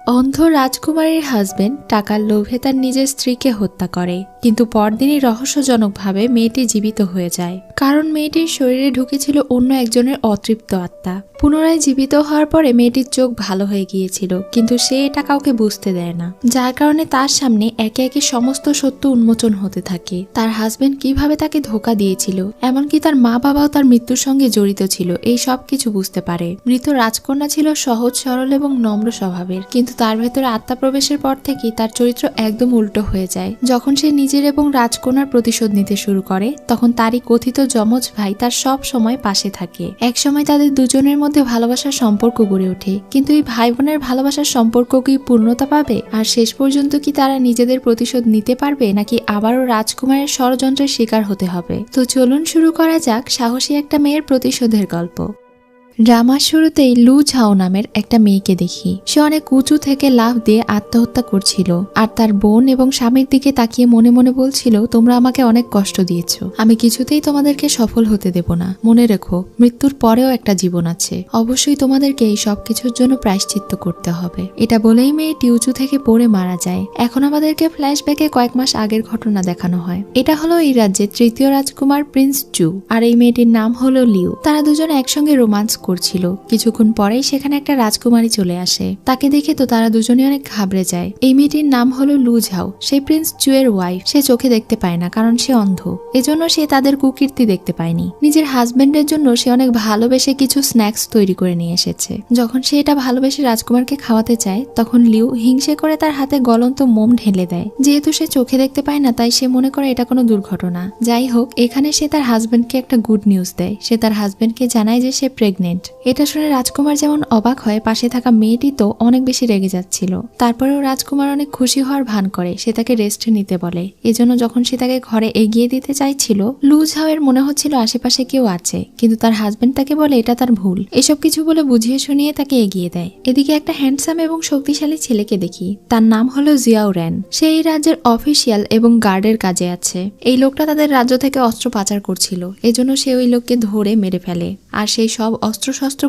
অন্ধ রাজকুমারীর হাজবেন্ড টাকার লোভে তার নিজের স্ত্রীকে হত্যা করে, কিন্তু পরদিনই রহস্যজনকভাবে মেয়েটি জীবিত হয়ে যায়, কারণ মেয়েটির শরীরে ঢুকেছিল অন্য একজনের অতৃপ্ত আত্মা। পুনরায় জীবিত হওয়ার পরে মেয়েটির চোখ ভালো হয়ে গিয়েছিল, কিন্তু সে এটা কাউকে বুঝতে দেয় না, যার কারণে তার সামনে একে একে সমস্ত সত্য উন্মোচন হতে থাকে। তার হাজবেন্ড কিভাবে তাকে ধোঁকা দিয়েছিল, এমনকি তার মা বাবাও তার মৃত্যুর সঙ্গে জড়িত ছিল, এই সব কিছু বুঝতে পারে। মৃত রাজকন্যা ছিল সহজ সরল এবং নম্র স্বভাবের, কিন্তু তার ভেতরে আত্মা প্রবেশের পর থেকেই তার চরিত্র একদম উল্টো হয়ে যায়। যখন সে নিজের এবং রাজকন্যার প্রতিশোধ নিতে শুরু করে, তখন তারই কথিত যমজ ভাই তার সব সময় পাশে থাকে। এক সময় তাদের দুজনের মধ্যে ভালোবাসার সম্পর্ক গড়ে ওঠে, কিন্তু এই ভাই বোনের ভালোবাসার সম্পর্ক কি পূর্ণতা পাবে? আর শেষ পর্যন্ত কি তারা নিজেদের প্রতিশোধ নিতে পারবে, নাকি আবারও রাজকুমারের ষড়যন্ত্রের শিকার হতে হবে? তো চলুন শুরু করা যাক সাহসী একটা মেয়ের প্রতিশোধের গল্প। ড্রামার শুরুতেই লু ঝাও নামের একটা মেয়েকে দেখি। সে অনেক উঁচু থেকে লাফ দিয়ে আত্মহত্যা করছিল, আর তার বোন এবং স্বামীর দিকে তাকিয়ে মনে মনে বলছিল, তোমরা আমাকে অনেক কষ্ট দিয়েছো, আমি কিছুতেই তোমাদেরকে সফল হতে দেব না। মনে রেখো, মৃত্যুর পরেও একটা জীবন আছে, অবশ্যই তোমাদেরকে এই সব কিছুর জন্য প্রায়শ্চিত্ত করতে হবে। এটা বলেই মেয়েটি উঁচু থেকে পড়ে মারা যায়। এখন আমাদেরকে ফ্ল্যাশব্যাকে কয়েক মাস আগের ঘটনা দেখানো হয়। এটা হলো এই রাজ্যের তৃতীয় রাজকুমার প্রিন্স চু, আর এই মেয়েটির নাম হলো লিউ। তারা দুজনে একসঙ্গে রোমান্স করছিল। কিছুক্ষণ পরেই সেখানে একটা রাজকুমারী চলে আসে। তাকে দেখে তো তারা দুজনে অনেক ঘাবড়ে যায়। এই মেয়েটির নাম হলো লু ঝাও। সে প্রিন্স চু এর ওয়াইফ। সে চোখে দেখতে পায় না, কারণ সে অন্ধ, এজন্য সে তাদের কুকীর্তি দেখতে পায়নি। নিজের হাজবেন্ডের জন্য সে অনেক ভালোবেসে কিছু স্ন্যাক্স তৈরি করে নিয়ে এসেছে। যখন সে এটা ভালোবেসে রাজকুমারকে খাওয়াতে চায়, তখন লিউ হিংসে করে তার হাতে গলন্ত মোম ঢেলে দেয়। যেহেতু সে চোখে দেখতে পায় না, তাই সে মনে করে এটা কোনো দুর্ঘটনা। যাই হোক, এখানে সে তার হাজবেন্ডকে একটা গুড নিউজ দেয়। সে তার হাজবেন্ডকে জানায় যে সে প্রেগনেন্ট। এটা শুনে রাজকুমার যেমন অবাক হয়, পাশে থাকা মেয়েটি তো অনেক বেশি রেগে যাচ্ছিল। তারপরেও রাজকুমার অনেক খুশি হওয়ার ভান করে। সে তাকে রেস্ট নিতে বলে। এজন্য যখন সে তাকে ঘরে এগিয়ে দিতে চাইছিল, লু ঝাওয়ের মনে হচ্ছিল আশেপাশে কেউ আছে, কিন্তু তার হাজবেন্ড তাকে বলে এটা তার ভুল। এসব কিছু বলে বুঝিয়ে শুনিয়ে তাকে এগিয়ে দেয়। এদিকে একটা হ্যান্ডসাম এবং শক্তিশালী ছেলেকে দেখি। তার নাম হলো জিয়াও রেন। সে এই রাজ্যের অফিসিয়াল এবং গার্ডের কাজে আছে। এই লোকটা তাদের রাজ্য থেকে অস্ত্র পাচার করছিল, এজন্য সে ওই লোককে ধরে মেরে ফেলে, আর সেই সব অস্ত্র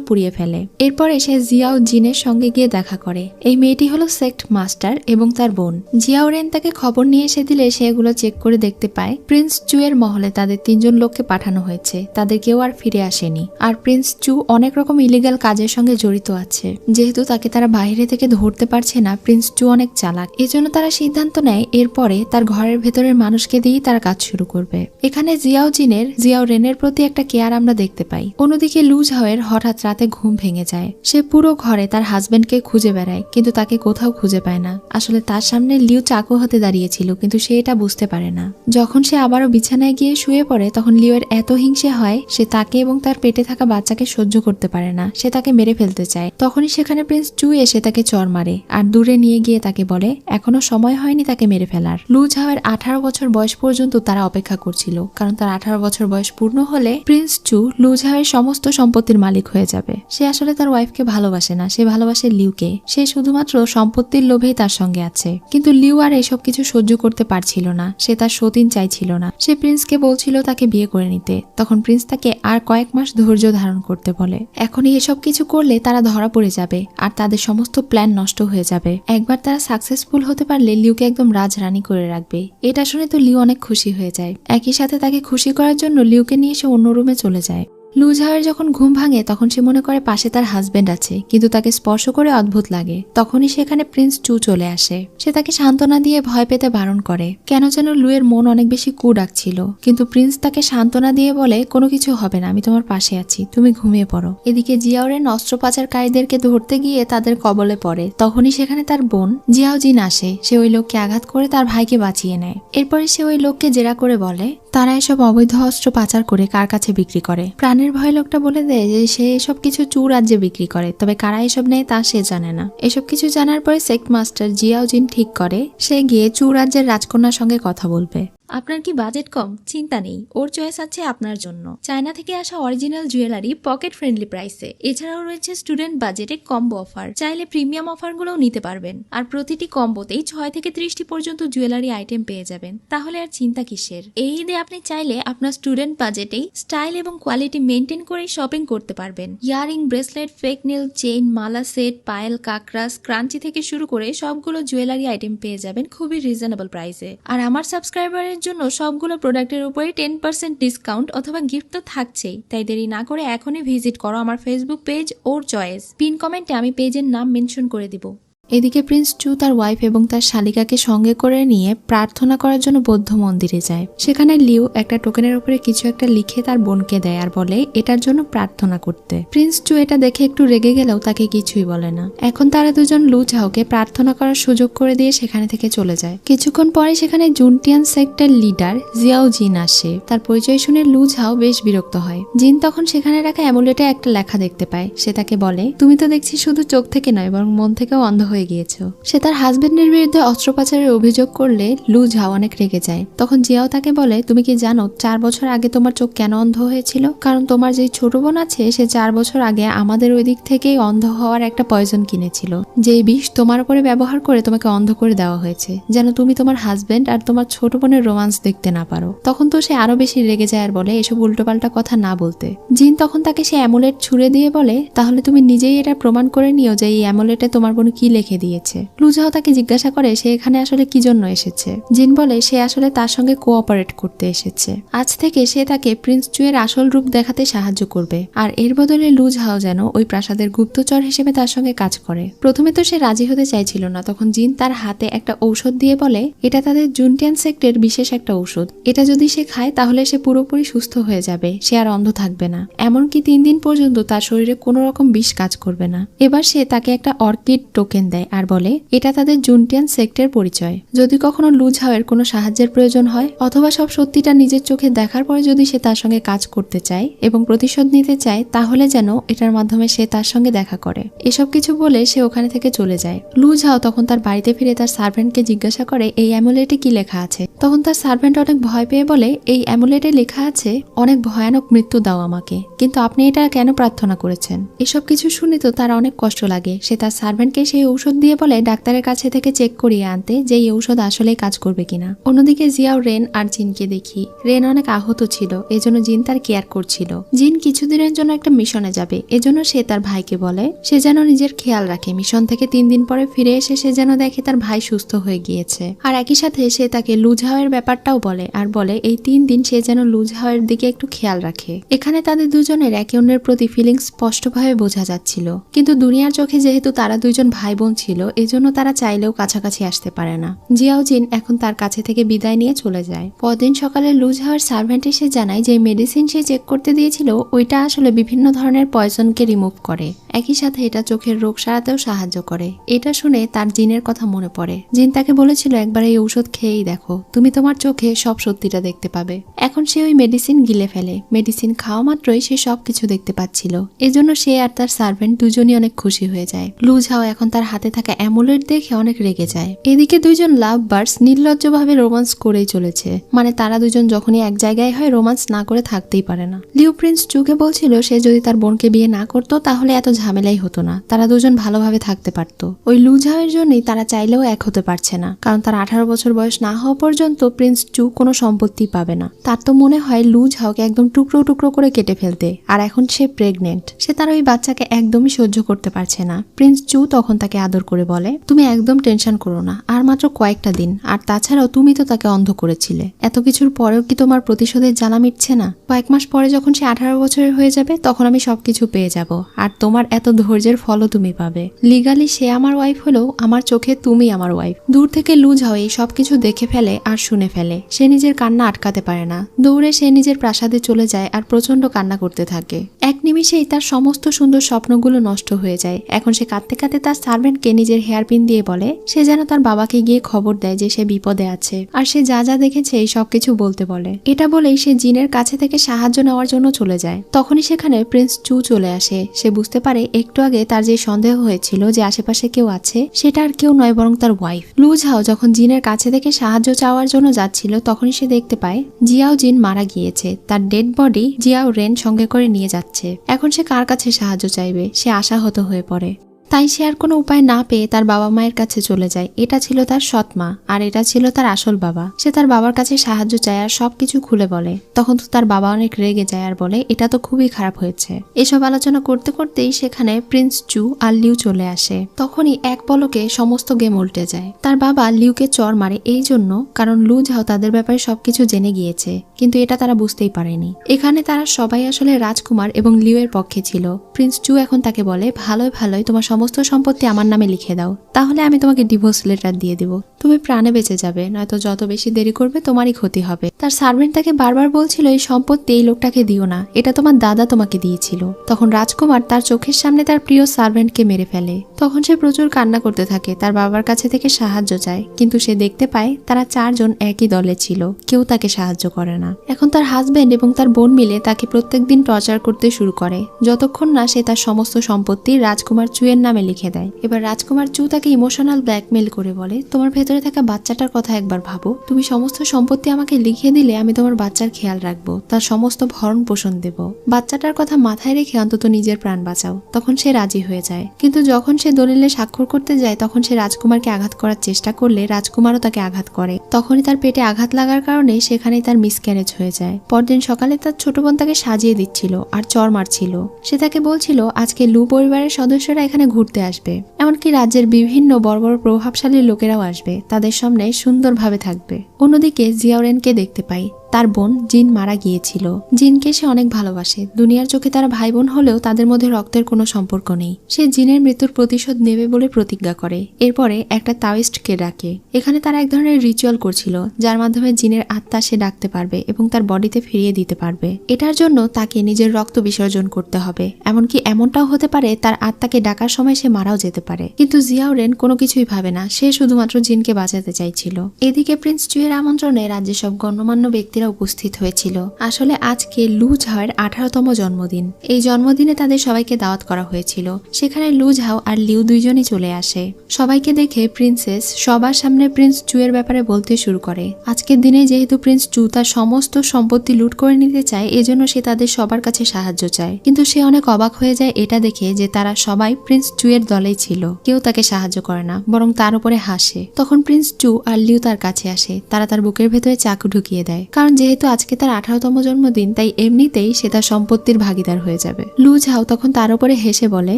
পুড়িয়ে ফেলে। এরপর সে জিয়াও জিনের সঙ্গে গিয়ে দেখা করে। এই মেয়েটি হলো সেক্ট মাস্টার এবং তার বোন। জিয়াও রেন তাকে খবর নিয়ে এসে দিলে সে এগুলো চেক করে দেখতে পায় প্রিন্স চু এর মহলে তাদের 3 জন লোককে পাঠানো হয়েছে। তাদের কেউ আর ফিরে আসেনি। আর প্রিন্স চু অনেক রকম ইলিগাল কাজের সঙ্গে জড়িত আছে। যেহেতু তাকে তারা বাইরে থেকে ধরতে পারছে না, প্রিন্স চু অনেক চালাক। এজন্য তারা সিদ্ধান্ত নেয় এরপরে তার ঘরের ভেতরের মানুষকে দিয়েই তারা কাজ শুরু করবে। এখানে জিয়াও রেনের প্রতি একটা কেয়ার আমরা দেখতে পাই। অন্যদিকে লু ঝাওয়ের হঠাৎ রাতে ঘুম ভেঙে যায়। সে পুরো ঘরে তার হাজবেন্ডকে খুঁজে বেড়ায়, কিন্তু তাকে কোথাও খুঁজে পায় না। আসলে তার সামনে লিউ চাকু হাতে দাঁড়িয়েছিল, কিন্তু সে এটা বুঝতে পারে না। যখন সে আবারও বিছানায় গিয়ে শুয়ে পড়ে, তখন লিউ এর এত হিংসে হয়, সে তাকে এবং তার পেটে থাকা বাচ্চাকে সহ্য করতে পারে না। সে তাকে মেরে ফেলতে চায়। তখনই সেখানে প্রিন্স চু এসে তাকে চড় মারে, আর দূরে নিয়ে গিয়ে তাকে বলে এখনো সময় হয়নি তাকে মেরে ফেলার। লু ঝাওয়ের 18 বছর বয়স পর্যন্ত তারা অপেক্ষা করছিল, কারণ তার 18 বছর বয়স পূর্ণ হলে প্রিন্স চু লু ঝাওয়ের সমস্ত সম্পত্তির মালিক হয়ে যাবে। সে আসলে তার ওয়াইফকে ভালোবাসে না, সে ভালোবাসে লিউকে। সে শুধুমাত্র সম্পত্তির লোভেই তার সঙ্গে আছে। কিন্তু লিউ আর এসব কিছু সহ্য করতে পারছিল না। সে তার সতীন চাইছিল না। সে প্রিন্সকে বলছিল তাকে বিয়ে করে নিতে। তখন প্রিন্স তাকে আর কয়েক মাস ধৈর্য ধারণ করতে বলে। এখনই এসব কিছু করলে তারা ধরা পড়ে যাবে, আর তাদের সমস্ত প্ল্যান নষ্ট হয়ে যাবে। একবার তারা সাকসেসফুল হতে পারলে লিউকে একদম রাজরানী করে রাখবে। এটা শুনে তো লিউ অনেক খুশি হয়ে যায়। একই সাথে তাকে খুশি করার জন্য লিউকে নিয়ে সে অন্য রুমে চলে যায়। লু ঝাওয়ের যখন ঘুম ভাঙে, তখন সে মনে করে পাশে তার হাজবেন্ড আছে, কিন্তু তাকে স্পর্শ করে অদ্ভুত লাগে। তখনই সেখানে প্রিন্স চু চলে আসে। সে তাকে সান্ত্বনা দিয়ে ভয় পেতে বারণ করে। কেন যেন লু এর মন অনেক বেশি কু ডাকছিল, কিন্তু প্রিন্স তাকে সান্ত্বনা দিয়ে বলে কোনো কিছু হবে না, আমি তোমার পাশে আছি, তুমি ঘুমিয়ে পড়ো। এদিকে জিয়াও রেন অস্ত্র পাচারকারীদেরকে ধরতে গিয়ে তাদের কবলে পড়ে। তখনই সেখানে তার বোন জিয়াও জিন আসে। সে ওই লোককে আঘাত করে তার ভাইকে বাঁচিয়ে নেয়। এরপরে সে ওই লোককে জেরা করে বলে তারা এসব অবৈধ অস্ত্র পাচার করে কার কাছে বিক্রি করে। প্রাণের ভয় লোকটা বলে দেয় যে সে এসব কিছু চু রাজ্যে বিক্রি করে, তবে কারা এসব নেয় তা সে জানে না। এসব কিছু জানার পরে সেক্ট মাস্টার জিয়াও জিন ঠিক করে সে গিয়ে চু রাজ্যের রাজকন্যার সঙ্গে কথা বলবে। আপনার কি বাজেট কম? চিন্তা নেই, ওর চয়েস আছে আপনার জন্য। চায়না থেকে আসা অরিজিনাল জুয়েলারি পকেট ফ্রেন্ডলি প্রাইসে। এছাড়াও রয়েছে স্টুডেন্ট বাজেটে কম্বো অফার, চাইলে প্রিমিয়াম অফারগুলোও নিতে পারবেন। আর প্রতিটি কম্বোতেই 6 থেকে 30টি পর্যন্ত জুয়েলারি আইটেম পেয়ে যাবেন। তাহলে আর চিন্তা কিসের? এই ঈদে আপনি চাইলে আপনার স্টুডেন্ট বাজেটেই স্টাইল এবং কোয়ালিটি মেনটেন করেই শপিং করতে পারবেন। Earring, bracelet, fake nail, chain, মালা সেট, পায়েল, কাকরাস, ক্রাঞ্চি থেকে শুরু করে সবগুলো জুয়েলারি আইটেম পেয়ে যাবেন খুবই রিজনেবল প্রাইসে। আর আমার সাবস্ক্রাইবারের জন্য সবগুলো প্রোডাক্টের উপরে 10% ডিসকাউন্ট অথবা গিফট তো থাকছেই। তাই দেরি না করে এখনই ভিজিট করো আমার ফেসবুক পেজ ওর চয়েস। পিন কমেন্টে আমি পেজের নাম মেনশন করে দিব। এদিকে প্রিন্স চু তার ওয়াইফ এবং তার শালিকাকে সঙ্গে করে নিয়ে প্রার্থনা করার জন্য বৌদ্ধ মন্দিরে যায়। সেখানে লিউ একটা টোকেনের উপরে কিছু একটা লিখে তার বোনকে দেয় আর বলে এটার জন্য প্রার্থনা করতে। প্রিন্স চু এটা দেখে একটু রেগে গেলেও তাকে কিছুই বলে না। এখন তারা দুজন লু ঝাওকে প্রার্থনা করার সুযোগ করে দিয়ে সেখানে থেকে চলে যায়। কিছুক্ষণ পরে সেখানে জুনটিয়ান সেক্টর লিডার জিয়াও জিন আসে। তার পরিচয় শুনে লু ঝাও বেশ বিরক্ত হয়। জিন তখন সেখানে রাখা অ্যামুলেটে একটা লেখা দেখতে পায়। সে তাকে বলে তুমি তো দেখছি শুধু চোখ থেকে নয় বরং মন থেকেও অন্ধ হয়ে গিয়েছো। সে তার হাজবেন্ডের বিরুদ্ধে অস্ত্রোপচারের অভিযোগ করলে লু ঝাও অনেক রেগে যায়। তখন জিয়াও তাকে বলে তুমি কি জানো 4 বছর আগে তোমার চোখ কেন অন্ধ হয়েছিল? কারণ তোমার যে ছোট বোন আছে সে 4 বছর আগে আমাদের ওই দিক থেকেই অন্ধ হওয়ার একটা পয়জন কিনেছিল, যে বিষ তোমার উপরে ব্যবহার করে তোমাকে অন্ধ করে দেওয়া হয়েছে যেন তুমি তোমার হাজবেন্ড আর তোমার ছোট বোনের রোমান্স দেখতে না পারো। তখন তো সে আরো বেশি রেগে যায় আর বলে এসব উল্টোপাল্টা কথা না বলতে। জিন তখন তাকে সে অ্যামুলেট ছুড়ে দিয়ে বলে তাহলে তুমি নিজেই এটা প্রমাণ করে নিও যে এই অ্যামুলেটে তোমার বোন কি লিখে দিয়েছে। লু ঝাও তাকে জিজ্ঞাসা করে সে এখানে আসলে কি জন্য এসেছে। জিন বলে সে আসলে তার সঙ্গে কোঅপারেট করতে এসেছে। আজ থেকে সে তাকে প্রিন্স চু এর আসল রূপ দেখাতে সাহায্য করবে আর এর বদলে লু ঝাও যেন ওই প্রাসাদের গুপ্তচর হিসেবে তার সঙ্গে কাজ করে। প্রথমে তো সে রাজি হতে চাইছিল না। তখন জিন তার হাতে একটা ঔষধ দিয়ে বলে এটা তাদের জুনটিয়ান সেক্টরের বিশেষ একটা ঔষধ, এটা যদি সে খায় তাহলে সে পুরোপুরি সুস্থ হয়ে যাবে, সে আর অন্ধ থাকবে না, এমনকি 3 দিন পর্যন্ত তার শরীরে কোনো রকম বিষ কাজ করবে না। এবার সে তাকে একটা অর্কিড টোকেন দেয় আর বলে এটা তাদের জুনটিয়ান সেক্টরের পরিচয়। যদি কখনো লু ঝাওয়ের কোনো সাহায্যের প্রয়োজন হয় অথবা সব সত্যিটা নিজের চোখে দেখার পরে যদি সে তার সঙ্গে কাজ করতে চায় এবং প্রতিশোধ নিতে চায় তাহলে যেন এটার মাধ্যমে সে তার সঙ্গে দেখা করে। এসব কিছু বলে সে ওখানে থেকে চলে যায়। লু ঝাও তখন তার বাড়িতে ফিরে তার সার্ভেন্টকে জিজ্ঞাসা করে এই অ্যামুলেটে কি লেখা আছে। তখন তার সার্ভেন্ট অনেক ভয় পেয়ে বলে এই অ্যামুলেটে লেখা আছে অনেক ভয়ানক মৃত্যু দাও আমাকে, কিন্তু আপনি এটা কেন প্রার্থনা করেছেন? এসব কিছু শুনে তো তার অনেক কষ্ট লাগে। সে তার সার্ভেন্টকে সেই ঔষধ দিয়ে বলে ডাক্তারের কাছে থেকে চেক করিয়ে আনতে যে এই ঔষধ আসলেই কাজ করবে কিনা। অন্যদিকে জিয়াও রেন আর জিনকে দেখি। রেন অনেক আহত ছিল, এজন্য জিন তার কেয়ার করছিল। জিন কিছুদিনের জন্য একটা মিশনে যাবে, এজন্য সে তার ভাইকে বলে সে যেন নিজের খেয়াল রাখে। মিশন থেকে 3 দিন পরে ফিরে এসে সে যেন দেখে তার ভাই সুস্থ হয়ে গিয়েছে। আর একই সাথে সে তাকে লু ঝাওয়ের ব্যাপারটাও বলে আর বলে এই 3 দিন সে যেন লু ঝাওয়ের দিকে একটু খেয়াল রাখে। এখানে তাদের দুজনের একে অন্যের প্রতি ফিলিংস স্পষ্টভাবে বোঝা যাচ্ছিল, কিন্তু দুনিয়ার চোখে যেহেতু তারা দুইজন ভাই বোন ছিল এজন্য তারা চাইলেও কাছাকাছি আসতে পারে না। জিয়াও জিন এখন তার কাছে থেকে বিদায় নিয়ে চলে যায়। পরদিন সকালে লু ঝাওয়ের সার্ভেন্ট এসে জানায় যে মেডিসিন সে চেক করতে দিয়েছিল ওইটা আসলে বিভিন্ন ধরনের পয়জনকে রিমুভ করে, একই সাথে এটা চোখের রোগ সারাতেও সাহায্য করে। এটা শুনে তার জিনের কথা মনে পড়ে। জিন তাকে বলেছিল একবার এই ঔষধ খেয়েই দেখো, তুমি তোমার চোখে সব সত্যিটা দেখতে পাবে। এখন সে ওই মেডিসিন গিলে ফেলে। মেডিসিন খাওয়া মাত্রই সে সবকিছু দেখতে পাচ্ছিল। এজন্য সে আর তার সার্ভেন্ট দুজনই অনেক খুশি হয়ে যায়। লু ঝাও এখন তার হাতে থাকা অ্যামুলেট দেখে অনেক রেগে যায়। এদিকে দুইজন লাভ বার্ডস নির্লজ্জভাবে রোমান্স করেই চলেছে, মানে তারা দুজন যখনই এক জায়গায় হয় রোমান্স না করে থাকতেই পারে না। লিউ প্রিন্স চুকে বলছিল সে যদি তার বোনকে বিয়ে না করতো তাহলে এত ঝামেলাই হতো না, তারা দুজন ভালোভাবে থাকতে পারতো। ওই লু ঝাওয়ের জন্যই তারা চাইলেও এক হতে পারছে না, কারণ তার 18 বছর বয়স না হওয়া পর্যন্ত প্রিন্স চু কোনো সম্পত্তি পাবে না। তার তো মনে হয় লু ঝাওকে একদম টুকরো টুকরো করে কেটে ফেলতে, আর এখন সে প্রেগনেন্ট। সে তার ওই বাচ্চাকে একদমই সহ্য করতে পারছে না। প্রিন্স চু তখন তাকে আদর করে বলে তুমি একদম টেনশন করো না, আর মাত্র কয়েকটা দিন, আর তাছাড়াও তুমি তো তাকে অন্ধ করেছিলে, এত কিছুর পরেও কি তোমার প্রতিশোধের জ্বালা মিটছে না? কয়েক মাস পরে যখন সে 18 বছরের হয়ে যাবে তখন আমি সবকিছু পেয়ে যাব, আর তোমার এত ধৈর্যের ফলও তুমি পাবে। লিগালি সে আমার ওয়াইফ হলেও আমার চোখে তুমি আমার ওয়াইফ। দূর থেকে লু ঝাও এই সবকিছু দেখে ফেলে আর শুনে ফেলে। সে নিজের কান্না আটকাতে পারে না। দৌড়ে সে নিজের প্রাসাদে চলে যায় আর প্রচন্ড কান্না করতে থাকে। এক নিমিষেই তার সমস্ত সুন্দর স্বপ্নগুলো নষ্ট হয়ে যায়। এখন সে কাঁদতে কাঁদতে তার সার্ভেন্ট রেনকে নিজের হেয়ারপিন দিয়ে বলে সে যেন তার বাবাকে গিয়ে খবর দেয় যে সে বিপদে আছে, আর সে যা যা দেখেছে এই সবকিছু বলতে বলে। এটা বলেই সে জিনের কাছে থেকে সাহায্য নেওয়ার জন্য চলে যায়। তখনই সেখানে প্রিন্স চু চলে আসে। সে বুঝতে পারে একটু আগে তার যে সন্দেহ হয়েছিল যে আশেপাশে কেউ আছে, সেটা আর কেউ নয় বরং তার ওয়াইফ। লু ঝাও যখন জিনের কাছে থেকে সাহায্য চাওয়ার জন্য যাচ্ছিল তখনই সে দেখতে পায় জিয়াও জিন মারা গিয়েছে। তার ডেড বডি জিয়াও রেন সঙ্গে করে নিয়ে যাচ্ছে। এখন সে কার কাছে সাহায্য চাইবে? সে আশাহত হয়ে পড়ে। তাই সে আর কোনো উপায় না পেয়ে তার বাবা মায়ের কাছে চলে যায়। এটা ছিল তার সৎ মা আর এটা ছিল তার আসল বাবা। সে তার বাবার কাছে সাহায্য চায় আর সবকিছু খুলে বলে। তখন তো তার বাবা অনেক রেগে যায় আর বলে এটা তো খুবই খারাপ হয়েছে। এসব আলোচনা করতে করতেই সেখানে প্রিন্স চু আর লিউ চলে আসে। তখনই এক পলকে সমস্ত গেম উল্টে যায়। তার বাবা লিউকে চর মারে এই জন্য কারণ লু ঝাও তাদের ব্যাপারে সবকিছু জেনে গিয়েছে, কিন্তু এটা তারা বুঝতেই পারেনি। এখানে তারা সবাই আসলে রাজকুমার এবং লিউ এর পক্ষে ছিল। প্রিন্স চু এখন তাকে বলে ভালোই ভালোই তোমার সমস্ত সম্পত্তি আমার নামে লিখে দাও, তাহলে আমি তোমাকে ডিভোর্স লেটার দিয়ে দিব। তুমি প্রাণে বেঁচে যাবে, নয়তো যত বেশি দেরি করবে তোমারই ক্ষতি হবে। তার সার্ভেন্ট তাকে বারবার বলছিল এই সম্পত্তি এই লোকটাকে দিও না, এটা তোমার দাদা তোমাকে দিয়েছিল। তখন রাজকুমার তার চোখের সামনে তার প্রিয় সার্ভেন্টকে মেরে ফেলে। তখন সে প্রচুর কান্না করতে থাকে, তার বাবার কাছে থেকে সাহায্য চায়, কিন্তু সে দেখতে পায় তারা চারজন একই দলে ছিল, কেউ তাকে সাহায্য করে না। এখন তার হাজবেন্ড এবং তার বোন মিলে তাকে প্রত্যেকদিন টর্চার করতে শুরু করে, যতক্ষণ না সে তার সমস্ত সম্পত্তি রাজকুমার চুয়ের নামে লিখে দেয়। এবার রাজকুমার চু তাকে ইমোশনাল ব্ল্যাকমেল করে বলে তোমার ভেতরে থাকা বাচ্চাটার কথা একবার ভাবো, তুমি সমস্ত সম্পত্তি আমাকে লিখে দিলে আমি তোমার বাচ্চার খেয়াল রাখবো, তার সমস্ত ভরণ পোষণ দেব, বাচ্চাটার কথা মাথায় রেখে অন্তত নিজের প্রাণ বাঁচাও। তখন সে রাজি হয়ে যায়, কিন্তু যখন সে দলিলে স্বাক্ষর করতে যায় তখন সে রাজকুমারকে আঘাত করার চেষ্টা করলে রাজকুমারও তাকে আঘাত করে। তখনই তার পেটে আঘাত লাগার কারণে সেখানেই তার মিসক্যারেজ হয়ে যায়। পরদিন সকালে তার ছোট বোন তাকে সাজিয়ে দিচ্ছিল আর চর মারছিল। সে তাকে বলছিল আজকে লু পরিবারের সদস্যরা এখানে ঘুরতে আসবে, এমনকি রাজ্যের বিভিন্ন বড় বড় প্রভাবশালী লোকেরাও আসবে, তাদের সামনে সুন্দরভাবে থাকবে। অন্যদিকে জিয়াওরেনকে দেখতে পাই, তার বোন জিন মারা গিয়েছিল। জিনকে সে অনেক ভালোবাসে, দুনিয়ার চোখে তারা ভাই বোন হলেও তাদের মধ্যে রক্তের কোনো সম্পর্ক নেই। সে জিনের মৃত্যুর প্রতিশোধ নেবে বলে প্রতিজ্ঞা করে। এরপরে একটা তাওয়িস্টকে ডাকে। এখানে তারা এক ধরনের রিচুয়াল করছিল, যার মাধ্যমে জিনের আত্মা সে ডাকতে পারবে এবং তার বডিতে ফিরিয়ে দিতে পারবে। এটার জন্য তাকে নিজের রক্ত বিসর্জন করতে হবে, এমনকি এমনটাও হতে পারে তার আত্মাকে ডাকার সময় সে মারাও যেতে পারে। কিন্তু জিয়াওরেন কোনো কিছুই ভাবে না, সে শুধুমাত্র জিনকে বাঁচাতে চাইছিল। এদিকে প্রিন্স চুয়ের আমন্ত্রণে রাজ্যের সব গণ্যমান্য ব্যক্তিরা উপস্থিত হয়েছিল। আসলে আজকে লু ঝাওয়ের 18তম জন্মদিন। এই জন্মদিনে তাদের সবাইকে দাওয়াত করা হয়েছিল। সেখানে লু ঝাও আর লিউ দুইজনই চলে আসে। সবাইকে দেখে প্রিন্সেস সবার সামনে প্রিন্স চুয়ের ব্যাপারে বলতে শুরু করে। আজকের দিনে যেহেতু প্রিন্স চু তার সমস্ত সম্পত্তি লুট করে নিতে চায়, এজন্য সে তাদের সবার কাছে সাহায্য চায়। কিন্তু সে অনেক অবাক হয়ে যায় এটা দেখে যে তারা সবাই প্রিন্স চুয়ের দলেই ছিল, কেউ তাকে সাহায্য করে না, বরং তার উপরে হাসে। তখন প্রিন্স চু আর লিউ তার কাছে আসে। তারা তার বুকের ভেতরে চাকু ঢুকিয়ে দেয়, কারণ যেহেতু আজকে তার 18তম জন্মদিন, তাই এমনিতেই সে তার সম্পত্তির ভাগিদার হয়ে যাবে। লু ঝাও তখন তার উপরে হেসে বলে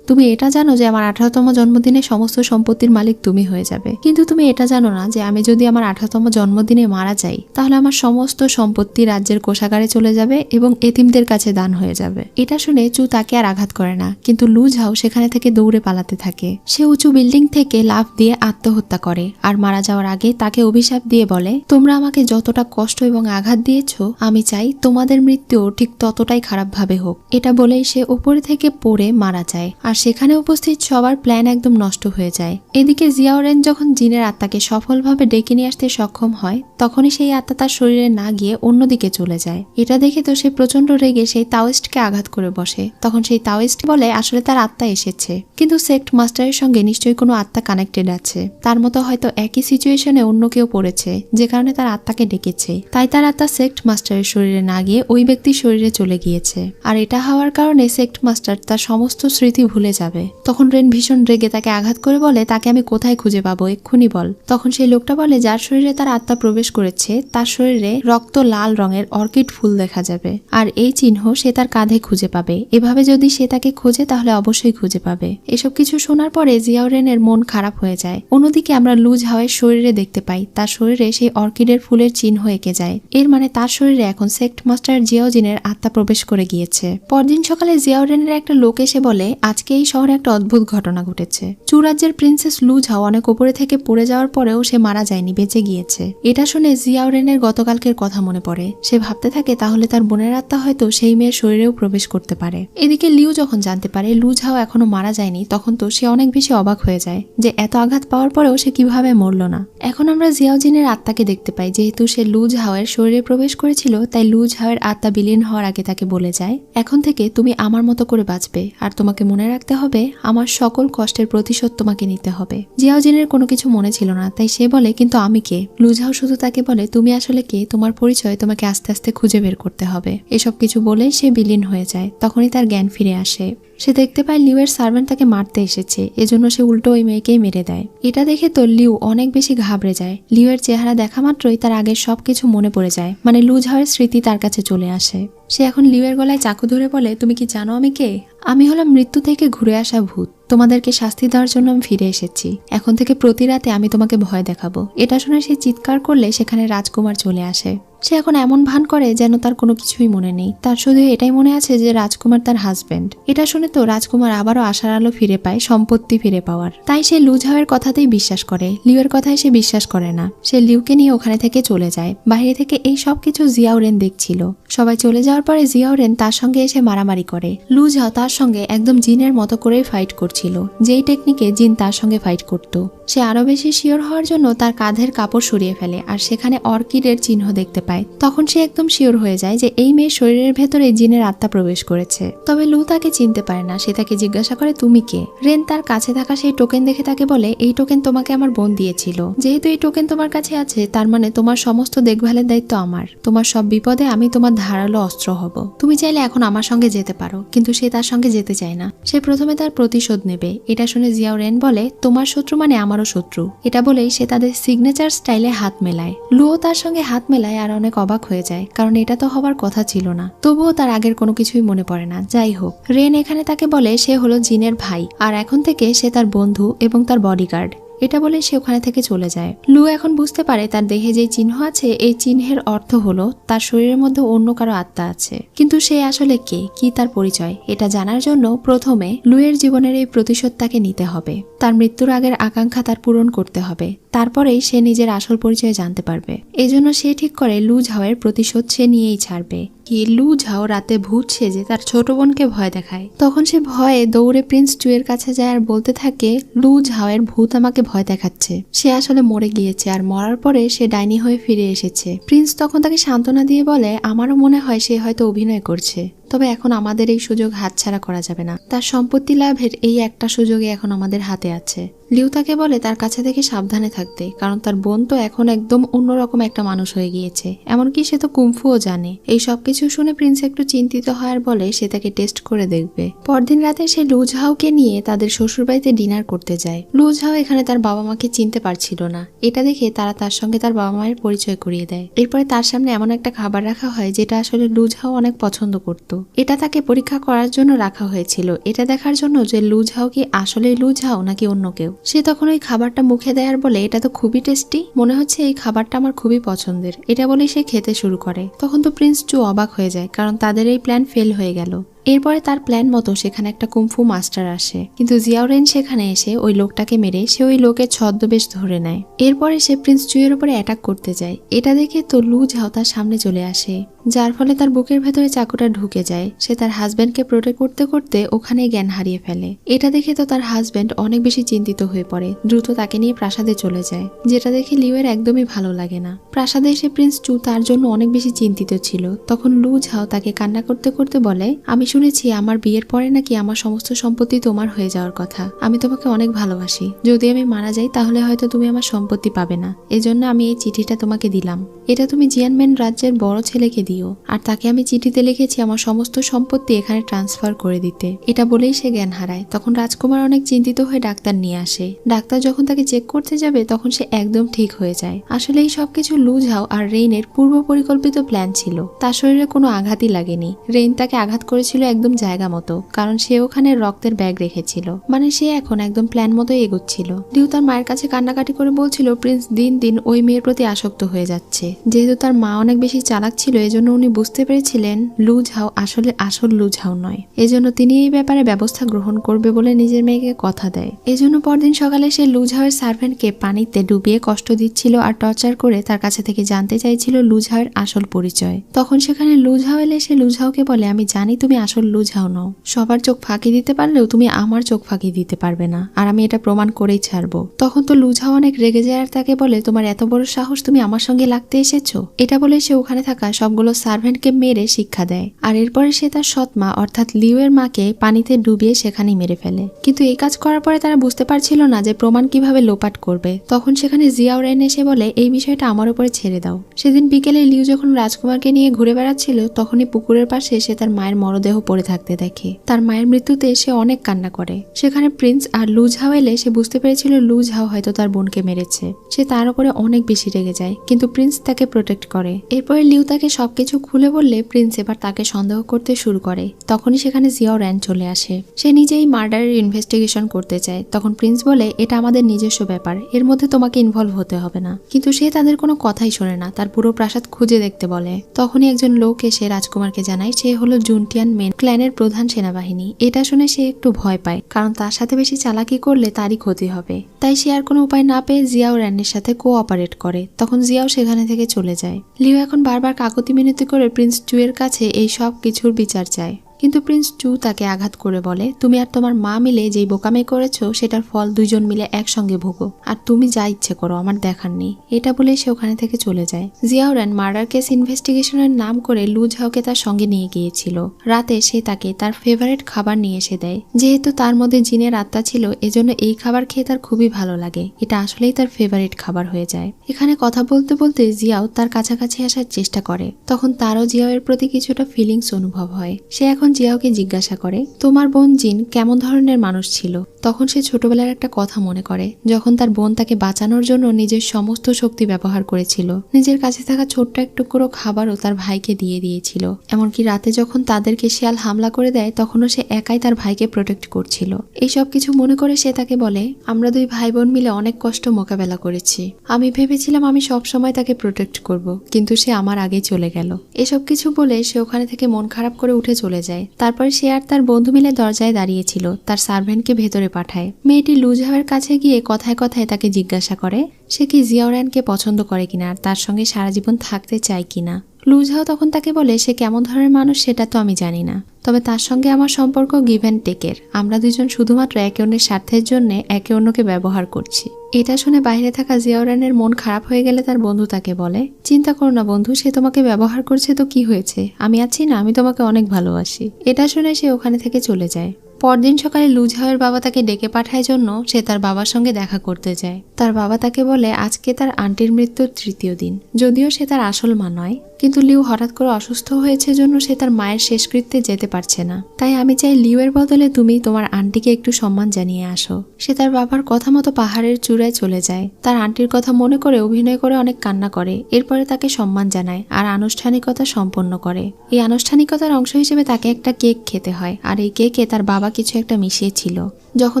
তুমি এটা জানো যে আমার 18তম জন্মদিনে সমস্ত সম্পত্তির মালিক তুমি হয়ে যাবে, কিন্তু তুমি এটা জানো না যে আমি যদি আমার 18তম জন্মদিনে মারা যাই তাহলে আমার সমস্ত সম্পত্তি রাজ্যের কোষাগারে চলে যাবে এবং এতিমদের কাছে দান হয়ে যাবে। এটা শুনে চু তাকে আর আঘাত করে না, কিন্তু লু ঝাও সেখানে থেকে দৌড়ে পালাতে থাকে। সে উঁচু বিল্ডিং থেকে লাফ দিয়ে আত্মহত্যা করে আর মারা যাওয়ার আগে তাকে অভিশাপ দিয়ে বলে তোমরা আমাকে যতটা কষ্ট এবং আঘাত দিয়েছো, আমি চাই তোমাদের মৃত্যু ঠিক ততটাই খারাপ ভাবে হোক। এটা বলেই সে উপরে থেকে পড়ে মারা যায় আর সেখানে উপস্থিত সবার প্ল্যান একদম নষ্ট হয়ে যায়। এদিকে জিয়াওরেন যখন জিনের আত্মাকে সফলভাবে ডেকে নিয়ে আসতে সক্ষম হয়, তখনই সেই আত্মা তার শরীরে না গিয়ে অন্যদিকে চলে যায়। এটা দেখে তো সে প্রচন্ড রেগে সেই তাওয়িস্টকে আঘাত করে বসে। তখন সেই তাওয়িস্ট বলে আসলে তার আত্মা এসেছে, কিন্তু সেক্ট মাস্টারের সঙ্গে নিশ্চয়ই কোনো আত্মা কানেক্টেড আছে, তার মতো হয়তো একই সিচুয়েশনে অন্য কেউ পড়েছে যে কারণে তার আত্মাকে ডেকেছে। তাই তার আত্মা সেক্ট মাস্টারের শরীরে না গিয়ে ওই ব্যক্তির শরীরে চলে গিয়েছে। আর এটা হওয়ার কারণে সেক্ট মাস্টার তার সমস্ত স্মৃতি ভুলে যাবে। তখন রেন ভীষণ রেগে তাকে আঘাত করে বলে তাকে আমি কোথায় খুঁজে পাবো, এক্ষুনি বল। তখন সেই লোকটা বলে যার শরীরে তার আত্মা প্রবেশ করেছে তার শরীরে রক্ত লাল রঙের অর্কিড ফুল দেখা যাবে, আর এই চিহ্ন সে তার কাঁধে খুঁজে পাবে। এভাবে যদি সে তাকে খোঁজে তাহলে অবশ্যই খুঁজে পাবে। এসব কিছু শোনার পরে জিয়াওরেনের মন খারাপ হয়ে যায়। অন্যদিকে আমরা লু ঝাওয়ের শরীরে দেখতে পাই তার শরীরে সেই অর্কিডের ফুলের চিহ্ন এঁকে যায়। এর মানে তার শরীরে এখন সেক্ট মাস্টার জিয়াওজিনের আত্মা প্রবেশ করে গিয়েছে। পরদিন সকালে জিয়াওরেনের একটা লোক এসে বলে আজকে এই শহরে একটা অদ্ভুত ঘটনা ঘটেছে। চু রাজ্যের প্রিন্সেস লু ঝাও অনেক উপরে থেকে পড়ে যাওয়ার পরেও সে মারা যায়নি, বেঁচে গিয়েছে। এটা শুনে শুনে জিয়াও রেনের গতকালকের কথা মনে পড়ে। সে ভাবতে থাকে তাহলে তার বোনের আত্মা হয়তো সেই মেয়ের শরীরেও প্রবেশ করতে পারে। এদিকে লিউ যখন জানতে পারে লু ঝাও এখনো মারা যায়নি, তখন তো সে অনেক বেশি অবাক হয়ে যায় যে এত আঘাত পাওয়ার পরেও সে কিভাবে মরল না। এখন আমরা জিয়াও জিনের আত্মাকে দেখতে পাই। যেহেতু সে লু ঝাওয়ের শরীরে প্রবেশ করেছিল, তাই লু ঝাওয়ের আত্মা বিলীন হওয়ার আগে তাকে বলে যায়, এখন থেকে তুমি আমার মতো করে বাঁচবে, আর তোমাকে মনে রাখতে হবে আমার সকল কষ্টের প্রতিশোধ তোমাকে নিতে হবে। জিয়াও জিনের কোনো কিছু মনে ছিল না, তাই সে বলে কিন্তু আমি কে? লু ঝাও শুধু তাকে বলে তুমি আসলে কে, তোমার পরিচয় তোমাকে আস্তে আস্তে খুঁজে বের করতে হবে। এসব কিছু বলেই সে বিলীন হয়ে যায়। তখনই তার জ্ঞান ফিরে আসে। সে দেখতে পায় লিউয়ের সার্ভেন্ট তাকে মারতে এসেছে, এজন্য সে উল্টো ওই মেয়েকেই মেরে দেয়। এটা দেখে তো লিউ অনেক বেশি ঘাবড়ে যায়। লিউয়ের চেহারা দেখা মাত্রই তার আগের সবকিছু মনে পড়ে যায়, মানে লু ঝাওয়ের স্মৃতি তার কাছে চলে আসে। সে এখন লিউয়ের গলায় চাকু ধরে বলে, তুমি কি জানো আমি কে? আমি হলাম মৃত্যু থেকে ঘুরে আসা ভূত। তোমাদেরকে শাস্তি দেওয়ার জন্য আমি ফিরে এসেছি। এখন থেকে প্রতি রাতে আমি তোমাকে ভয় দেখাবো। এটা শুনে সে চিৎকার করলে সেখানে রাজকুমার চলে আসে। সে এখন এমন ভান করে যেন তার কোনো কিছুই মনে নেই। তার শুধু এটাই মনে আছে যে রাজকুমার তার হাজবেন্ড। এটা শুনে তো রাজকুমার আবারও আশার আলো ফিরে পায়, সম্পত্তি ফিরে পাওয়ার। তাই সে লু ঝাওয়ের কথাতেই বিশ্বাস করে, লিউয়ের কথায় সে বিশ্বাস করে না। সে লিউকে নিয়ে ওখানে থেকে চলে যায়। বাইরে থেকে এই সব কিছু জিয়াও রেন দেখছিল। সবাই চলে যাওয়ার পরে জিয়াও রেন তার সঙ্গে এসে মারামারি করে। লু ঝাও তার সঙ্গে একদম জিনের মতো করেই ফাইট করছিল, যেই টেকনিকে জিন তার সঙ্গে ফাইট করত। সে আরো বেশি শিওর হওয়ার জন্য তার কাঁধের কাপড় সরিয়ে ফেলে, আর সেখানে অর্কিডের চিহ্ন দেখতে পায়। তখন সে একদম শিওর হয়ে যায় যে এই মেয়ের শরীরের ভেতরে জিনের আত্মা প্রবেশ করেছে। তবে লু তাকে চিনতে পারে না। সে তাকে জিজ্ঞাসা করে তুমি কে? রেন তার কাছে থাকা সেই টোকেন দেখে তাকে বলে, এই টোকেন তোমাকে আমার বোন দিয়েছিল। যেহেতু এই টোকেন তোমার কাছে আছে, তার মানে তোমার সমস্ত দেখভালের দায়িত্ব আমার। তোমার সব বিপদে আমি তোমার ধারালো অস্ত্র হব। তুমি চাইলে এখন আমার সঙ্গে যেতে পারো। কিন্তু সে তার সঙ্গে যেতে চায় না। সে প্রথমে তার প্রতিশোধ নেবে। এটা শুনে জিয়াও রেন বলে, তোমার শত্রু মানে আমারও শত্রু। এটা বলেই সে তাদের সিগনেচার স্টাইলে হাত মেলায়। লুও তার সঙ্গে হাত মেলায় আর অনেক অবাক হয়ে যায়, কারণ এটা তো হবার কথা ছিল না। তবুও তার আগের কোনো কিছুই মনে পড়ে না। যাই হোক, রেন এখানে তাকে বলে সে হলো জিনের ভাই, আর এখন থেকে সে তার বন্ধু এবং তার বডিগার্ড। এটা বলে সে ওখানে থেকে চলে যায়। লু এখন বুঝতে পারে তার দেহে যে চিহ্ন আছে, এই চিহ্নের অর্থ হলো তার শরীরের মধ্যে অন্য কারো আত্মা আছে। কিন্তু সে আসলে কে, কি তার পরিচয়, এটা জানার জন্য প্রথমে লুয়ের জীবনের এই প্রতিশোধ তাকে নিতে হবে। তার মৃত্যুর আগের আকাঙ্ক্ষা তার পূরণ করতে হবে। তারপরেই সে নিজের আসল পরিচয় জানতে পারবে। এজন্য সে ঠিক করে লু ঝাওয়ের প্রতিশোধ সে নিয়েই ছাড়বে। কি লু ঝাও রাতে ভূত সেজে তার ছোট বোনকে ভয় দেখায়। তখন সে ভয়ে দৌড়ে প্রিন্স চুয়ের কাছে যায় আর বলতে থাকে, লু ঝাওয়ের ভূত আমাকে ভয় দেখাচ্ছে। সে আসলে মরে গিয়েছে, আর মরার পরে সে ডাইনি হয়ে ফিরে এসেছে। প্রিন্স তখন তাকে সান্ত্বনা দিয়ে বলে, আমারও মনে হয় সে হয়তো অভিনয় করছে। তবে এখন আমাদের এই সুযোগ হাতছাড়া করা যাবে না। তার সম্পত্তি লাভের এই একটা সুযোগে এখন আমাদের হাতে আছে। লিউ তাকে বলে তার কাছে থেকে সাবধানে থাকতে, কারণ তার বোন তো এখন একদম অন্যরকম একটা মানুষ হয়ে গিয়েছে। এমনকি সে তো কুমফুও জানে। এই সবকিছু শুনে প্রিন্স একটু চিন্তিত হয় আর বলে সে তাকে টেস্ট করে দেখবে। পরদিন রাতে সে লু ঝাওকে নিয়ে তাদের শ্বশুরবাড়িতে ডিনার করতে যায়। লু ঝাও এখানে তার বাবা মাকে চিনতে পারছিল না। এটা দেখে তারা তার সঙ্গে তার বাবা মায়ের পরিচয় করিয়ে দেয়। এরপরে তার সামনে এমন একটা খাবার রাখা হয় যেটা আসলে লু ঝাও অনেক পছন্দ করত। এটা তাকে পরীক্ষা করার জন্য রাখা হয়েছিল, এটা দেখার জন্য যে লু ঝাও কি আসলে লু ঝাও নাকি অন্য কেউ। সে তখন ওই খাবারটা মুখে দেয় আর বলে, এটা তো খুবই টেস্টি, মনে হচ্ছে এই খাবারটা আমার খুবই পছন্দের। এটা বলে সে খেতে শুরু করে। তখন তো প্রিন্স চু অবাক হয়ে যায়, কারণ তাদের এই প্ল্যান ফেল হয়ে গেল। এরপরে তার প্ল্যান মতো সেখানে একটা কুমফু মাস্টার আসে, কিন্তু জিয়াও রেন সেখানে এসে ওই লোকটাকে মেরে সে ওই লোকের ছদ্মবেশ ধরে নেয়। এরপরে সে প্রিন্স চুয়ের উপরে অ্যাটাক করতে যায়। এটা দেখে তো লু ঝাও তার সামনে চলে আসে, যার ফলে তার বুকের ভেতরে চাকুটা ঢুকে যায়। সে তার হাজব্যান্ডকে প্রোটেক্ট করতে করতে ওখানেই জ্ঞান হারিয়ে ফেলে। এটা দেখে তো তার হাজব্যান্ড অনেক বেশি চিন্তিত হয়ে পড়ে, দ্রুত তাকে নিয়ে প্রাসাদে চলে যায়। যেটা দেখে লিউয়ের একদমই ভালো লাগে না। প্রাসাদে এসে প্রিন্স চু তার জন্য অনেক বেশি চিন্তিত ছিল। তখন লু ঝাও তাকে কান্না করতে করতে বলে, আমি শুনেছি আমার বিয়ের পরে নাকি আমার সমস্ত সম্পত্তি তোমার হয়ে যাওয়ার কথা। আমি তোমাকে অনেক ভালোবাসি। যদি আমি মারা যাই তাহলে হয়তো তুমি আমার সম্পত্তি পাবে না। এজন্য আমি এই চিঠিটা তোমাকে দিলাম। এটা তুমি জিয়ানম্যান রাজ্যের বড় ছেলেকে দিও, আর তাকে আমি চিঠিতে লিখেছি আমার সমস্ত সম্পত্তি এখানে ট্রান্সফার করে দিতে। এটা বলেই সে জ্ঞান হারায়। তখন রাজকুমার অনেক চিন্তিত হয়ে ডাক্তার নিয়ে আসে। ডাক্তার যখন তাকে চেক করতে যাবে তখন সে একদম ঠিক হয়ে যায়। আসলে এই সবকিছু লু ঝাও আর রেইনের পূর্ব পরিকল্পিত প্ল্যান ছিল। তার শরীরে কোনো আঘাতই লাগেনি। রেইন তাকে আঘাত করেছিল একদম জায়গা মতো, কারণ সে ওখানে রক্তের ব্যাগ রেখেছিল। মানে সে এখন একদম প্ল্যান মতো এগোচ্ছিল। লিউ তার মায়ের কাছে কান্নাকাটি করে বলছিল প্রিন্স দিন দিন ওই মেয়ের প্রতি আসক্ত হয়ে যাচ্ছে। যেহেতু তার মা অনেক বেশি চালাক ছিল, এজন্য উনি বুঝতে পেরেছিলেন লু ঝাও আসলে আসল লু ঝাও নয়। এজন্য তিনি এই ব্যাপারে ব্যবস্থা গ্রহণ করবে বলে নিজের মেয়েকে কথা দেয়। এজন্য পরদিন সকালে সে লু ঝাওয়ের সার্ভেন্টকে পানিতে ডুবিয়ে কষ্ট দিচ্ছিল আর টর্চার করে তার কাছে থেকে জানতে চাইছিল লু ঝাওয়ের আসল পরিচয়। তখন সেখানে লু ঝাও এলে সে লু ঝাওকে বলে, আমি জানি তুমি আসল লু ঝাও নও। সবার চোখ ফাঁকি দিতে পারলেও তুমি আমার চোখ ফাঁকি দিতে পারবে না, আর আমি এটা প্রমাণ করেই ছাড়বো। তখন তো লু ঝাও অনেক রেগে যায় আর তাকে বলে, তোমার এত বড় সাহস, তুমি আমার সঙ্গে লাগতে এসেছো? এটা বলে সে ওখানে থাকা সবগুলো সার্ভেন্টকে মেরে শিক্ষা দেয়। আর এরপরে সে তার সৎমা অর্থাৎ লিউ এর মাকে পানিতে ডুবিয়ে সেখানেই মেরে ফেলে। কিন্তু এই কাজ করার পরে তারা বুঝতে পারছিল না যে প্রমাণ কিভাবে লোপাট করবে। তখন সেখানে জিয়াও রেন এসে বলে, এই বিষয়টা আমার উপরে ছেড়ে দাও। সেদিন বিকেলে লিউ যখন রাজকুমারকে নিয়ে ঘুরে বেড়াচ্ছিল, তখনই পুকুরের পাশে সে তার মায়ের মরদেহ পড়ে থাকতে দেখে। তার মায়ের মৃত্যুতে সে অনেক কান্না করে। সেখানে প্রিন্স আর লু ঝাও এলে সে বুঝতে পেরেছিল লু ঝাও হয়তো তার বোনকে মেরেছে। সে তার উপরে অনেক বেশি রেগে যায়, কিন্তু প্রিন্স তাকে প্রোটেক্ট করে। এরপরে লিউ তাকে সবকিছু খুলে বললে প্রিন্স এবার তাকে সন্দেহ করতে শুরু করে। তখনই সেখানে জিয়াও র্যান চলে আসে। সে নিজেই মার্ডারের ইনভেস্টিগেশন করতে চায়। তখন প্রিন্স বলে, এটা আমাদের নিজস্ব ব্যাপার, এর মধ্যে তোমাকে ইনভলভ হতে হবে না। কিন্তু সে তাদের কোনো কথাই শোনে না, তার পুরো প্রাসাদ খুঁজে দেখতে বলে। তখনই একজন লোক এসে রাজকুমারকে জানায় সে হলো জুনটিয়ান মেন ক্ল্যানের প্রধান সেনাবাহিনী। এটা শুনে সে একটু ভয় পায়, কারণ তার সাথে বেশি চালাকি করলে তারই ক্ষতি হবে। তাই সে আর কোনো উপায় না পেয়ে জিয়াও র্যানের সাথে কোঅপারেট করে। তখন জিয়াও সেখানে থেকে চলে যায়। লিও এখন বারবার কাকতি মিনতি করে প্রিন্স চুয়ের কাছে এই সব কিছুর বিচার চায়। কিন্তু প্রিন্স চু তাকে আঘাত করে বলে, তুমি আর তোমার মা মিলে যেই বোকামি করেছো সেটার ফল দুইজন মিলে একসঙ্গে ভোগো, আর তুমি যা ইচ্ছে করো, আমার দেখার নেই। এটা বলে সে ওখানে থেকে চলে যায়। জিয়াও র্যান মার্ডার কেস ইনভেস্টিগেশনের নাম করে লু ঝাওকে তার সঙ্গে নিয়ে গিয়েছিল। রাতে সে তাকে তার ফেভারিট খাবার নিয়ে এসে দেয়। যেহেতু তার মধ্যে জিনের আত্মা ছিল, এজন্য এই খাবার খেয়ে তার খুবই ভালো লাগে। এটা আসলেই তার ফেভারিট খাবার হয়ে যায়। এখানে কথা বলতে বলতে জিয়াও তার কাছাকাছি আসার চেষ্টা করে। তখন তারও জিয়াও এর প্রতি কিছুটা ফিলিংস অনুভব হয়। সে এখন জিয়াওকে জিজ্ঞাসা করে, তোমার বোন জিন কেমন ধরনের মানুষ ছিল? তখন সে ছোটবেলার একটা কথা মনে করে, যখন তার বোন তাকে বাঁচানোর জন্য নিজের সমস্ত শক্তি ব্যবহার করেছিল। নিজের কাছে থাকা ছোট্ট এক টুকরো খাবারও তার ভাইকে দিয়ে দিয়েছিল। এমনকি রাতে যখন তাদেরকে শিয়াল হামলা করে দেয়, তখনও সে একাই তার ভাইকে প্রোটেক্ট করছিল। এই সব কিছু মনে করে সে তাকে বলে, আমরা দুই ভাই বোন মিলে অনেক কষ্ট মোকাবেলা করেছি। আমি ভেবেছিলাম আমি সব সময় তাকে প্রোটেক্ট করব, কিন্তু সে আমার আগেই চলে গেল। এসব কিছু বলে সে ওখানে থেকে মন খারাপ করে উঠে চলে যায়। তারপরে সে আর তার বন্ধু মিলে দরজায় দাঁড়িয়েছিল, তার সার্ভেন্টকে ভেতরে পাঠায়। মেয়েটি লু ঝাওয়ের কাছে গিয়ে কথায় কথায় তাকে জিজ্ঞাসা করে সে কি জিয়াও র্যানকে পছন্দ করে কিনা আর তার সঙ্গে সারা জীবন থাকতে চায় কিনা। লু ঝাও তখন তাকে বলে, সে কেমন ধরনের মানুষ সেটা তো আমি জানি না, তবে তার সঙ্গে আমার সম্পর্ক গিভ অ্যান্ড টেকের। আমরা দুজন শুধুমাত্র একে অন্যের স্বার্থের জন্য একে অন্যকে ব্যবহার করছি। এটা শুনে বাইরে থাকা জিয়াও র্যানের মন খারাপ হয়ে গেলে তার বন্ধু তাকে বলে, চিন্তা করো না বন্ধু, সে তোমাকে ব্যবহার করছে তো কি হয়েছে, আমি আছি না, আমি তোমাকে অনেক ভালোবাসি। এটা শুনে সে ওখানে থেকে চলে যায়। পরদিন সকালে লু ঝাওয়ের বাবা তাকে ডেকে পাঠায় জন্য সে তার বাবার সঙ্গে দেখা করতে যায়। তার বাবা তাকে বলে আজকে তার আন্টির মৃত্যুর 3য় দিন। যদিও সে তার আসল মা নয়, কিন্তু লিউ হঠাৎ করে অসুস্থ হয়েছে জন্য সে তার মায়ের শেষকৃত্যে যেতে পারছে না। তাই আমি চাই লিউ এর বদলে তুমি তোমার আন্টিকে একটু সম্মান জানিয়ে আসো। সে তার বাবার কথা মতো পাহাড়ের চূড়ায় চলে যায়। তার আন্টির কথা মনে করে অভিনয় করে অনেক কান্না করে। এরপরে তাকে সম্মান জানায় আর আনুষ্ঠানিকতা সম্পন্ন করে। এই আনুষ্ঠানিকতার অংশ হিসেবে তাকে একটা কেক খেতে হয়, আর এই কেকে তার বাবা কিছু একটা মিশিয়েছিল। যখন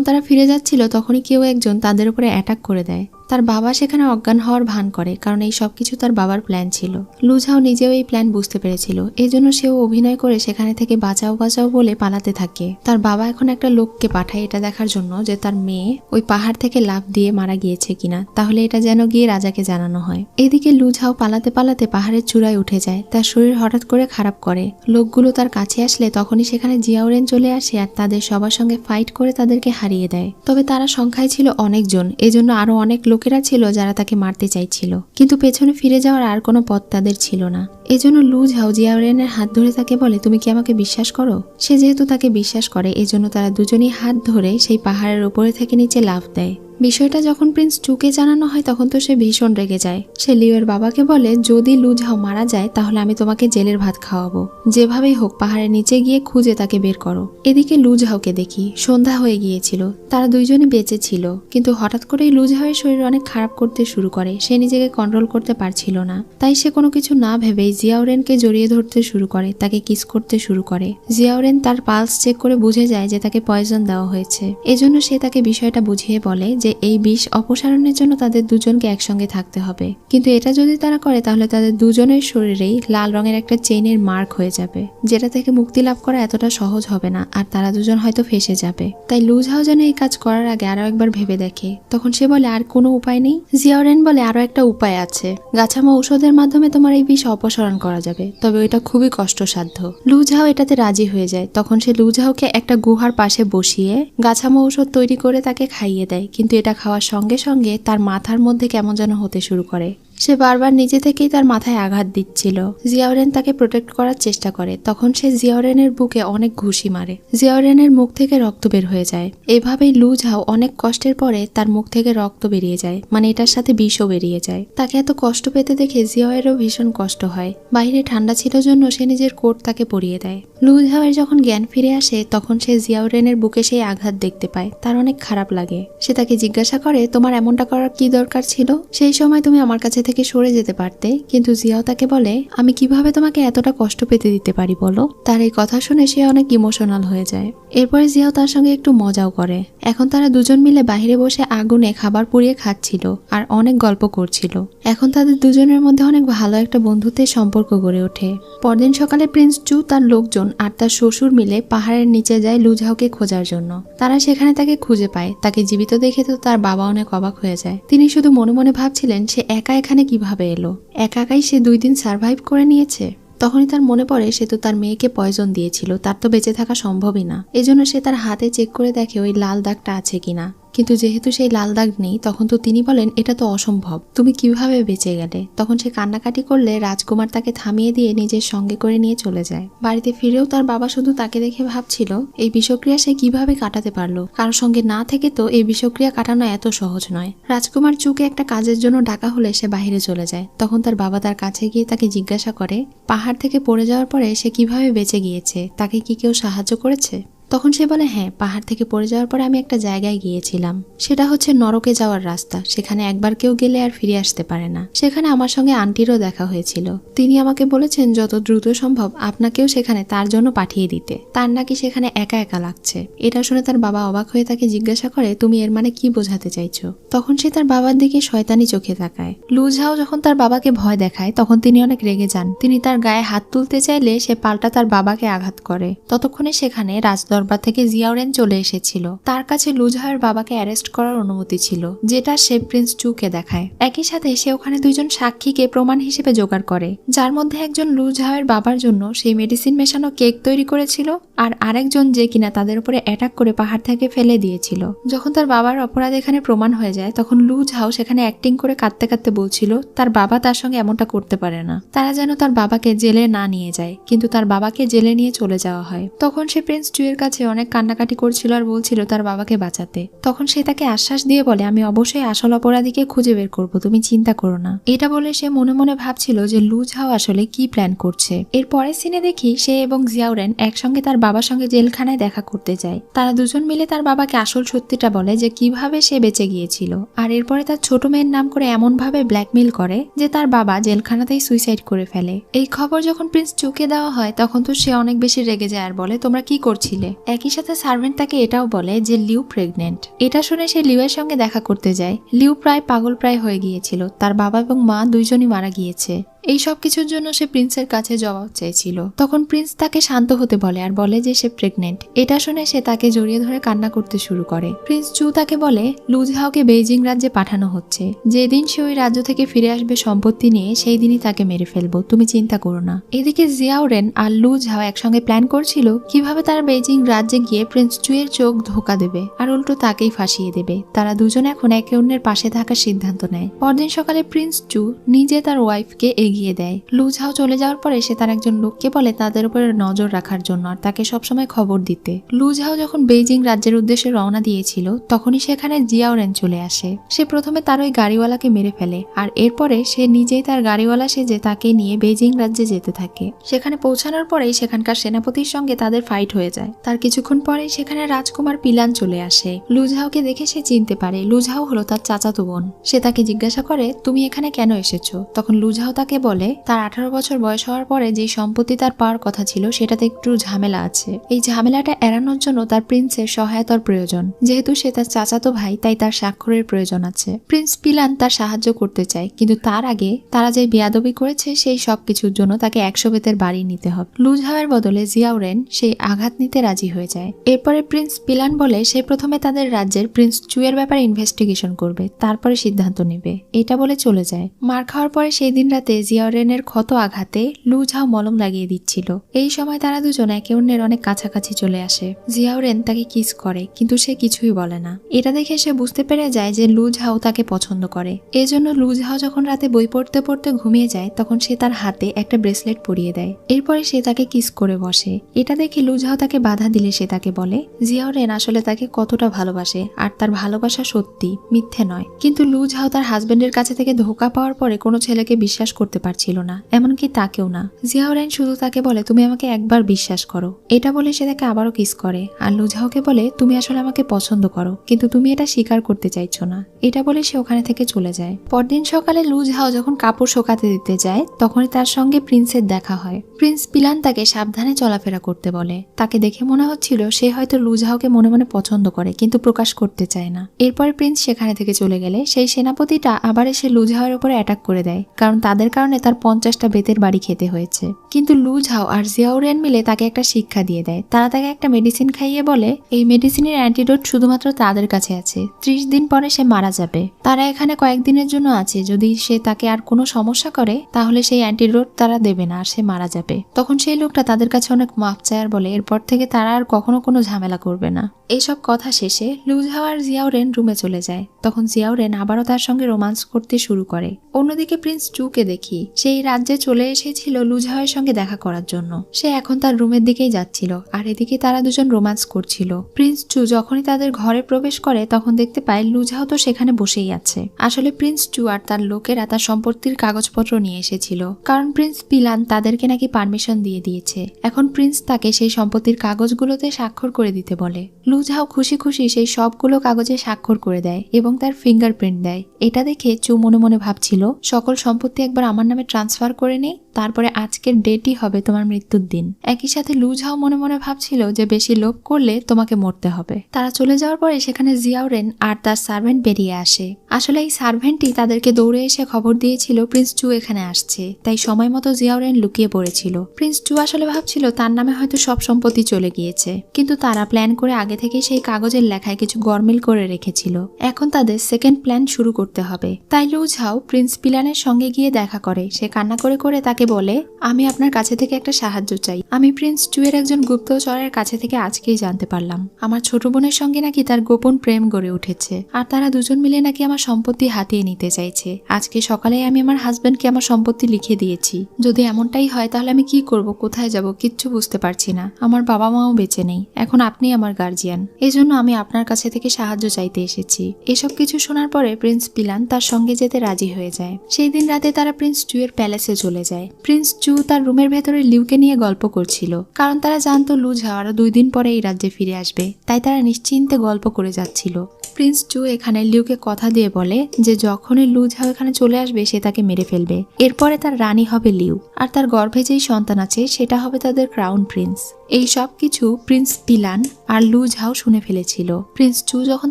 তারা ফিরে যাচ্ছিল তখনই কেউ একজন তাদের উপরে অ্যাটাক করে দেয়। তার বাবা সেখানে অজ্ঞান হওয়ার ভান করে, কারণ এই সবকিছু তার বাবার প্ল্যান ছিল। লু ঝাও নিজেও এই প্ল্যান বুঝতে পেরেছিল, এই জন্য সেও অভিনয় করে সেখানে থেকে বাঁচাও বাঁচাও বলে পালাতে থাকে। তার বাবা এখন একটা লোককে পাঠায় এটা দেখার জন্য যে তার মেয়ে ওই পাহাড় থেকে লাফ দিয়ে মারা গিয়েছে কিনা, তাহলে এটা যেন গিয়ে রাজাকে জানানো হয়। এদিকে লু ঝাও পালাতে পালাতে পাহাড়ের চূড়ায় উঠে যায়। তার শরীর হঠাৎ করে খারাপ করে। লোকগুলো তার কাছে আসলে তখনই সেখানে জিয়াও রেন চলে আসে আর তাদের সবার সঙ্গে ফাইট করে তাদেরকে হারিয়ে দেয়। তবে তারা সংখ্যায় ছিল অনেকজন, এজন্য আরো অনেক লোকেরা ছিল যারা তাকে মারতে চাইছিল, কিন্তু পেছনে ফিরে যাওয়ার আর কোনো পথ তাদের ছিল না। এজন্য লু ঝাও জিয়াও রেনের হাত ধরে তাকে বলে, তুমি কি আমাকে বিশ্বাস করো? সে যেহেতু তাকে বিশ্বাস করে, এজন্য তারা দুজনই হাত ধরে সেই পাহাড়ের উপরে থেকে নিচে লাফ দেয়। বিষয়টা যখন প্রিন্স চুকে জানানো হয় তখন তো সে ভীষণ রেগে যায়। সে লিওর বাবাকে বলে, যদি লু ঝাও মারা যায় তাহলে আমি তোমাকে জেলের ভাত খাওয়াবো, যেভাবেই হোক পাহাড়ের নিচে গিয়ে খুঁজে তাকে বের করো। এদিকে লু ঝাওকে দেখি সন্ধ্যা হয়ে গিয়েছিল। তারা দুইজনই বেঁচে ছিল, কিন্তু হঠাৎ করেই লু ঝাওয়ের শরীর অনেক খারাপ করতে শুরু করে। সে নিজেকে কন্ট্রোল করতে পারছিল না। তাই সে কোনো কিছু না ভেবেই জিয়াওরেনকে জড়িয়ে ধরতে শুরু করে, তাকে কিস করতে শুরু করে। জিয়াওরেন তার পালস চেক করে বুঝে যায় যে তাকে পয়জন দেওয়া হয়েছে। এজন্য সে তাকে বিষয়টা বুঝিয়ে বলে যে এই বিষ অপসারণের জন্য তাদের দুজনকে একসঙ্গে থাকতে হবে, কিন্তু এটা যদি তারা করে তাহলে তাদের দুজনের শরীরেই লাল রঙের একটা চেইনের মার্ক হয়ে যাবে, যেটা থেকে মুক্তি লাভ করা এতটা সহজ হবে না, আর তারা দুজন হয়তো ফেঁসে যাবে। তাই লু ঝাও যেন এই কাজ করার আগে আরো একবার ভেবে দেখে। তখন সে বলে আর কোনো উপায় নেই? জিয়াওরেন বলে আরো একটা উপায় আছে, গাছামা ঔষধের মাধ্যমে তোমার এই বিষ অপসারণ করা যাবে, তবে ওইটা খুবই কষ্টসাধ্য। লু ঝাও এটাতে রাজি হয়ে যায়। তখন সে লু ঝাওকে একটা গুহার পাশে বসিয়ে গাছামা ঔষধ তৈরি করে তাকে খাইয়ে দেয়, কিন্তু এটা খাওয়ার সঙ্গে সঙ্গে তার মাথার মধ্যে কেমন যেন হতে শুরু করে। সে বারবার নিজে থেকেই তার মাথায় আঘাত দিচ্ছিল। জিয়াওরেন তাকে প্রোটেক্ট করার চেষ্টা করে। তখন সে জিয়াওরেনের বুকে অনেক ঘুষি মারে। জিয়াওরেনের মুখ থেকে রক্ত বের হয়ে যায়। এভাবেই লু ঝাও অনেক কষ্টের পরে তার মুখ থেকে রক্ত বেরিয়ে যায়, মানে এটার সাথে বিষও বেরিয়ে যায়। তাকে এত কষ্ট পেতে দেখে জিয়াওয়েরও ভীষণ কষ্ট হয়। বাইরে ঠান্ডা ছিল জন্য সে নিজের কোট তাকে পরিয়ে দেয়। লু ঝাওয়ের যখন জ্ঞান ফিরে আসে তখন সে জিয়াওরেনের বুকে সেই আঘাত দেখতে পায়। তার অনেক খারাপ লাগে। সে তাকে জিজ্ঞাসা করে তোমার এমনটা করার কি দরকার ছিল? সেই সময় তুমি আমার কাছে থেকে সরে যেতে পারতে। কিন্তু জিয়াও তাকে বলে আমি কিভাবে তোমাকে এতটা কষ্ট পেতে দিতে পারি বলো? তার এই কথা শুনে সে অনেক ইমোশনাল হয়ে যায়। এরপরে জিয়াও তার সঙ্গে একটু মজাও করে। এখন তারা দুজন মিলে বাইরে বসে আগুনে খাবার পুড়িয়ে খাচ্ছিল আর অনেক গল্প করছিল। এখন তাদের দুজনের মধ্যে অনেক ভালো একটা বন্ধুত্বের সম্পর্ক গড়ে ওঠে। পরদিন সকালে প্রিন্স চু, তার লোকজন আর তার শ্বশুর মিলে পাহাড়ের নিচে যায় লু ঝাওকে খোঁজার জন্য। তারা সেখানে তাকে খুঁজে পায়। তাকে জীবিত দেখে তো তার বাবা অনেক অবাক হয়ে যায়। তিনি শুধু মনে মনে ভাবছিলেন সে একা এখানে কিভাবে এলো। একাই সে 2 দিন সার্ভাইভ করে নিয়েছে। তখনই তার মনে পড়ে সে তো তার মেয়েকে পয়জন দিয়েছিল, তার তো বেঁচে থাকা সম্ভবই না। এজন্য সে তার হাতে চেক করে দেখে ওই লাল দাগটা আছে কিনা। কিন্তু যেহেতু সেই লাল দাগ নেই, তখন তো তিনি বলেন এটা তো অসম্ভব, তুমি কিভাবে বেঁচে গেলে? তখন সে কান্নাকাটি করলে রাজকুমার তাকে থামিয়ে দিয়ে নিজের সঙ্গে করে নিয়ে চলে যায়। বাড়িতে ফিরেও তার বাবা শুধু তাকে দেখে ভাবছিল এই বিষক্রিয়া সে কিভাবে কাটাতে পারলো। কারোর সঙ্গে না থেকে তো এই বিষক্রিয়া কাটানো এত সহজ নয়। রাজকুমার চুকে একটা কাজের জন্য ডাকা হলে সে বাইরে চলে যায়। তখন তার বাবা তার কাছে গিয়ে তাকে জিজ্ঞাসা করে পাহাড় থেকে পড়ে যাওয়ার পরে সে কিভাবে বেঁচে গিয়েছে, তাকে কি কেউ সাহায্য করেছে? তখন সে বলে হ্যাঁ, পাহাড় থেকে পড়ে যাওয়ার পরে আমি একটা জায়গায় গিয়েছিলাম, সেটা হচ্ছে নরকে যাওয়ার রাস্তা। সেখানে একবার কেউ গেলে আর ফিরে আসতে পারে না। সেখানে আমার সঙ্গে আন্টিরও দেখা হয়েছিল। তিনি আমাকে বলেছেন যত দ্রুত সম্ভব আপনাকেও সেখানে তার জন্য পাঠিয়ে দিতে। তার নাকি সেখানে একা একা লাগছে। এটা শুনে তার বাবা অবাক হয়ে তাকে জিজ্ঞাসা করে তুমি এর মানে কি বোঝাতে চাইছো? তখন সে তার বাবার দিকে শয়তানি চোখে তাকায়। লু ঝাও যখন তার বাবাকে ভয় দেখায় তখন তিনি অনেক রেগে যান। তিনি তার গায়ে হাত তুলতে চাইলে সে পাল্টা তার বাবাকে আঘাত করে। ততক্ষণে সেখানে রাজদরবার থেকে জিয়াওরেন চলে এসেছিল। তার কাছে লু ঝাওয়ের বাবাকে অ্যারেস্ট করার অনুমতি ছিল, যেটা সে প্রিন্স চুকে দেখায়। একই সাথে সে ওখানে 2 জন সাক্ষীকে প্রমাণ হিসেবে জোগাড় করে, যার মধ্যে একজন লু ঝাওয়ের বাবার জন্য সেই মেডিসিন মেশানো কেক তৈরি করেছিল, আর আরেকজন যে কিনা তাদের উপরে অ্যাটাক করে পাহাড় থেকে ফেলে দিয়েছিল। যখন তার বাবার অপরাধ এখানে প্রমাণ হয়ে যায় তখন লু ঝাও সেখানে অ্যাক্টিং করে কাঁদতে কাঁদতে বলছিল তার বাবা তার সঙ্গে এমনটা করতে পারে না। তারা যেন তার বাবাকে জেলে না নিয়ে যায়, কিন্তু তার বাবাকে জেলে নিয়ে চলে যাওয়া হয়। তখন সে প্রিন্স চুয়ের কাছে অনেক কান্নাকাটি করছিল আর বলছিল তার বাবাকে বাঁচাতে। তখন সে তাকে আশ্বাস দিয়ে বলে আমি অবশ্যই আসল অপরাধীকে খুঁজে বের করব, তুমি চিন্তা করো না। এটা বলে সে মনে মনে ভাবছিল যে লু ঝাও আসলে কি প্ল্যান করছে। এর পরের সিনে দেখি সে এবং জিয়াওরেন একসঙ্গে তার বাবার সঙ্গে জেলখানায় দেখা করতে যায়। তারা দুজন মিলে তার বাবাকে আসল সত্যিটা বলে যে কিভাবে সে বেঁচে গিয়েছিল, আর এরপরে তার ছোট মেয়ের নাম করে এমন ভাবে ব্ল্যাকমেইল করে যে তার বাবা জেলখানাতেই সুইসাইড করে ফেলে। এই খবর যখন প্রিন্স চুকে দেওয়া হয় তখন তো সে অনেক বেশি রেগে যায় আর বলে তোমরা কি করছিলে। একই সাথে সার্ভেন্ট তাকে এটাও বলে যে লিউ প্রেগনেন্ট। এটা শুনে সে লিউয়ের সঙ্গে দেখা করতে যায়। লিউ প্রায় পাগল প্রায় হয়ে গিয়েছিল। তার বাবা এবং মা দুইজনই মারা গিয়েছে। এই সব কিছুর জন্য সে প্রিন্সের কাছে জবাব চাইছিল। তখন প্রিন্স তাকে শান্ত হতে বলে আর বলে যে সে প্রেগনেন্ট। এটা শুনে সে তাকে জড়িয়ে ধরে কান্না করতে শুরু করে। প্রিন্স চু তাকে বলে লু ঝাওকে বেইজিং রাজ্যে পাঠানো হচ্ছে, যেদিন সে ওই রাজ্য থেকে ফিরে আসবে সম্পত্তি নিয়ে সেই দিনই তাকে মেরে ফেলবো, তুমি চিন্তা করো না। এদিকে জিয়াওরেন আর লু ঝাও একসঙ্গে প্ল্যান করছিল কিভাবে তারা বেইজিং রাজ্যে গিয়ে প্রিন্স চুয়ের চোখ ধোকা দেবে আর উল্টো তাকেই ফাঁসিয়ে দেবে। তারা দুজন এখন একে অন্যের পাশে থাকার সিদ্ধান্ত নেয়। পরদিন সকালে প্রিন্স চু নিজে তার ওয়াইফকে এগিয়ে দেয়। লু ঝাও চলে যাওয়ার পরে সে তার একজন লোককে বলে তাদের উপরে নজর রাখার জন্য আর তাকে সবসময় খবর দিতে। লু ঝাও যখন বেইজিং রাজ্যের উদ্দেশ্যে রওনা দিয়েছিল তখনই সেখানে জিয়াওরেন চলে আসে। সে প্রথমে তার ওই গাড়িওয়ালাকে মেরে ফেলে আর এরপরে সে নিজেই তার গাড়িওয়ালা সেজে তাকে নিয়ে বেইজিং রাজ্যে যেতে থাকে। সেখানে পৌঁছানোর পরেই সেখানকার সেনাপতির সঙ্গে তাদের ফাইট হয়ে যায়। তার কিছুক্ষণ পরেই সেখানে রাজকুমার পিলান চলে আসে। লু ঝাওকে দেখে সে চিনতে পারে লু ঝাও হলো তার চাচাতো বোন। সে তাকে জিজ্ঞাসা করে তুমি এখানে কেন এসেছো? তখন লু ঝাও তাকে বলে তার 18 বছর বয়স হওয়ার পরে যে সম্পত্তি তার পাওয়ার কথা ছিল সেটাতে একটু ঝামেলা আছে। এই ঝামেলাটা এড়ানোর জন্য তার প্রিন্সের সহায়তার প্রয়োজন। যেহেতু সে তার চাচাতো ভাই, তাই তার স্বাক্ষরের প্রয়োজন আছে। প্রিন্স পিলান তার সাহায্য করতে চায়, কিন্তু তার আগে তারা যে বেয়াদবি করেছে সেই সবকিছুর জন্য তাকে 100 বেতের বাড়ি নিতে হবে। লুঝাওয়ের বদলে জিয়াওরেন সেই আঘাত নিতে রাজি হয়ে যায়। এরপরে প্রিন্স পিলান বলে সে প্রথমে তাদের রাজ্যের প্রিন্স চুয়ের ব্যাপারে ইনভেস্টিগেশন করবে, তারপরে সিদ্ধান্ত নেবে। এটা বলে চলে যায়। মার খাওয়ার পরে সেই দিন রাতে জিয়াওরেনের ক্ষত আঘাতে লুঝাও মলম লাগিয়ে দিচ্ছিল। এই সময় তারা দুজন একে অন্যের অনেক কাছাকাছি চলে আসে। জিয়াওরেন তাকে কিস করে, কিন্তু সে কিছুই বলে না। এটা দেখে সে বুঝতে পেরে যায় যে লুঝাও তাকে পছন্দ করে। এজন্য লুঝাও যখন রাতে বই পড়তে পড়তে ঘুমিয়ে যায় তখন সে তার হাতে একটা ব্রেসলেট পরিয়ে দেয়। এরপরে সে তাকে কিস করে বসে। এটা দেখে লুঝাও তাকে বাধা দিলে সে তাকে বলে জিয়াওরেন আসলে তাকে কতটা ভালোবাসে আর তার ভালোবাসা সত্যি, মিথ্যে নয়। কিন্তু লুঝাও তার হাজবেন্ডের কাছে থেকে ধোঁকা পাওয়ার পরে কোনো ছেলেকে বিশ্বাস করতে পারছিল না, এমনকি তাকেও না। জিয়াওরেন শুধু তাকে বলে তুমি আমাকে একবার বিশ্বাস করো। এটা বলে সে তাকে আবারও কিস করে আর লুঝাওকে বলে তুমি আসলে আমাকে পছন্দ করো, কিন্তু তুমি এটা স্বীকার করতে চাইছো না। এটা বলে সে ওখানে থেকে চলে যায়। পরদিন সকালে লুঝাও যখন কাপড় শুকাতে দিতে যায় তখনই তার সঙ্গে প্রিন্সের দেখা হয়। প্রিন্স পিলান তাকে সাবধানে চলাফেরা করতে বলে। তাকে দেখে মনে হচ্ছিল সে হয়তো লুঝাওকে মনে মনে পছন্দ করে, কিন্তু প্রকাশ করতে চায় না। এরপর প্রিন্স সেখানে থেকে চলে গেলে সেই সেনাপতিটা আবার এসে লুঝাওয়ের উপরে অ্যাটাক করে দেয়, কারণ তাদের কারণে তার 50টা বেতের বাড়ি খেতে হয়েছে। কিন্তু লুঝাও আর জিয়াওরেন মিলে তাকে একটা শিক্ষা দিয়ে দেয়। তারা তাকে একটা মেডিসিন খাইয়ে বলে এই মেডিসিনের অ্যান্টিডোট শুধুমাত্র তাদের কাছে আছে, 30 দিন পরে সে মারা যাবে। তারা এখানে কয়েকদিনের জন্য আছে, যদি সে তাকে আর কোনো সমস্যা করে তাহলে সেই অ্যান্টিডোট তারা দেবে না আর সে মারা যাবে। তখন সেই লোকটা তাদের কাছে অনেক মাপ চায় আর বলে এরপর থেকে তারা আর কখনো কোনো ঝামেলা করবে না। এইসব কথা শেষে লুঝাও আর জিয়াওরেন রুমে চলে যায়। তখন জিয়াওরেন আবারও তার সঙ্গে রোমান্স করতে শুরু করে। অন্যদিকে প্রিন্স চুকে দেখি সেই রাজ্যে চলে এসেছিল লুঝাওয়ের সঙ্গে দেখা করার জন্য। সে এখন তার রুমের দিকেই যাচ্ছিল আর এদিকে তারা দুজন রোমান্স করছিল। প্রিন্স চু যখনই তাদের ঘরে প্রবেশ করে তখন দেখতে পায় লুঝাও তো সেখানে বসেই আছে। আসলে প্রিন্স চু আর তার লোকেরা তার সম্পত্তির কাগজপত্র নিয়ে এসেছিল, কারণ প্রিন্স পিলান তাদেরকে নাকি পারমিশন দিয়ে দিয়েছে। এখন প্রিন্স তাকে সেই সম্পত্তির কাগজগুলোতে স্বাক্ষর করে দিতে বলে। লুঝাও খুশি খুশি সেই সবগুলো কাগজে স্বাক্ষর করে দেয় এবং তার ফিঙ্গারপ্রিন্ট দেয়। এটা দেখে চু মনে মনে ভাবছিল সকল সম্পত্তি একবার আমার নামে ট্রান্সফার করে নেই, তারপরে আজকের ডেটই হবে তোমার মৃত্যুর দিন। একই সাথে লুঝাও মনে মনে ভাবছিল যে বেশি লোভ করলে তোমাকে মরতে হবে। তারা চলে যাওয়ার পরে সেখানে জিয়াওরেন আর তার সার্ভেন্ট বেরিয়ে আসে। আসলে এই সার্ভেন্টই তাদেরকে দৌড়ে এসে খবর দিয়েছিল প্রিন্স চু এখানে আসছে, তাই সময় মতো জিয়াওরেন লুকিয়ে পড়েছিল। প্রিন্স চু আসলে ভাবছিল তার নামে হয়তো সব সম্পত্তি চলে গিয়েছে, কিন্তু তারা প্ল্যান করে আগে থেকে সেই কাগজের লেখায় কিছু গরমিল করে রেখেছিল। এখন তাদের সেকেন্ড প্ল্যান শুরু করতে হবে। তাই লুঝাও প্রিন্স পিলানের সঙ্গে গিয়ে দেখা করে। সে কান্না করে করে তাকে বলে আমি আপনার কাছে থেকে একটা সাহায্য চাই। আমি প্রিন্স চুয়ের একজন গুপ্তচরের কাছে থেকে আজকেই জানতে পারলাম আমার ছোট বোনের সঙ্গে নাকি তার গোপন প্রেম গড়ে উঠেছে আর তারা দুজন মিলে নাকি আমার সম্পত্তি হাতিয়ে নিতে চাইছে। আজকে সকালে আমি আমার হাজবেন্ডকে আমার সম্পত্তি লিখে দিয়েছি। যদি এমনটাই হয় তাহলে আমি কি করব, কোথায় যাব কিচ্ছু বুঝতে পারছি না। আমার বাবা মাও বেঁচে নেই, এখন আপনি আমার গার্জিয়ান, এজন্য আমি আপনার কাছে থেকে সাহায্য চাইতে এসেছি। এসব কিছু শোনার পরে প্রিন্স পিলান তার সঙ্গে যেতে রাজি হয়ে যায়। সেই দিন রাতে তারা প্রিন্স চুয়ের প্যালেসে চলে যায়। প্রিন্স চু তার রুমের ভেতরে লিউকে নিয়ে গল্প করছিল, কারণ তারা জানতো লুঝাও আরো 2 দিন পরে এই রাজ্যে ফিরে আসবে, তাই তারা নিশ্চিন্তে গল্প করে যাচ্ছিল। প্রিন্স চু এখানে লিউকে কথা দিয়ে বলে যে যখনই লুঝাও এখানে চলে আসবে সে তাকে মেরে ফেলবে। এরপরে তার রানী হবে লিউ আর তার গর্ভে যেই সন্তান আছে সেটা হবে তাদের ক্রাউন প্রিন্স। এই সব কিছু প্রিন্স পিলান আর লুঝাও শুনে ফেলেছিল। প্রিন্স চু যখন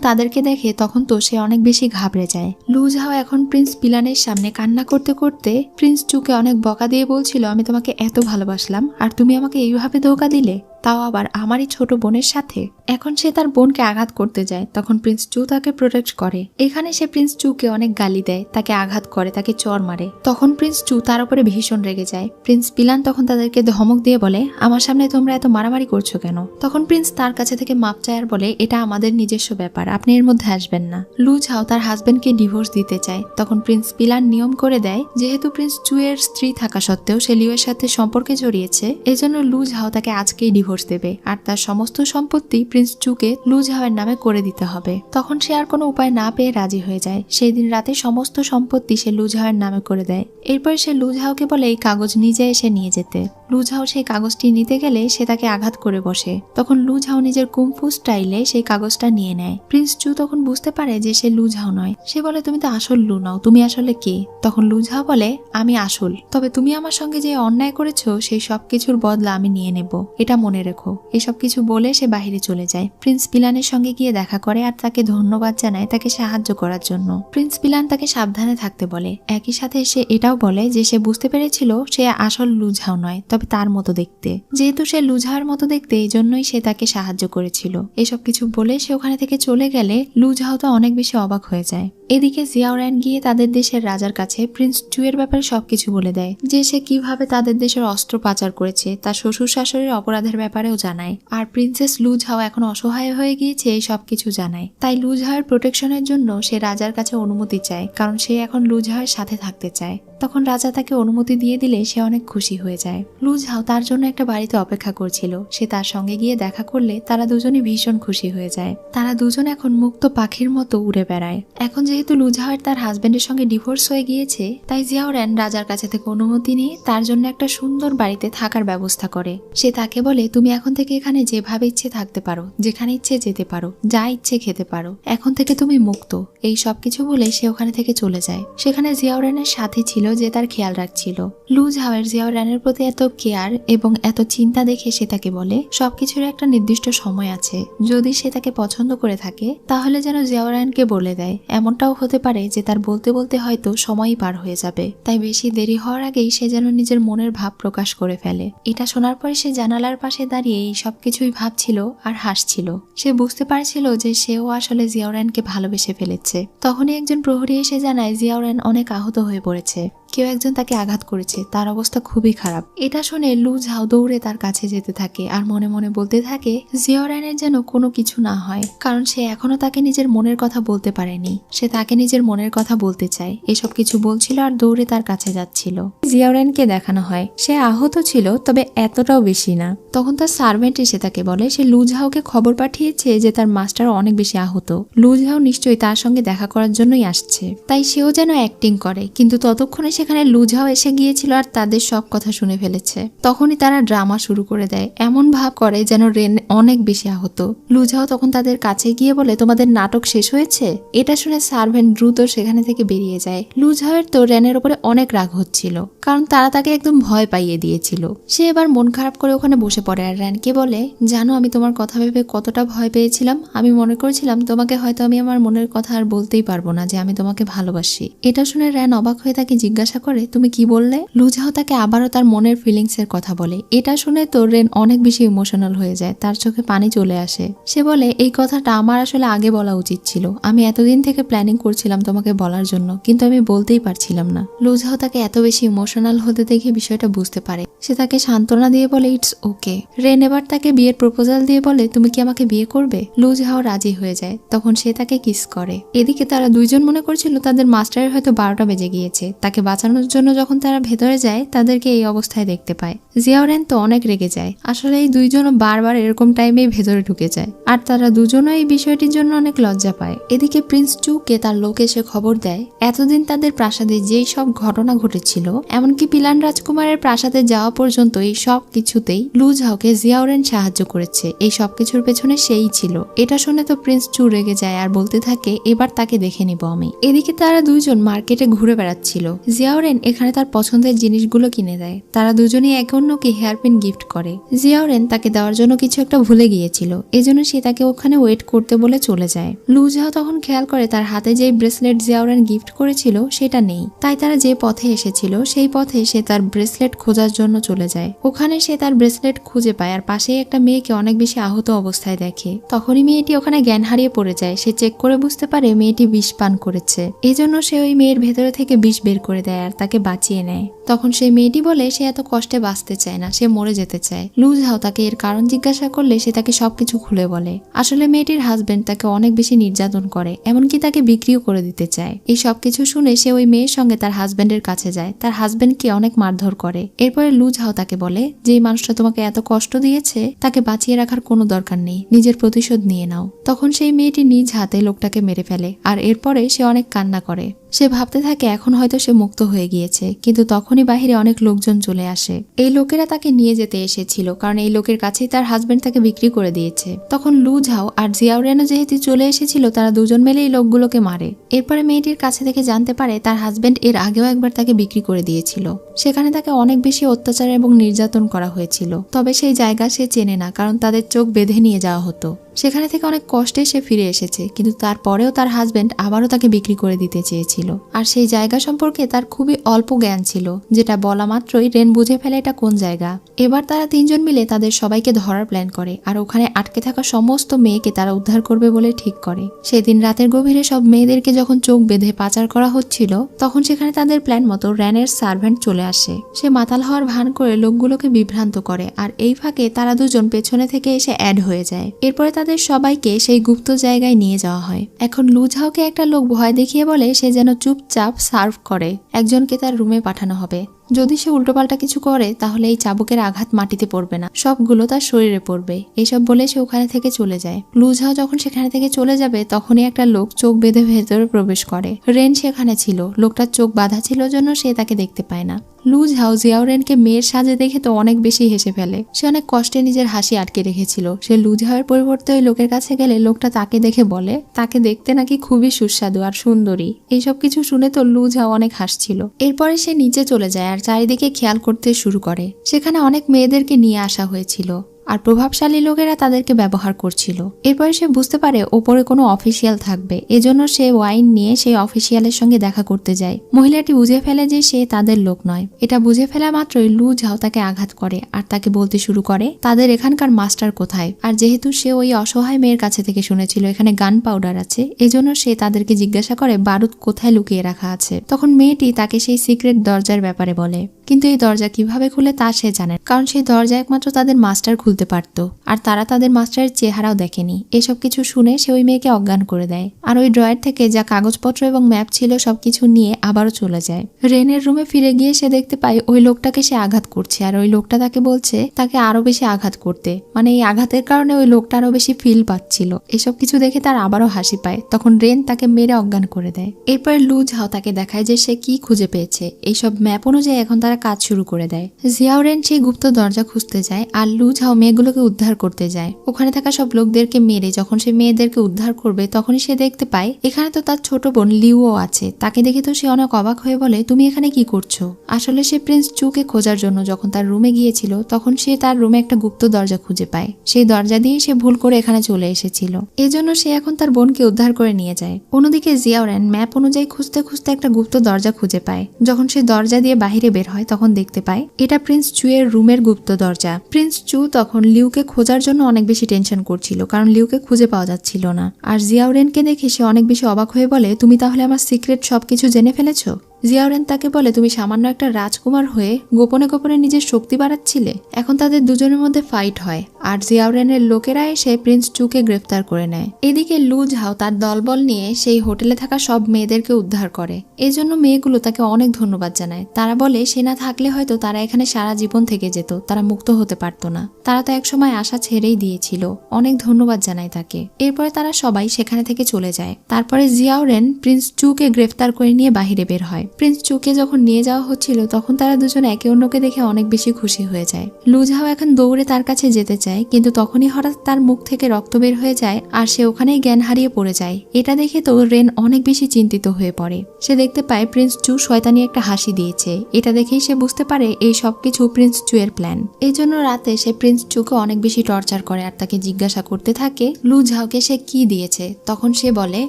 তাদেরকে দেখে তখন তো সে অনেক বেশি ঘাবড়ে যায়। লুঝাও এখন প্রিন্স পিলানের সামনে কান্না করতে করতে প্রিন্স চুকে অনেক বকা দিয়ে বলছিল আমি তোমাকে এত ভালোবাসলাম আর তুমি আমাকে এইভাবে ধোঁকা দিলে, তাও আবার আমারই ছোট বোনের সাথে। এখন সে তার বোনকে আঘাত করতে যায়, তখন প্রিন্স চু তাকে প্রোটেক্ট করে। এখানে সে প্রিন্স চুকে অনেক গালি দেয়, তাকে আঘাত করে, তাকে চড় মারে। তখন প্রিন্স চু তার উপরে ভীষণ রেগে যায়। প্রিন্স পিলান তখন তাদেরকে ধমক দিয়ে বলে আমার সামনে তোমরা এত মারামারি করছো কেন। তখন প্রিন্স তার কাছে থেকে মাপ চায় আর বলে এটা আমাদের নিজস্ব ব্যাপার, আপনি এর মধ্যে আসবেন না। লুঝাও তার হাজবেন্ডকে ডিভোর্স দিতে চায়। তখন প্রিন্স পিলান নিয়ম করে দেয় যেহেতু প্রিন্স চু এর স্ত্রী থাকা সত্ত্বেও সে লিউয়ের সাথে সম্পর্কে জড়িয়েছে, এজন্য লুঝাও তাকে আজকেই ডিভোর্স ডিভোর্স দেবে আর তার সমস্ত সম্পত্তি প্রিন্স চুকে লু ঝাওয়ের নামে করে দিতে হবে। তখন সে আর কোনো উপায় না পেয়ে রাজি হয়ে যায়। সেই দিন রাতে সমস্ত সম্পত্তি সে লু ঝাওয়ের নামে করে দেয়। এরপর সে লু ঝাওকে বলে এই কাগজ নিজে এসে নিয়ে যেতে। লু ঝাও সেই কাগজটি নিতে গেলে সে তাকে আঘাত করে বসে। তখন লু ঝাও নিজের কুম্ফু স্টাইলে সেই কাগজটা নিয়ে নেয়। প্রিন্স চু তখন বুঝতে পারে যে সে লু ঝাও নয়। সে বলে তুমি তো আসল লু নাও, তুমি আসলে কে? তখন লু ঝাও বলে আমি আসল, তবে তুমি আমার সঙ্গে যে অন্যায় করেছো সেই সবকিছুর বদলা আমি নিয়ে নেব, এটা মনে রেখো। এসব কিছু বলে সে বাহিরে চলে যায়। প্রিন্স পিলানের সঙ্গে গিয়ে দেখা করে আর তাকে ধন্যবাদ জানায় তাকে সাহায্য করার জন্য। প্রিন্স পিলান তাকে সাবধানে থাকতে বলে। একই সাথে সে এটাও বলে যে সে বুঝতে পেরেছিল সে আসল লু ঝাও নয়, তবে তার মতো দেখতে। যেহেতু সে লু ঝাওয়ের মতো দেখতে এই জন্যই সে তাকে সাহায্য করেছিল। এসব কিছু বলে সে ওখানে থেকে চলে গেলে লু ঝাও তো অনেক বেশি অবাক হয়ে যায়। এদিকে জিয়াওরান গিয়ে তাদের দেশের রাজার কাছে প্রিন্স চু এর ব্যাপারে সবকিছু বলে দেয়, যে সে কিভাবে তাদের দেশের অস্ত্র পাচার করেছে, তার শ্বশুর শাশুড়ির অপরাধের ব্যাপারেও জানায়। আর প্রিন্সেস লু ঝাও এখন অসহায় হয়ে গিয়েছে এই সবকিছু জানায়। তাই লু ঝাওয়ের প্রোটেকশনের জন্য সে রাজার কাছে অনুমতি চায়, কারণ সে এখন লু ঝাওয়ের সাথে থাকতে চায়। তখন রাজা তাকে অনুমতি দিয়ে দিলে সে অনেক খুশি হয়ে যায়। লু ঝাও তার জন্য একটা বাড়িতে অপেক্ষা করছিল। সে তার সঙ্গে গিয়ে দেখা করলে তারা দুজনই ভীষণ খুশি হয়ে যায়। তারা দুজন এখন মুক্ত পাখির মতো উড়ে বেড়ায়। এখন যেহেতু লু ঝাওয়ের তার হাজবেন্ডের সঙ্গে ডিভোর্স হয়ে গিয়েছে, তাই জিয়াওরান রাজার কাছে থেকে অনুমতি নিয়ে তার জন্য একটা সুন্দর বাড়িতে থাকার ব্যবস্থা করে। সে তাকে বলে তুমি এখন থেকে এখানে যেভাবে ইচ্ছে থাকতে পারো, যেখানে ইচ্ছে যেতে পারো, যা ইচ্ছে খেতে পারো, এখন থেকে তুমি মুক্ত। এই সবকিছু বলে সে ওখানে থেকে চলে যায়। সেখানে জিয়াওরানের সাথী ছিল যে তার খেয়াল রাখছিল। লু ঝাওয়ের জিয়াওরানের প্রতি এত কেয়ার এবং এত চিন্তা দেখে সে তাকে বলে সবকিছুর একটা নির্দিষ্ট সময় আছে। যদি সে তাকে পছন্দ করে থাকে তাহলে যেন জিয়াওরানকে বলে দেয়। এমনটাও হতে পারে যে তার বলতে বলতে হয়তো সময়ই পার হয়ে যাবে, তাই বেশি দেরি হওয়ার আগেই সে যেন নিজের মনের ভাব প্রকাশ করে ফেলে। এটা শোনার পরে সে জানালার পাশে দাঁড়িয়ে এই সবকিছুই ভাবছিল আর হাসছিল। সে বুঝতে পারছিল যে সেও আসলে জিয়াওরানকে ভালোবেসে ফেলেছে। তখনই একজন প্রহরী এসে জানায় জিয়াওরান অনেক আহত হয়ে পড়েছে, কেউ একজন তাকে আঘাত করেছে, তার অবস্থা খুবই খারাপ। এটা শুনে লু ঝাও দৌড়ে তার কাছে যেতে থাকে আর মনে মনে বলতে থাকে জিয়াওরানের যেন কোনো কিছু না হয়, কারণ সে এখনো তাকে নিজের মনের কথা বলতে পারেনি। সে তাকে নিজের মনের কথা বলতে চায়। এসব কিছু বলছিল আর দৌড়ে তার কাছে যাচ্ছিল। জিয়াওরানকে দেখানো হয় সে আহত ছিল, তবে এতটাও বেশি না। তখন তার সার্ভেন্ট এসে তাকে বলে সে লু ঝাওকে খবর পাঠিয়েছে যে তার মাস্টার অনেক বেশি আহত। লু ঝাও নিশ্চয়ই তার সঙ্গে দেখা করার জন্যই আসছে, তাই সেও যেন অ্যাক্টিং করে। কিন্তু ততক্ষণে সেখানে লু ঝাও এসে গিয়েছিল আর তাদের সব কথা শুনে ফেলেছে। তখনই তারা ড্রামা শুরু করে দেয়, এমন ভাব করে যেন রেন অনেক বেশি আহত। লু ঝাও তখন তাদের কাছে গিয়ে বলে তোমাদের নাটক শেষ হয়েছে। এটা শুনে সার্ভেন্ট দ্রুত সেখানে থেকে বেরিয়ে যায়। লু ঝাওয়ের তো রেনের উপরে অনেক রাগ হচ্ছিল, কারণ তারা তাকে একদম ভয় পাইয়ে দিয়েছিল। সে এবার মন খারাপ করে ওখানে বসে পড়ে আর রেনকে বলে জানো আমি তোমার কথা ভেবে কতটা ভয় পেয়েছিলাম। আমি মনে করেছিলাম তোমাকে হয়তো আমি আমার মনের কথা আর বলতেই পারবো না যে আমি তোমাকে ভালোবাসি। এটা শুনে রেন অবাক হয়ে তাকে জিজ্ঞাসা করে তুমি কি বললে? লু ঝাও তাকে আবারও তার মনের ফিলিংস এর কথা বলে। এটা শুনে তো রেন অনেক বেশি ইমোশনাল হয়ে যায়, তার চোখে পানি চলে আসে। সে বলে এই কথাটা আমার আসলে আগে বলা উচিত ছিল। আমি এতদিন থেকে প্ল্যানিং করছিলাম তোমাকে বলার জন্য, কিন্তু আমি বলতেই পারছিলাম না। লু ঝাও তাকে এত বেশি ইমোশনাল হতে দেখে বিষয়টা বুঝতে পারে। সে তাকে সান্ত্বনা দিয়ে বলে ইটস ওকে। রেন এবার তাকে বিয়ের প্রপোজাল দিয়ে বলে তুমি কি আমাকে বিয়ে করবে? লু ঝাও রাজি হয়ে যায়। তখন সে তাকে কিস করে। এদিকে তারা দুইজন মনে করছিল তাদের মাস্টারের হয়তো 12টা বেজে গিয়েছে। তাকে বাঁচানোর জন্য যখন তারা ভেতরে যায় তাদেরকে এই অবস্থায় দেখতে পায়। জিয়াওরান তো অনেক রেগে যায়। আসলে এই দুইজনও বারবার এরকম টাইমেই ভেতরে ঢুকে যায় আর তারা দুজনও এই বিষয়টির জন্য অনেক লজ্জা পায়। এদিকে প্রিন্স চুকে তার লোক এসে খবর দেয় এতদিন তাদের প্রাসাদে যেই সব ঘটনা ঘটেছিল, এমনকি পিলান রাজকুমারের প্রাসাদে যাওয়া পর্যন্ত এই সব কিছুতেই লু ঝাওকে জিয়াওরান সাহায্য করেছে। এই সব কিছুর পেছনে সেই ছিল। এটা শুনে তো প্রিন্স চু রেগে যায় আর বলতে থাকে এবার তাকে দেখে নিব আমি। এদিকে তারা দুইজন মার্কেটে ঘুরে বেড়াচ্ছিল। জিয়াওরান এখানে তার পছন্দের জিনিসগুলো কিনে দেয়। তারা দুজনেই একে অন্যকে হেয়ারপিন গিফট করে। জিয়াওরান তাকে দেওয়ার জন্য কিছু একটা ভুলে গিয়েছিল, এজন্য সে তাকে ওখানে ওয়েট করতে বলে চলে যায়। লু ঝাও তখন খেয়াল করে তার হাতে যে ব্রেসলেট জিয়াওরান গিফট করেছিল সেটা নেই। তাই তারা যে পথে এসেছিল সেই পথে সে তার ব্রেসলেট খোঁজার জন্য চলে যায়। ওখানে সে তার ব্রেসলেট খুঁজে পায় আর পাশেই একটা মেয়েকে অনেক বেশি আহত অবস্থায় দেখে। তখনই মেয়েটি ওখানে জ্ঞান হারিয়ে পড়ে যায়। সে চেক করে বুঝতে পারে মেয়েটি বিষ পান করেছে। এজন্য সে ওই মেয়ের ভেতরে থেকে বিষ বের করে দেয় আর তাকে বাঁচিয়ে নেয়। তখন সেই মেয়েটি বলে সে এত কষ্টে বাঁচতে চায় না, সে মরে যেতে চায়। লু ঝাও তাকে এর কারণ জিজ্ঞাসা করলে সে তাকে সবকিছু খুলে বলে। আসলে মেয়েটির হাজবেন্ড তাকে অনেক বেশি নির্যাতন করে, এমনকি তাকে বিক্রিও করে দিতে চায়। এই সবকিছু শুনে সে ওই মেয়ের সঙ্গে তার হাজবেন্ডের কাছে যায়। তার হাজবেন্ড হাজবেন্ডকে অনেক মারধর করে। এরপরে লু ঝাও তাকে বলে যে এই মানুষটা তোমাকে এত কষ্ট দিয়েছে তাকে বাঁচিয়ে রাখার কোনো দরকার নেই, নিজের প্রতিশোধ নিয়ে নাও। তখন সেই মেয়েটি নিজ হাতে লোকটাকে মেরে ফেলে আর এরপরে সে অনেক কান্না করে। সে ভাবতে থাকে এখন হয়তো সে মুক্ত হয়ে গিয়েছে, কিন্তু তখনই বাহিরে অনেক লোকজন চলে আসে। এই লোকেরা তাকে নিয়ে যেতে এসেছিল, কারণ এই লোকের কাছেই তার হাজবেন্ড তাকে বিক্রি করে দিয়েছে। তখন লু ঝাও আর জিয়াও রেনও যেহেতু চলে এসেছিল, তারা দুজন মিলে এই লোকগুলোকে মারে। এরপরে মেয়েটির কাছে থেকে জানতে পারে তার হাজবেন্ড এর আগেও একবার তাকে বিক্রি করে দিয়েছিল। সেখানে তাকে অনেক বেশি অত্যাচার এবং নির্যাতন করা হয়েছিল। তবে সেই জায়গা সে চেনে না, কারণ তাদের চোখ বেঁধে নিয়ে যাওয়া হতো। সেখানে থেকে অনেক কষ্টে সে ফিরে এসেছে, কিন্তু তারপরেও তার হাজবেন্ড আবারও তাকে বিক্রি করে দিতে চেয়েছিল। আর সেই জায়গা সম্পর্কে তার খুবই অল্প জ্ঞান ছিল, যেটা বলা মাত্রই রেন বুঝে ফেলে এটা কোন জায়গা। এবার তারা তিনজন মিলে তাদের সবাইকে ধরার প্ল্যান করে আর ওখানে আটকে থাকা সমস্ত মেয়েকে তারা উদ্ধার করবে বলে ঠিক করে। সেদিন রাতের গভীরে সব মেয়েদেরকে যখন চোখ বেঁধে পাচার করা হচ্ছিল, তখন সেখানে তাদের প্ল্যান মতো রেনের সার্ভেন্ট চলে আসে। সে মাতাল হওয়ার ভান করে লোকগুলোকে বিভ্রান্ত করে, আর এই ফাঁকে তারা দুজন পেছনে থেকে এসে অ্যাড হয়ে যায়। এরপরে তাদের সবাইকে সেই গুপ্ত জায়গায় নিয়ে যাওয়া হয়। এখন লু ঝাওকে একটা লোক ভয় দেখিয়ে বলে সে যেন চুপচাপ সার্ভ করে, একজনকে তার রুমে পাঠানো হবে। যদি সে উল্টোপাল্টা কিছু করে তাহলে এই চাবুকের আঘাত মাটিতে পড়বে না, সবগুলো তার শরীরে পড়বে। এইসব বলে সে ওখানে থেকে চলে যায়। লু ঝাও যখন সেখানে থেকে চলে যাবে তখনই একটা লোক চোখ বেঁধে ভেতরে প্রবেশ করে। রেন সেখানে ছিল, লোকটার চোখ বাঁধা ছিল জন্য সে তাকে দেখতে পায় না। লু ঝাও জিয়াও রেনকে মেয়ের সাজে দেখে তো অনেক বেশি হেসে ফেলে। সে অনেক কষ্টে নিজের হাসি আটকে রেখেছিল। সে লু ঝাওয়ের পরিবর্তে ওই লোকের কাছে গেলে লোকটা তাকে দেখে বলে তাকে দেখতে নাকি খুবই সুস্বাদু আর সুন্দরী। এইসব কিছু শুনে তো লু ঝাও অনেক হাসছিল। এরপরে সে নিচে চলে যায় আর চারিদিকে খেয়াল করতে শুরু করে। সেখানে অনেক মেয়েদেরকে নিয়ে আসা হয়েছিল আর প্রভাবশালী লোকেরা তাদেরকে ব্যবহার করছিল। এরপরে সে বুঝতে পারে ওপরে কোনো অফিসিয়াল থাকবে, এজন্য সে ওয়াইন নিয়ে সেই অফিসিয়ালের সঙ্গে দেখা করতে যায়। মহিলাটি বুঝে ফেলে যে সে তাদের লোক নয়। এটা বুঝে ফেলা মাত্রই লু ঝাও তাকে আঘাত করে আর তাকে বলতে শুরু করে তাদের এখানকার মাস্টার কোথায়। আর যেহেতু সে ওই অসহায় মেয়ের কাছে থেকে শুনেছিল এখানে গান পাউডার আছে, এজন্য সে তাদেরকে জিজ্ঞাসা করে বারুদ কোথায় লুকিয়ে রাখা আছে। তখন মেয়েটি তাকে সেই সিক্রেট দরজার ব্যাপারে বলে, কিন্তু এই দরজা কিভাবে খুলে তা সে জানে, কারণ সেই দরজা একমাত্র তাদের মাস্টার খুলতে পারত আর তারা তাদের মাস্টারের চেহারাও দেখেনি। এসব কিছু শুনে সে ওই মেয়েকে অজ্ঞান করে দেয় আর ওই ড্রয়ার থেকে যা কাগজপত্র এবং ম্যাপ ছিল সবকিছু নিয়ে আবারও চলে যায়। রেনের রুমে ফিরে গিয়ে সে দেখতে পায় ওই লোকটাকে সে আঘাত করছে আর ওই লোকটা তাকে বলছে তাকে আরো বেশি আঘাত করতে, মানে এই আঘাতের কারণে ওই লোকটা আরো বেশি ফিল পাচ্ছিল। এসব কিছু দেখে তার আবারও হাসি পায়। তখন রেন তাকে মেরে অজ্ঞান করে দেয়। এরপর লু ঝাও তাকে দেখায় যে সে কি খুঁজে পেয়েছে। এইসব ম্যাপ অনুযায়ী এখন তারা কাজ শুরু করে দেয়। জিয়াও রেন সেই গুপ্ত দরজা খুঁজতে যায় আর লু ঝাও মেয়েগুলোকে উদ্ধার করতে যায়। ওখানে থাকা সব লোকদেরকে মেরে যখন সে মেয়েদেরকে উদ্ধার করবে তখনই সে দেখতে পায় এখানে তো তার ছোট বোন লিউও আছে। তাকে দেখে তো সে অনেক অবাক হয়ে বলে তুমি এখানে কি করছো। আসলে সে প্রিন্স চুকে খোঁজার জন্য যখন তার রুমে গিয়েছিল তখন সে তার রুমে একটা গুপ্ত দরজা খুঁজে পায়। সেই দরজা দিয়ে সে ভুল করে এখানে চলে এসেছিল, এজন্য সে এখন তার বোনকে উদ্ধার করে নিয়ে যায়। অন্যদিকে জিয়াও রেন ম্যাপ অনুযায়ী খুঁজতে খুঁজতে একটা গুপ্ত দরজা খুঁজে পায়। যখন সে দরজা দিয়ে বাহিরে বের হয় তখন দেখতে পায় এটা প্রিন্স চু এর রুমের গুপ্ত দরজা। প্রিন্স চু তখন লিউকে খোঁজার জন্য অনেক বেশি টেনশন করছিল, কারণ লিউকে খুঁজে পাওয়া যাচ্ছিল না। আর জিয়াও রেনকে দেখে সে অনেক বেশি অবাক হয়ে বলে তুমি তাহলে আমার সিক্রেট সবকিছু জেনে ফেলেছো। জিয়াও রেন তাকে বলে তুমি সামান্য একটা রাজকুমার হয়ে গোপনে গোপনে নিজের শক্তি বাড়াচ্ছিলে। এখন তাদের দুজনের মধ্যে ফাইট হয় আর জিয়াও রেনের লোকেরা এসে প্রিন্স চুকে গ্রেফতার করে নেয়। এদিকে লু ঝাও তার দলবল নিয়ে সেই হোটেলে থাকা সব মেয়েদেরকে উদ্ধার করে। এই জন্য মেয়েগুলো তাকে অনেক ধন্যবাদ জানায়। তারা বলে সে না থাকলে হয়তো তারা এখানে সারা জীবন থেকে যেত, তারা মুক্ত হতে পারতো না। তারা তো একসময় আশা ছেড়েই দিয়েছিল। অনেক ধন্যবাদ জানায় তাকে। এরপরে তারা সবাই সেখানে থেকে চলে যায়। তারপরে জিয়াও রেন প্রিন্স চুকে গ্রেফতার করে নিয়ে বাহিরে বের হয়। প্রিন্স চুকে যখন নিয়ে যাওয়া হচ্ছিল তখন তারা দুজন একে অন্যকে দেখে অনেক বেশি খুশি হয়ে যায়। লু ঝাও এখন দৌড়ে তার কাছে যেতে চায়, কিন্তু তখনই হঠাৎ তার মুখ থেকে রক্ত বের হয়ে যায় আর সে ওখানেই জ্ঞান হারিয়ে পড়ে যায়। এটা দেখে তো রেন অনেক বেশি চিন্তিত হয়ে পড়ে। সে দেখতে পায় প্রিন্স চু শয়তানি একটা হাসি দিয়েছে। এটা দেখেই সে বুঝতে পারে এই সবকিছু প্রিন্স চু এর প্ল্যান। এই জন্য রাতে সে প্রিন্স চুকে অনেক বেশি টর্চার করে আর তাকে জিজ্ঞাসা করতে থাকে লু ঝাওকে সে কি দিয়েছে। তখন সে বলে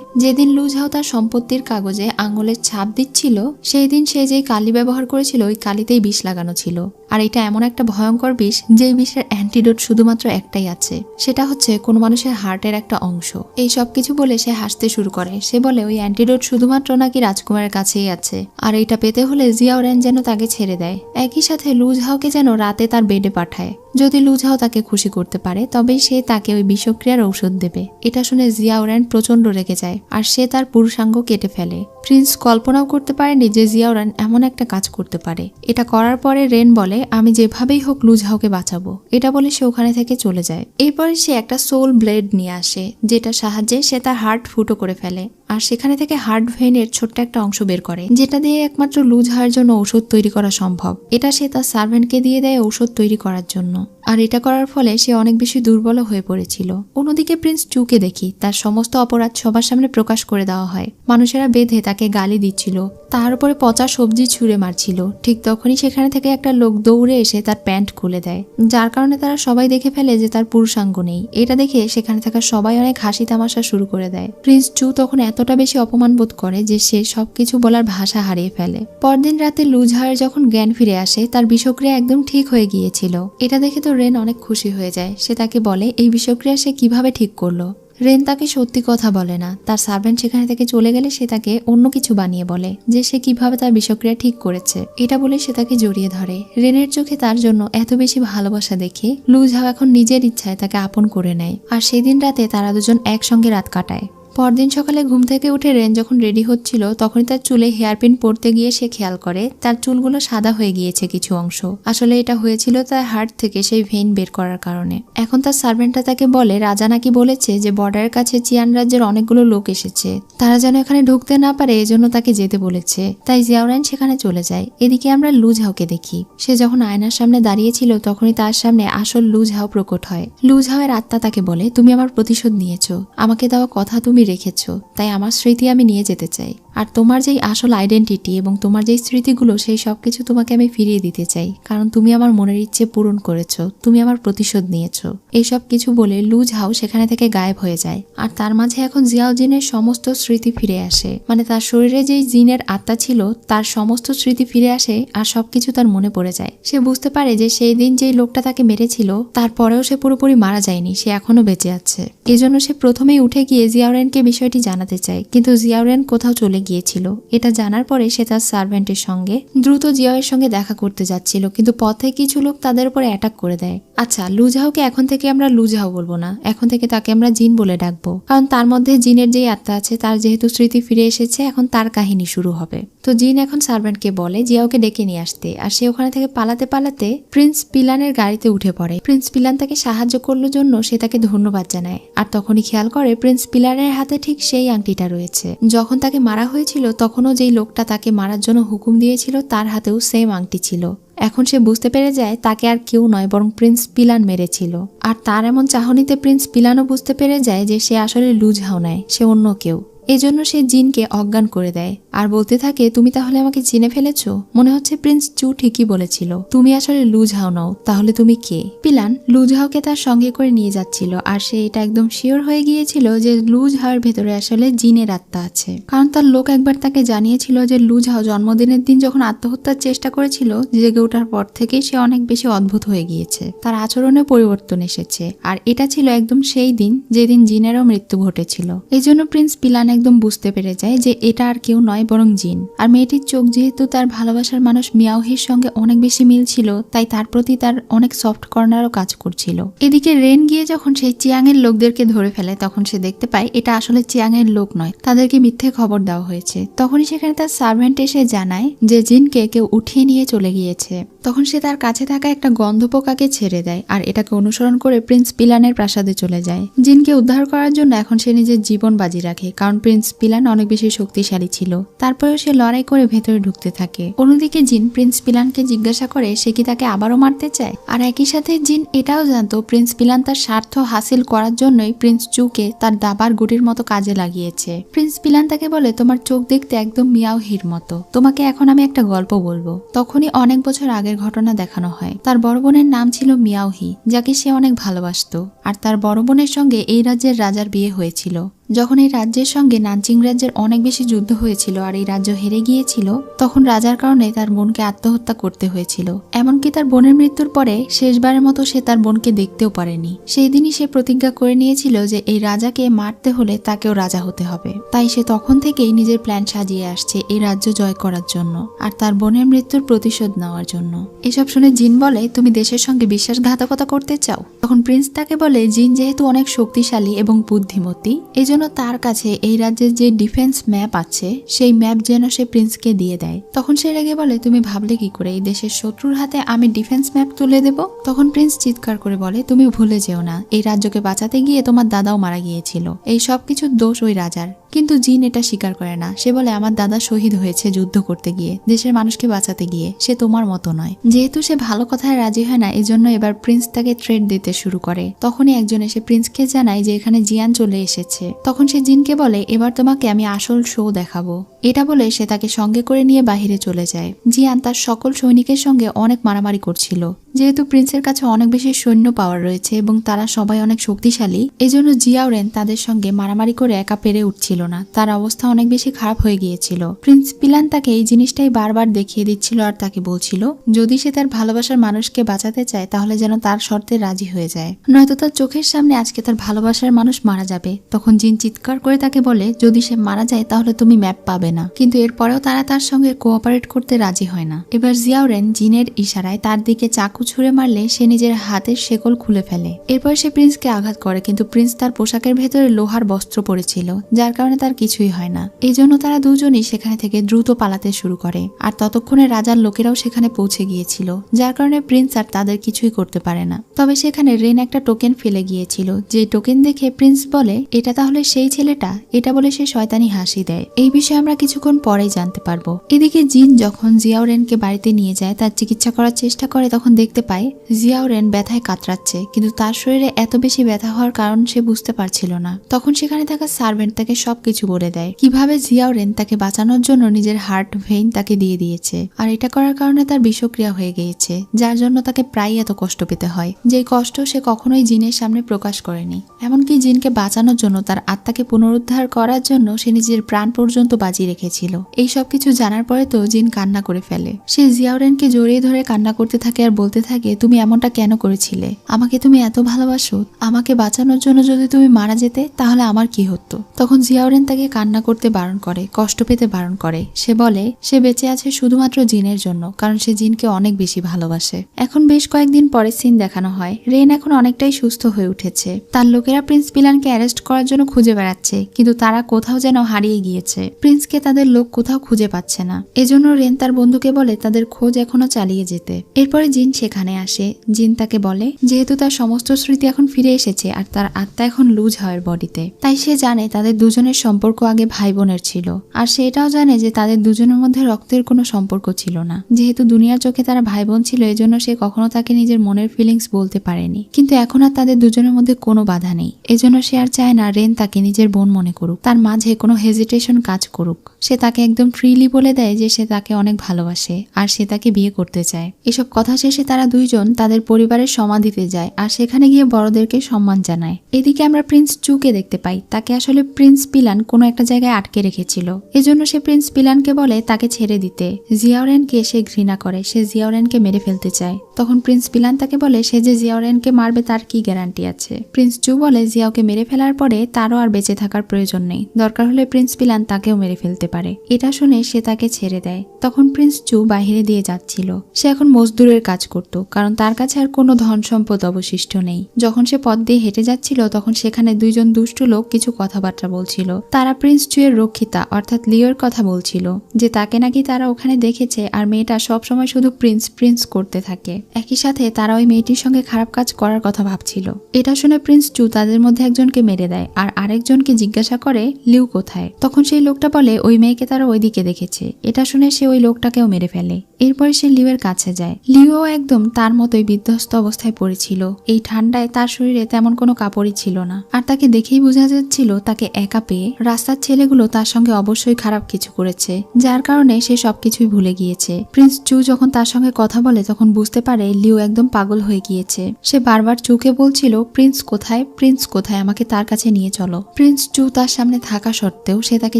যেদিন লু ঝাও তার সম্পত্তির কাগজে আঙুলের ছাপ দিচ্ছিল সেই দিন সে যেই কালি ব্যবহার করেছিল ওই কালিতেই বিষ লাগানো ছিল। আর এটা এমন একটা ভয়ঙ্কর বিষ যে বিষের অ্যান্টিডোট শুধুমাত্র একটাই আছে, সেটা হচ্ছে কোনো মানুষের হার্টের একটা অংশ। এই সব কিছু বলে সে হাসতে শুরু করে। সে বলে ওই অ্যান্টিডোট শুধুমাত্র নাকি রাজকুমারের কাছেই আছে, আর এটা পেতে হলে জিয়াও রেন যেন তাকে ছেড়ে দেয়। একই সাথে লু ঝাওকে যেন রাতে তার বেডে পাঠায়। যদি লু ঝাও তাকে খুশি করতে পারে তবেই সে তাকে ওই বিষক্রিয়ার ঔষধ দেবে। এটা শুনে জিয়াও রেন প্রচন্ড রেগে যায় আর সে তার পুরুষাঙ্গ কেটে ফেলে। প্রিন্স কল্পনাও করতে পারেনি যে জিয়াও রেন এমন একটা কাজ করতে পারে। এটা করার পরে রেন বলে আমি যেভাবেই হোক লু ঝাওকে বাঁচাবো। এটা বলে সে ওখানে থেকে চলে যায়। এরপরে সে একটা সোল ব্লেড নিয়ে আসে, যেটার সাহায্যে সে তার হার্ট ফুটো করে ফেলে আর সেখানে থেকে হার্ট ভেইনের ছোট্ট একটা অংশ বের করে, যেটা দিয়ে একমাত্র লু ঝাওয়ের জন্য ঔষধ তৈরি করা সম্ভব। এটা সে তার সার্ভেন্টকে দিয়ে দেয় ঔষধ তৈরি করার জন্য। আর এটা করার ফলে সে অনেক বেশি দুর্বল হয়ে পড়েছিল। অন্যদিকে প্রিন্স চুকে দেখি তার সমস্ত অপরাধ সবার সামনে প্রকাশ করে দেওয়া হয়। মানুষেরা বেঁধে তাকে গালি দিচ্ছিল, তার উপরে পচা সবজি ছুঁড়ে মারছিল। ঠিক তখনই সেখানে থেকে একটা লোক দৌড়ে এসে তার প্যান্ট খুলে দেয়, যার কারণে তারা সবাই দেখে ফেলে যে তার পুরুষাঙ্গ নেই। এটা দেখে সেখানে থাকা সবাই অনেক হাসি তামাশা শুরু করে দেয়। প্রিন্স চু তখন এতটা বেশি অপমান বোধ করে যে সে সবকিছু বলার ভাষা হারিয়ে ফেলে। পরদিন রাতে লু ঝাওয়ের যখন জ্ঞান ফিরে আসে তার বিষক্রিয়া একদম ঠিক হয়ে গিয়েছিল। এটা দেখে তো রেন অনেক খুশি হয়ে যায়। সে তাকে বলে এই বিষক্রিয়া সে কিভাবে ঠিক করলো। রেন তাকে সত্যি কথা বলে না। তার সার্ভেন্ট সেখানে থেকে চলে গেলে সে তাকে অন্য কিছু বানিয়ে বলে যে সে কিভাবে তার বিষক্রিয়া ঠিক করেছে। এটা বলে সে তাকে জড়িয়ে ধরে। রেনের চোখে তার জন্য এত বেশি ভালোবাসা দেখে লু ঝাও এখন নিজের ইচ্ছায় তাকে আপন করে নেয়। আর সেদিন রাতে তারা দুজন একসঙ্গে রাত কাটায়। পরদিন সকালে ঘুম থেকে উঠে রেন যখন রেডি হচ্ছিল তখনই তার চুলে হেয়ারপিন পরতে গিয়ে সে খেয়াল করে তার চুলগুলো সাদা হয়ে গিয়েছে কিছু অংশ। আসলে এটা হয়েছিল তার হার্ট থেকে সেই ভেইন বের করার কারণে। এখন তার সার্ভেন্টরা তাকে বলে রাজা নাকি বলেছে যে বর্ডারের কাছে চিয়ান রাজ্যের অনেকগুলো লোক এসেছে, তারা যেন এখানে ঢুকতে না পারে এজন্য তাকে যেতে বলেছে। তাই জিয়াও রেন সেখানে চলে যায়। এদিকে আমরা লু ঝাওকে দেখি। সে যখন আয়নার সামনে দাঁড়িয়েছিল তখনই তার সামনে আসল লু ঝাও প্রকট হয়। লু ঝাওয়ের আত্মা তাকে বলে তুমি আমার প্রতিশোধ নিয়েছো, আমাকে দেওয়া কথা তুমি রেখেছো, তাই আমার স্মৃতি আমি নিয়ে যেতে চাই। আর তোমার যেই আসল আইডেন্টিটি এবং তোমার যেই স্মৃতিগুলো সেই সবকিছু তোমাকে আমি ফিরিয়ে দিতে চাই, কারণ তুমি আমার মনের ইচ্ছে পূরণ করেছো, তুমি আমার প্রতিশোধ নিয়েছো। এইসব কিছু বলে লু ঝাও সেখানে থেকে গায়েব হয়ে যায়। আর তার মাঝে এখন জিয়াও জিনের সমস্ত স্মৃতি ফিরে আসে। মানে তার শরীরে যেই জিনের আত্মা ছিল তার সমস্ত স্মৃতি ফিরে আসে আর সবকিছু তার মনে পড়ে যায়। সে বুঝতে পারে যে সেই দিন যেই লোকটা তাকে মেরেছিল তারপরেও সে পুরোপুরি মারা যায়নি, সে এখনো বেঁচে আছে। এজন্য সে প্রথমেই উঠে গিয়ে জিয়াও রেনকে বিষয়টি জানাতে চায়, কিন্তু জিয়াও রেন কোথাও চলে গিয়েছিল। এটা জানার পরে সে তার সার্ভেন্টের সঙ্গে দ্রুত জিয়াওয়ের সঙ্গে দেখা করতে যাচ্ছিল, কিন্তু পথে কিছু লোক তাদের উপরে অ্যাটাক করে দেয়। আচ্ছা, লু ঝাওকে এখন থেকে আমরা লু ঝাও বলবো না, এখন থেকে তাকে আমরা জিন বলে ডাকবো, কারণ তার মধ্যে জিনের যেই আত্মা আছে তার যেহেতু স্মৃতি ফিরে এসেছে এখন তার কাহিনী শুরু হবে। তো জিন এখন সার্ভেন্টকে বলে জিয়াওকে ডেকে নিয়ে আসতে। আর সে ওখানে থেকে পালাতে পালাতে প্রিন্স পিলানের গাড়িতে উঠে পড়ে। প্রিন্স পিলান তাকে সাহায্য করলো জন্য সে তাকে ধন্যবাদ জানায়। আর তখনই খেয়াল করে প্রিন্স পিলানের হাতে ঠিক সেই আংটিটা রয়েছে। যখন তাকে মারা হয়েছিল তখনও যেই লোকটা তাকে মারার জন্য হুকুম দিয়েছিল তার হাতেও সেম আংটি ছিল। এখন সে বুঝতে পেরে যায় তাকে আর কেউ নয় বরং প্রিন্স পিলান মেরেছিল। আর তার এমন চাহনিতে প্রিন্স পিলানও বুঝতে পেরে যায় যে সে আসলে লু ঝাও নয়, সে অন্য কেউ। এজন্য সে জিনকে অজ্ঞান করে দেয় আর বলতে থাকে তুমি তাহলে আমাকে চিনে ফেলেছো। মনে হচ্ছে প্রিন্স চু ঠিকই বলেছিল, তুমি আসলে লু ঝাও নও, তাহলে তুমি কে? পিলান লু ঝাওকে তার সঙ্গে করে নিয়ে যাচ্ছিল আর সে এটা একদম শিওর হয়ে গিয়েছিল যে লু ঝাওয়ের ভেতরে আসলে জিনের আত্মা আছে, কারণ তার লোক একবার তাকে জানিয়েছিল যে লু ঝাও জন্মদিনের দিন যখন আত্মহত্যার চেষ্টা করেছিল জেগে ওঠার পর থেকে সে অনেক বেশি অদ্ভুত হয়ে গিয়েছে, তার আচরণে পরিবর্তন এসেছে। আর এটা ছিল একদম সেই দিন যেদিন জিনেরও মৃত্যু ঘটেছিল। এই জন্য প্রিন্স পিলান একদম বুঝতে পেরে যায় যে এটা আর কেউ নয় বরং জিন। আর মেয়েটির চোখ যেহেতু তার ভালোবাসার মানুষ মিয়াওহির সঙ্গে অনেক বেশি মিল ছিল তাই তার প্রতি তার অনেক সফট কর্নারও কাজ করছিল। এদিকে রেন গিয়ে যখন সেই চিয়াং এর লোকদেরকে ধরে ফেলে তখন সে দেখতে পায় এটা আসলে চিয়াং এর লোক নয়, তাদেরকে মিথ্যে খবর দেওয়া হয়েছে। তখনই সেখানে তার সার্ভেন্ট এসে জানায় যে জিনকে কেউ উঠিয়ে নিয়ে চলে গিয়েছে। তখন সে তার কাছে থাকা একটা গন্ধপোকাকে ছেড়ে দেয় আর এটাকে অনুসরণ করে প্রিন্স পিলানের প্রাসাদে চলে যায়। জিনকে উদ্ধার করার জন্য এখন সে নিজের জীবন বাজি রাখে, কারণ প্রিন্স পিলান অনেক বেশি শক্তিশালী ছিল। তারপরেও সে লড়াই করে ভেতরে ঢুকতে থাকে। অন্যদিকে জিন প্রিন্স পিলানকে জিজ্ঞাসা করে সে কি তাকে আবারও মারতে চায়। আর একই সাথে জিন এটাও জানতো প্রিন্স পিলান তার স্বার্থ হাসিল করার জন্যই প্রিন্স চুকে তার দাবার গুটির মতো কাজে লাগিয়েছে। প্রিন্স পিলান তাকে বলে তোমার চোখ দেখতে একদম মিয়াওহির মতো, তোমাকে এখন আমি একটা গল্প বলবো। তখনই অনেক বছর আগের ঘটনা দেখানো হয়। তার বড় বোনের নাম ছিল মিয়াওহি, যাকে সে অনেক ভালোবাসতো। আর তার বড় বোনের সঙ্গে এই রাজ্যের রাজার বিয়ে হয়েছিল, যখন এই রাজ্যের সঙ্গে নানচিং রাজ্যের অনেক বেশি যুদ্ধ হয়েছিল আর এই রাজ্য হেরে গিয়েছিল, তখন রাজার কারণে তার বোনকে আত্মহত্যা করতে হয়েছিল। এমনকি তার বোনের মৃত্যুর পরে শেষবারের মতো সে তার বোনকে দেখতেও পারেনি। সেই দিনই সে প্রতিজ্ঞা করে নিয়েছিল যে এই রাজাকে মারতে হলে তাকেও রাজা হতে হবে। তাই সে তখন থেকেই নিজের প্ল্যান সাজিয়ে আসছে এই রাজ্য জয় করার জন্য আর তার বোনের মৃত্যুর প্রতিশোধ নেওয়ার জন্য। এসব শুনে জিন বলে, তুমি দেশের সঙ্গে বিশ্বাসঘাতকতা করতে চাও? তখন প্রিন্স তাকে বলে, জিন যেহেতু অনেক শক্তিশালী এবং বুদ্ধিমতী, এজন্য তার কাছে এই রাজ্যের যে ডিফেন্স ম্যাপ আছে সেই ম্যাপ যেন সে প্রিন্সকে দিয়ে দেয়। তখন সে রেগে বলে, তুমি ভাবলে কি করে এই দেশের শত্রুর হাতে আমি ডিফেন্স ম্যাপ তুলে দেব? তখন প্রিন্স চিৎকার করে বলে, তুমি ভুলে যেও না এই রাজ্যকে বাঁচাতে গিয়ে তোমার দাদাও মারা গিয়েছিল, এই সব কিছুর দোষ ওই রাজার। কিন্তু জিন এটা স্বীকার করে না। সে বলে, আমার দাদা শহীদ হয়েছে যুদ্ধ করতে গিয়ে, দেশের মানুষকে বাঁচাতে গিয়ে, সে তোমার মতো নয়। যেহেতু সে ভালো কথায় রাজি হয় না, এজন্য এবার প্রিন্স তাকে থ্রেট দিতে শুরু করে। তখনই একজন এসে প্রিন্সকে জানায় যে এখানে জিয়ান চলে এসেছে। তখন সে জিনকে বলে, এবার তোমাকে আমি আসল শো দেখাবো। এটা বলে সে তাকে সঙ্গে করে নিয়ে বাহিরে চলে যায়। জিয়ান তার সকল সৈনিকের সঙ্গে অনেক মারামারি করছিল। যেহেতু প্রিন্সের কাছে অনেক বেশি সৈন্য পাওয়ার রয়েছে এবং তারা সবাই অনেক শক্তিশালী, এজন্য জিয়াওরেন তাদের সঙ্গে মারামারি করে একা পেরে উঠছিল না। তার অবস্থা অনেক বেশি খারাপ হয়ে গিয়েছিল। প্রিন্স পিলান তাকে এই জিনিসটাই বারবার দেখিয়ে দিচ্ছিল আর তাকে বলছিল যদি সে তার ভালোবাসার মানুষকে বাঁচাতে চায় তাহলে যেন তার শর্তে রাজি হয়ে যায়, নয়তো তার চোখের সামনে আজকে তার ভালোবাসার মানুষ মারা যাবে। তখন জিন চিৎকার করে তাকে বলে, যদি সে মারা যায় তাহলে তুমি ম্যাপ পাবে না। কিন্তু এরপরেও তারা তার সঙ্গে কোঅপারেট করতে রাজি হয় না। এবার জিয়াওরেন জিনের ইশারায় তার দিকে চাকু ছুঁড়ে মারলে সে নিজের হাতের শেকল খুলে ফেলে। এরপর সে প্রিন্সকে আঘাত করে, কিন্তু প্রিন্স তার পোশাকের ভেতরে লোহার বস্ত্র পরেছিল, যার কারণে তার কিছুই হয় না। এই জন্য তারা দুজনই সেখানে থেকে দ্রুত পালাতে শুরু করে। আর ততক্ষণে রাজার লোকেরাও সেখানে পৌঁছে গিয়েছিল, যার কারণে প্রিন্স আর তাদের কিছুই করতে পারে না। তবে সেখানে রেন একটা টোকেন ফেলে গিয়েছিল, যে টোকেন দেখে প্রিন্স বলে, এটা তাহলে সেই ছেলেটা। এটা বলে সে শয়তানি হাসি দেয়। এই বিষয়ে আমরা কিছুক্ষণ পরেই জানতে পারবো। এদিকে জিন যখন জিয়াওরেনকে বাড়িতে নিয়ে যায় তার চিকিৎসা করার চেষ্টা করে, তখন দেখতে পায় জিয়াওরেন ব্যথায় কাতরাচ্ছে, কিন্তু তার শরীরে এত বেশি ব্যথা হওয়ার কারণ সে বুঝতে পারছিল না। তখন সেখানে থাকা সার্ভেন্ট তাকে সবকিছু বলে দেয়, কিভাবে জিয়াওরেন তাকে বাঁচানোর জন্য নিজের হার্ট ভেইন তাকে দিয়ে দিয়েছে, আর এটা করার কারণে তার বিষক্রিয়া হয়ে গিয়েছে, যার জন্য তাকে প্রায় এত কষ্ট পেতে হয়, যে কষ্ট সে কখনোই জিনের সামনে প্রকাশ করেনি। এমনকি জিনকে বাঁচানোর জন্য, তার আত্মাকে পুনরুদ্ধার করার জন্য সে নিজের প্রাণ পর্যন্ত বাজি রেখেছিল। এই সব কিছু জানার পরে তো জিন কান্না করে ফেলে। সে জিয়াওরেনকে জড়িয়ে ধরে কান্না করতে থাকে আর বলতে থাকে, তুমি এমনটা কেন করেছিলে? আমাকে তুমি এত ভালোবাসো, আমাকে বাঁচানোর জন্য যদি তুমি মারা যেতে তাহলে আমার কি হতো? তখন জিয়াওরেন তাকে কান্না করতে বারণ করে, কষ্ট পেতে বারণ করে। সে বলে সে বেঁচে আছে শুধুমাত্র জিনের জন্য, কারণ সে জিনকে অনেক বেশি ভালোবাসে। এখন বেশ কয়েকদিন পরে সিন দেখানো হয়, রেন এখন অনেকটাই সুস্থ হয়ে উঠেছে। তার লোকেরা প্রিন্স পিলানকে অ্যারেস্ট করার জন্য খুঁজে বেড়াচ্ছে, কিন্তু তারা কোথাও যেন হারিয়ে গিয়েছে। প্রিন্সকে তাদের লোক কোথাও খুঁজে পাচ্ছে না। এজন্য রেন তার বন্ধুকে বলে তাদের খোঁজ এখনো চালিয়ে যেতে। এরপরে জিন সেখানে আসে। জিন তাকে বলে যেহেতু তার সমস্ত স্মৃতি এখন ফিরে এসেছে আর তার আত্মা এখন লুজ হয় বডিতে, তাই সে জানে তাদের দুজনের সম্পর্ক আগে ভাই বোনের ছিল। আর সে এটাও জানে যে তাদের দুজনের মধ্যে রক্তের কোনো সম্পর্ক ছিল না। যেহেতু দুনিয়ার চোখে তারা ভাই বোন ছিল, এজন্য সে কখনো তাকে নিজের মনের ফিলিংস বলতে পারেনি। কিন্তু এখন আর তাদের দুজনের মধ্যে কোনো বাধা নেই। এজন্য সে আর চায় না রেন তাকে নিজের বোন মনে করুক, তার মাঝে কোনো হেজিটেশন কাজ করুক। সে তাকে একদম ফ্রিলি বলে দেয় যে সে তাকে অনেক ভালোবাসে আর সে তাকে বিয়ে করতে চায়। এসব কথা শেষে তারা দুইজন তাদের পরিবারের সমাধিতে যায় আর সেখানে গিয়ে বড়দেরকে সম্মান জানায়। এদিকে আমরা প্রিন্স চুকে দেখতে পাই, তাকে আসলে প্রিন্স পিলান কোনো একটা জায়গায় আটকে রেখেছিল। এজন্য সে প্রিন্স পিলানকে বলে তাকে ছেড়ে দিতে। জিয়াওরেনকে সে ঘৃণা করে, সে জিয়াওরেনকে মেরে ফেলতে চায়। তখন প্রিন্স পিলান তাকে বলে সে যে জিয়াওরেনকে মারবে তার কি গ্যারান্টি আছে। প্রিন্স চু বলে জিয়াওকে মেরে ফেলার পরে তারও আর বেঁচে থাকার প্রয়োজন নেই, দরকার হলে প্রিন্স পিলান তাকেও মেরে ফেলতে পারে। এটা শুনে সে তাকে ছেড়ে দেয়। তখন প্রিন্স চু বাহিরে দিয়ে যাচ্ছিল। সে এখন মজদুরের কাজ করত, কারণ তার কাছে আর কোনো ধন সম্পদ অবশিষ্ট নেই। যখন সে পথ দিয়ে হেঁটে যাচ্ছিল তখন সেখানে দুইজন দুষ্টু লোক কিছু কথাবার্তা বলছিল। তারা প্রিন্স চু এর রক্ষিতা অর্থাৎ লিওর কথা বলছিল, যে তাকে নাকি তারা ওখানে দেখেছে আর মেয়েটা সবসময় শুধু প্রিন্স প্রিন্স করতে থাকে। একই সাথে তারা ওই মেয়েটির সঙ্গে খারাপ কাজ করার কথা ভাবছিল। এটা শুনে প্রিন্স চু তাদের মধ্যে একজনকে মেরে দেয় আর আরেকজনকে জিজ্ঞাসা করে লিউ কোথায়। তখন সেই লোকটা বলে ওই মেয়েকে তারা ওইদিকে দেখেছে। এটা শুনে সে ওই লোকটাকেও মেরে ফেলে। এরপরে সে লিউয়ের কাছে যায়। লিও এক একদম তার মতোই বিধ্বস্ত অবস্থায় পড়েছিল। এই ঠান্ডায় তার শরীরে তেমন কোনো কাপড়ই ছিল না, আর তাকে দেখেই বোঝা যাচ্ছিল তাকে একা পেয়ে রাস্তার ছেলেগুলো তার সঙ্গে অবশ্যই খারাপ কিছু করেছে, যার কারণে সে সবকিছুই ভুলে গিয়েছে। প্রিন্স চু যখন তার সঙ্গে কথা বলে তখন বুঝতে পারে লিউ একদম পাগল হয়ে গিয়েছে। সে বারবার চুকে বলছিল, প্রিন্স কোথায়, প্রিন্স কোথায়, আমাকে তার কাছে নিয়ে চলো। প্রিন্স চু তার সামনে থাকা সত্ত্বেও সে তাকে